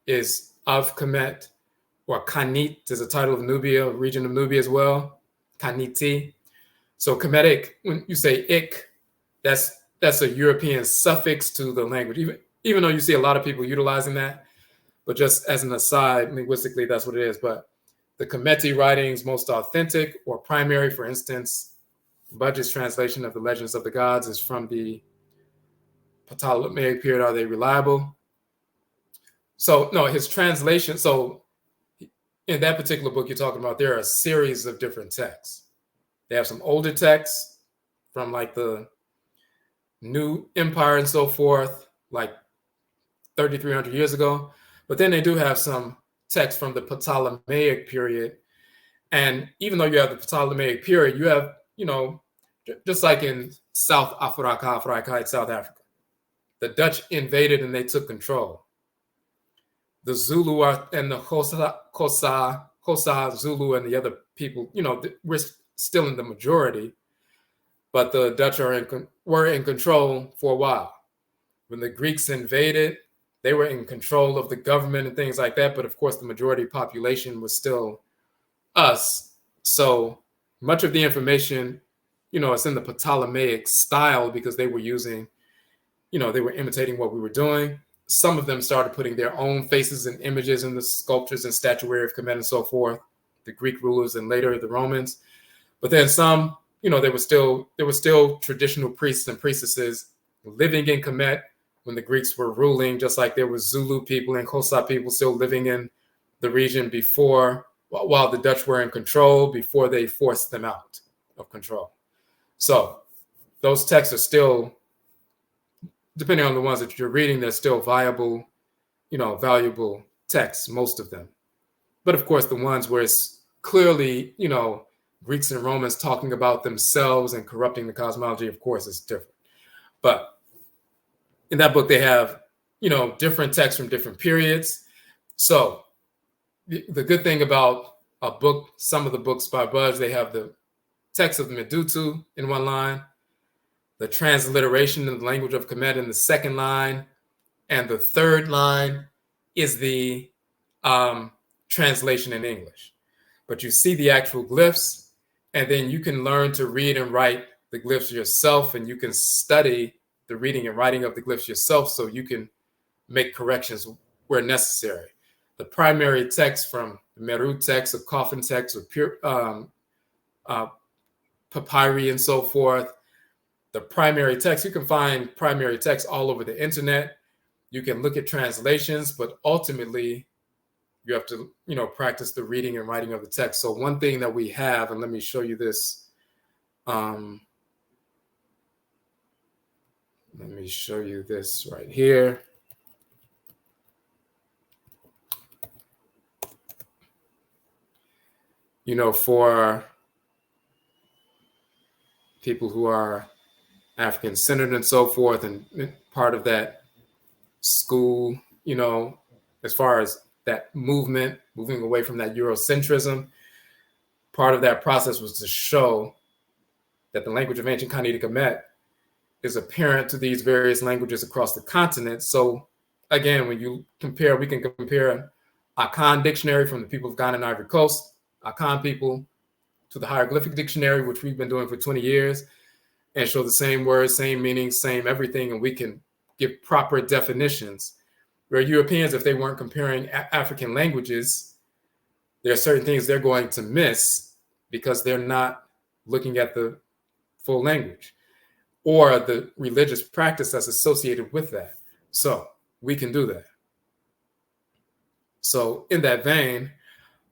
is of Kemet. Or Kanit is a title of Nubia, region of Nubia as well. Kaniti. So Kemetic, when you say ik, that's a European suffix to the language, even though you see a lot of people utilizing that. But just as an aside, linguistically, that's what it is. But the Kemeti writings most authentic or primary, for instance, Budge's translation of the Legends of the Gods is from the Ptolemaic period. Are they reliable? So no, his translation. So in that particular book you're talking about, there are a series of different texts. They have some older texts from like the New Empire and so forth, like 3,300 years ago. But then they do have some texts from the Ptolemaic period. And even though you have the Ptolemaic period, you have, just like in South Africa, AFURAKAIT, South Africa, the Dutch invaded and they took control. The Zulu and the Xhosa, Zulu, and the other people, we're still in the majority, but the Dutch were in control for a while. When the Greeks invaded, they were in control of the government and things like that. But of course, the majority population was still us. So much of the information, it's in the Ptolemaic style because they were using, they were imitating what we were doing. Some of them started putting their own faces and images in the sculptures and statuary of Kemet and so forth, the Greek rulers and later the Romans. But then some, there were still traditional priests and priestesses living in Kemet when the Greeks were ruling, just like there were Zulu people and Xhosa people still living in the region before, while the Dutch were in control, before they forced them out of control. So those texts are still, depending on the ones that you're reading, they're still viable, valuable texts, most of them. But of course, the ones where it's clearly, Greeks and Romans talking about themselves and corrupting the cosmology, of course, is different. But in that book, they have, different texts from different periods. So the good thing about a book, some of the books by Budge, they have the text of Medutu in one line, the transliteration in the language of Kemet in the second line, and the third line is the translation in English. But you see the actual glyphs, and then you can learn to read and write the glyphs yourself, and you can study the reading and writing of the glyphs yourself so you can make corrections where necessary. The primary text from the Meru text, or coffin text, or pure papyri and so forth, the primary text, you can find primary text all over the internet. You can look at translations, but ultimately you have to, practice the reading and writing of the text. So one thing that we have, and let me show you this. Let me show you this right here. For people who are African-centered and so forth, and part of that school, as far as that movement, moving away from that Eurocentrism, part of that process was to show that the language of ancient Khanate Kemet is apparent to these various languages across the continent. So again, when you compare, we can compare Akan dictionary from the people of Ghana and Ivory Coast, Akan people, to the hieroglyphic dictionary, which we've been doing for 20 years, and show the same words, same meaning, same everything, and we can give proper definitions. Where Europeans, if they weren't comparing African languages, there are certain things they're going to miss because they're not looking at the full language or the religious practice that's associated with that. So we can do that. So in that vein,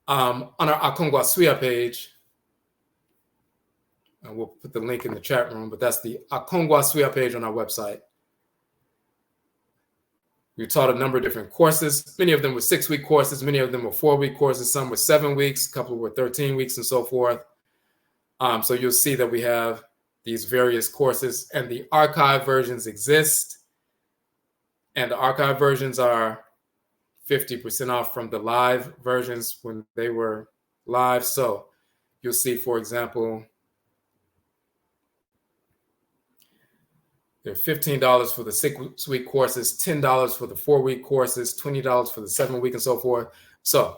on our Akongwa Suya page, and we'll put the link in the chat room, but that's the Akongwa Suya page on our website. We taught a number of different courses. Many of them were 6-week courses. Many of them were 4-week courses. Some were 7 weeks. A couple were 13 weeks and so forth. So you'll see that we have these various courses, and the archive versions exist. And the archive versions are 50% off from the live versions when they were live. So you'll see, for example, they're $15 for the 6-week courses, $10 for the 4-week courses, $20 for the 7-week, and so forth. So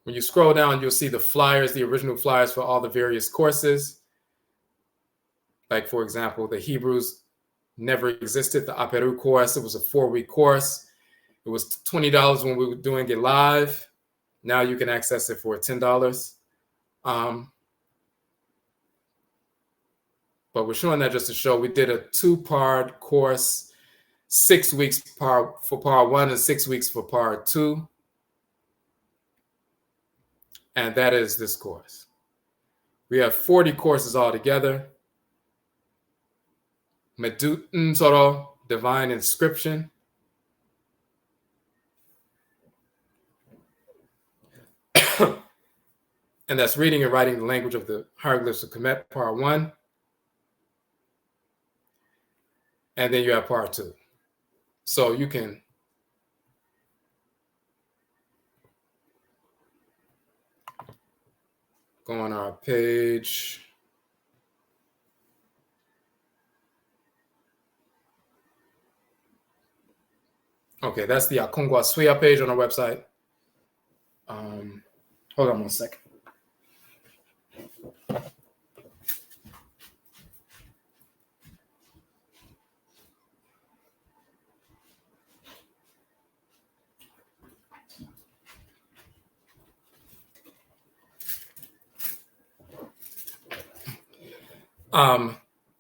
when you scroll down, you'll see the flyers, the original flyers for all the various courses. Like, for example, the Hebrews never existed. The Aperu course, it was a 4-week course. It was $20 when we were doing it live. Now you can access it for $10. But we're showing that just to show we did a 2-part course, 6 weeks for part 1 and 6 weeks for part 2. And that is this course. We have 40 courses altogether. Medutun Soro, Divine Inscription. And that's reading and writing the language of the hieroglyphs of Kemet, part 1. And then you have part 2. So you can go on our page. Okay, that's the Akongwa Suya page on our website. Hold on one second.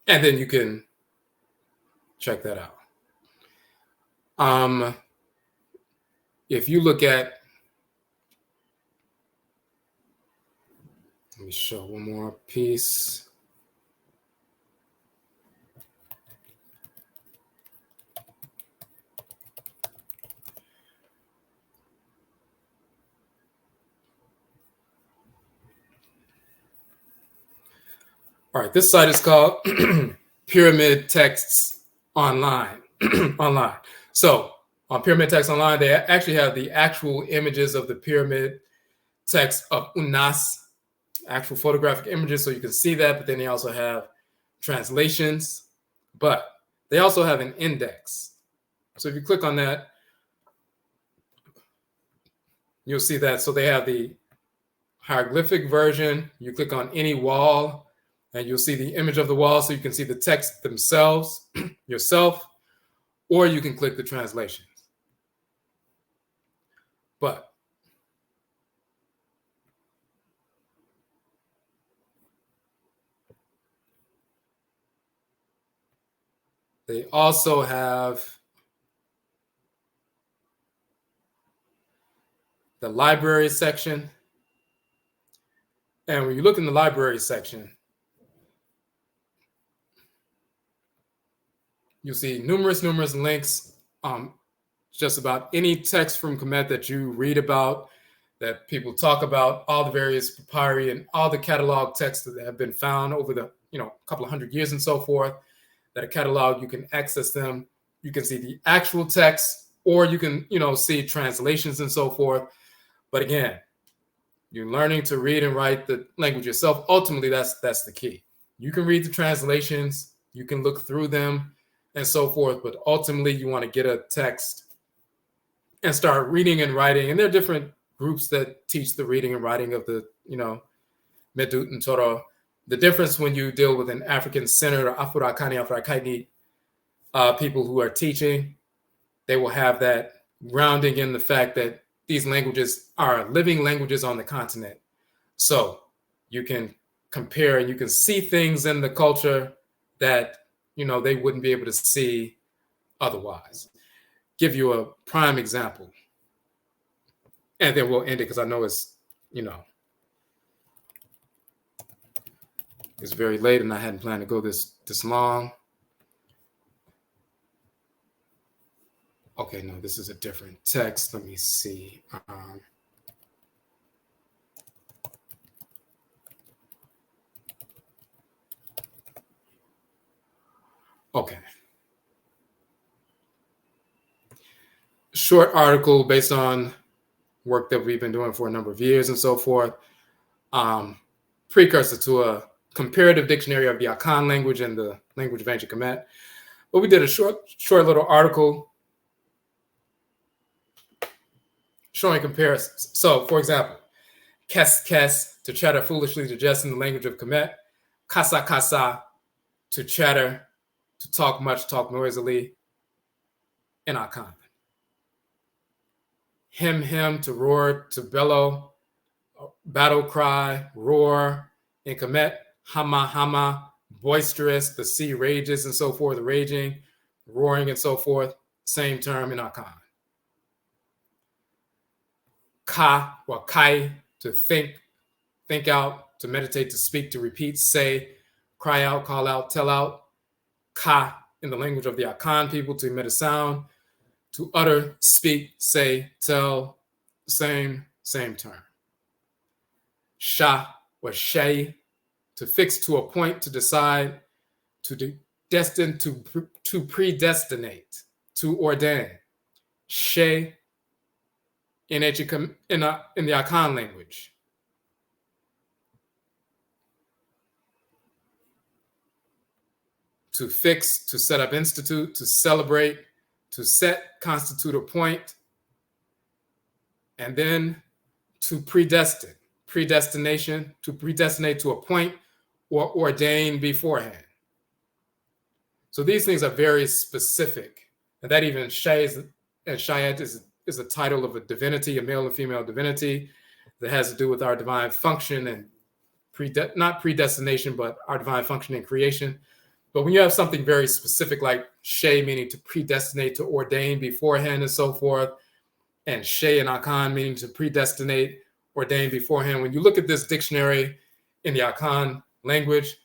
And then you can check that out. If you look at, let me show one more piece. All right, this site is called Pyramid Texts Online. Online. So on Pyramid Text Online, they actually have the actual images of the pyramid text of Unas, actual photographic images, so you can see that, but then they also have translations, but they also have an index. So if you click on that, you'll see that. So they have the hieroglyphic version. You click on any wall, and you'll see the image of the wall, so you can see the text themselves yourself, or you can click the translations. But they also have the library section. And when you look in the library section, you'll see numerous links. Just about any text from Kemet that you read about, that people talk about, all the various papyri and all the catalog texts that have been found over the couple of hundred years and so forth, that are cataloged, you can access them. You can see the actual text, or you can see translations and so forth. But again, you're learning to read and write the language yourself. Ultimately, that's the key. You can read the translations, you can look through them and so forth, but ultimately you want to get a text and start reading and writing. And there are different groups that teach the reading and writing of the, Medut and Torah. The difference when you deal with an African-centered or AFURAKA, people who are teaching, they will have that grounding in the fact that these languages are living languages on the continent. So you can compare and you can see things in the culture that, they wouldn't be able to see otherwise. Give you a prime example, and then we'll end it because I know it's very late and I hadn't planned to go this long. Okay, no, this is a different text. Let me see. Okay. Short article based on work that we've been doing for a number of years and so forth. Precursor to a comparative dictionary of the Akan language and the language of ancient Kemet. But we did a short little article showing comparisons. So, for example, kes, to chatter foolishly, to jest in the language of Kemet. Kasa, to chatter, to talk much, talk noisily in Akan. Him, to roar, to bellow, battle cry, roar. In Kemet, hama, boisterous, the sea rages and so forth, raging, roaring and so forth. Same term in Akan. Ka, or kai, to think out, to meditate, to speak, to repeat, say, cry out, call out, tell out. Ka, in the language of the Akan people, to emit a sound, to utter, speak, say, tell, same term. Sha, or shay, to fix, to appoint, to decide, to destine, to predestinate, to ordain. Shay, in the Akan language. To fix, to set up, institute, to celebrate, to set, constitute, appoint, and then to predestine, predestination, to predestinate, to appoint or ordain beforehand. So these things are very specific, and that even Shayat is a title of a divinity, a male and female divinity that has to do with our divine function and not predestination, but our divine function in creation. But when you have something very specific like Shay, meaning to predestinate, to ordain beforehand and so forth, and Shay and Akan, meaning to predestinate, ordain beforehand, when you look at this dictionary in the Akan language,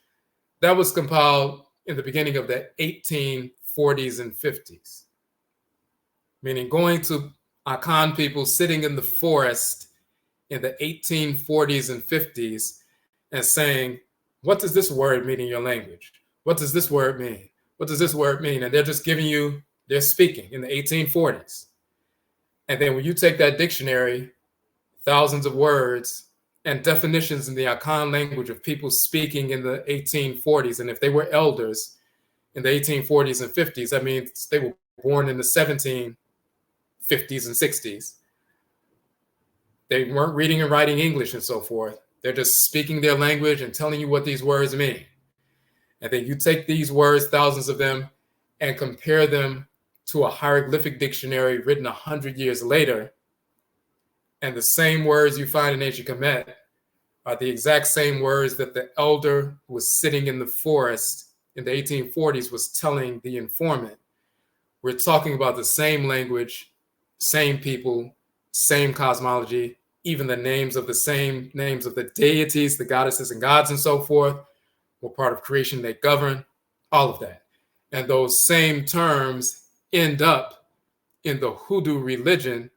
that was compiled in the beginning of the 1840s and 50s, meaning going to Akan people sitting in the forest in the 1840s and 50s and saying, what does this word mean in your language? What does this word mean? What does this word mean? And they're just giving you, they're speaking in the 1840s. And then when you take that dictionary, thousands of words and definitions in the Akan language of people speaking in the 1840s, and if they were elders in the 1840s and 50s, that means they were born in the 1750s and 60s. They weren't reading and writing English and so forth. They're just speaking their language and telling you what these words mean. And then you take these words, thousands of them, and compare them to a hieroglyphic dictionary written 100 years later. And the same words you find in ancient Kemet are the exact same words that the elder who was sitting in the forest in the 1840s was telling the informant. We're talking about the same language, same people, same cosmology, even the names of the deities, the goddesses and gods and so forth were part of creation. They govern all of that. And those same terms end up in the Hoodoo religion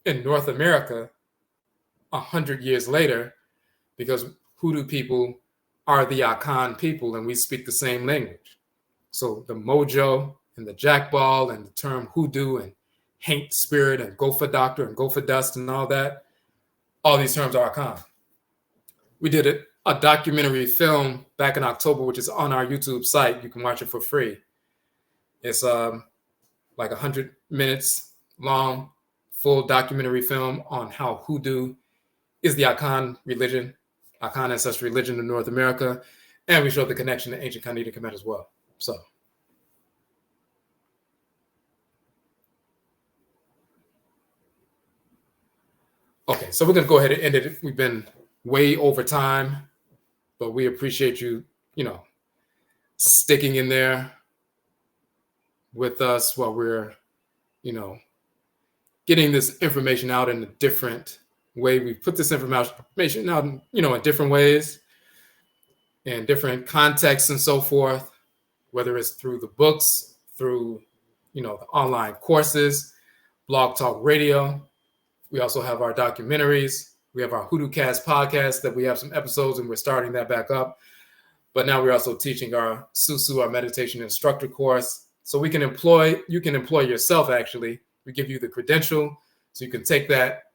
in North America 100 years later, because Hoodoo people are the Akan people and we speak the same language. So the mojo and the jackball and the term hoodoo and haint spirit and go for doctor and go for dust and all that, all these terms are Akan. We did a documentary film back in October, which is on our YouTube site. You can watch it for free. It's like 100 minutes long, full documentary film on how hoodoo is the Akan religion, Akan ancestral religion in North America. And we showed the connection to ancient Khanate Kemet as well. So. Okay, so we're going to go ahead and end it. We've been way over time, but we appreciate you, sticking in there with us while we're, getting this information out in a different way. We put this information out, in different ways and different contexts and so forth, whether it's through the books, through, the online courses, Blog Talk Radio. We also have our documentaries. We have our Hoodoo Cast podcast that we have some episodes and we're starting that back up. But now we're also teaching our SUSUW, our Meditation Instructor course. So you can employ yourself actually. We give you the credential so you can take that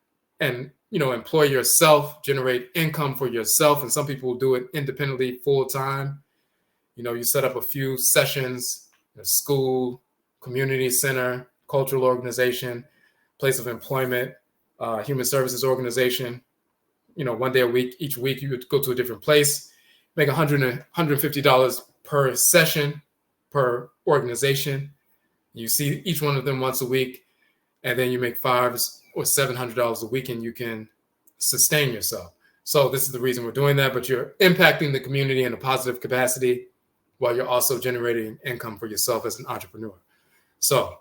and, employ yourself, generate income for yourself. And some people will do it independently full time. You set up a few sessions in a school, community center, cultural organization, place of employment, human services organization, 1 day a week, each week you would go to a different place, make $150 per session, per organization. You see each one of them once a week, and then you make $500 or $700 a week and you can sustain yourself. So this is the reason we're doing that, but you're impacting the community in a positive capacity while you're also generating income for yourself as an entrepreneur. So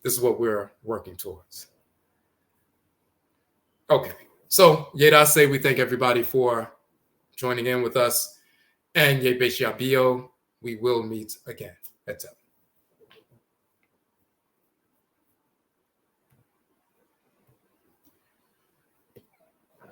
this is what we're working towards. Okay, so Yedase, we thank everybody for joining in with us. And Yebeshiabio, we will meet again. That's it.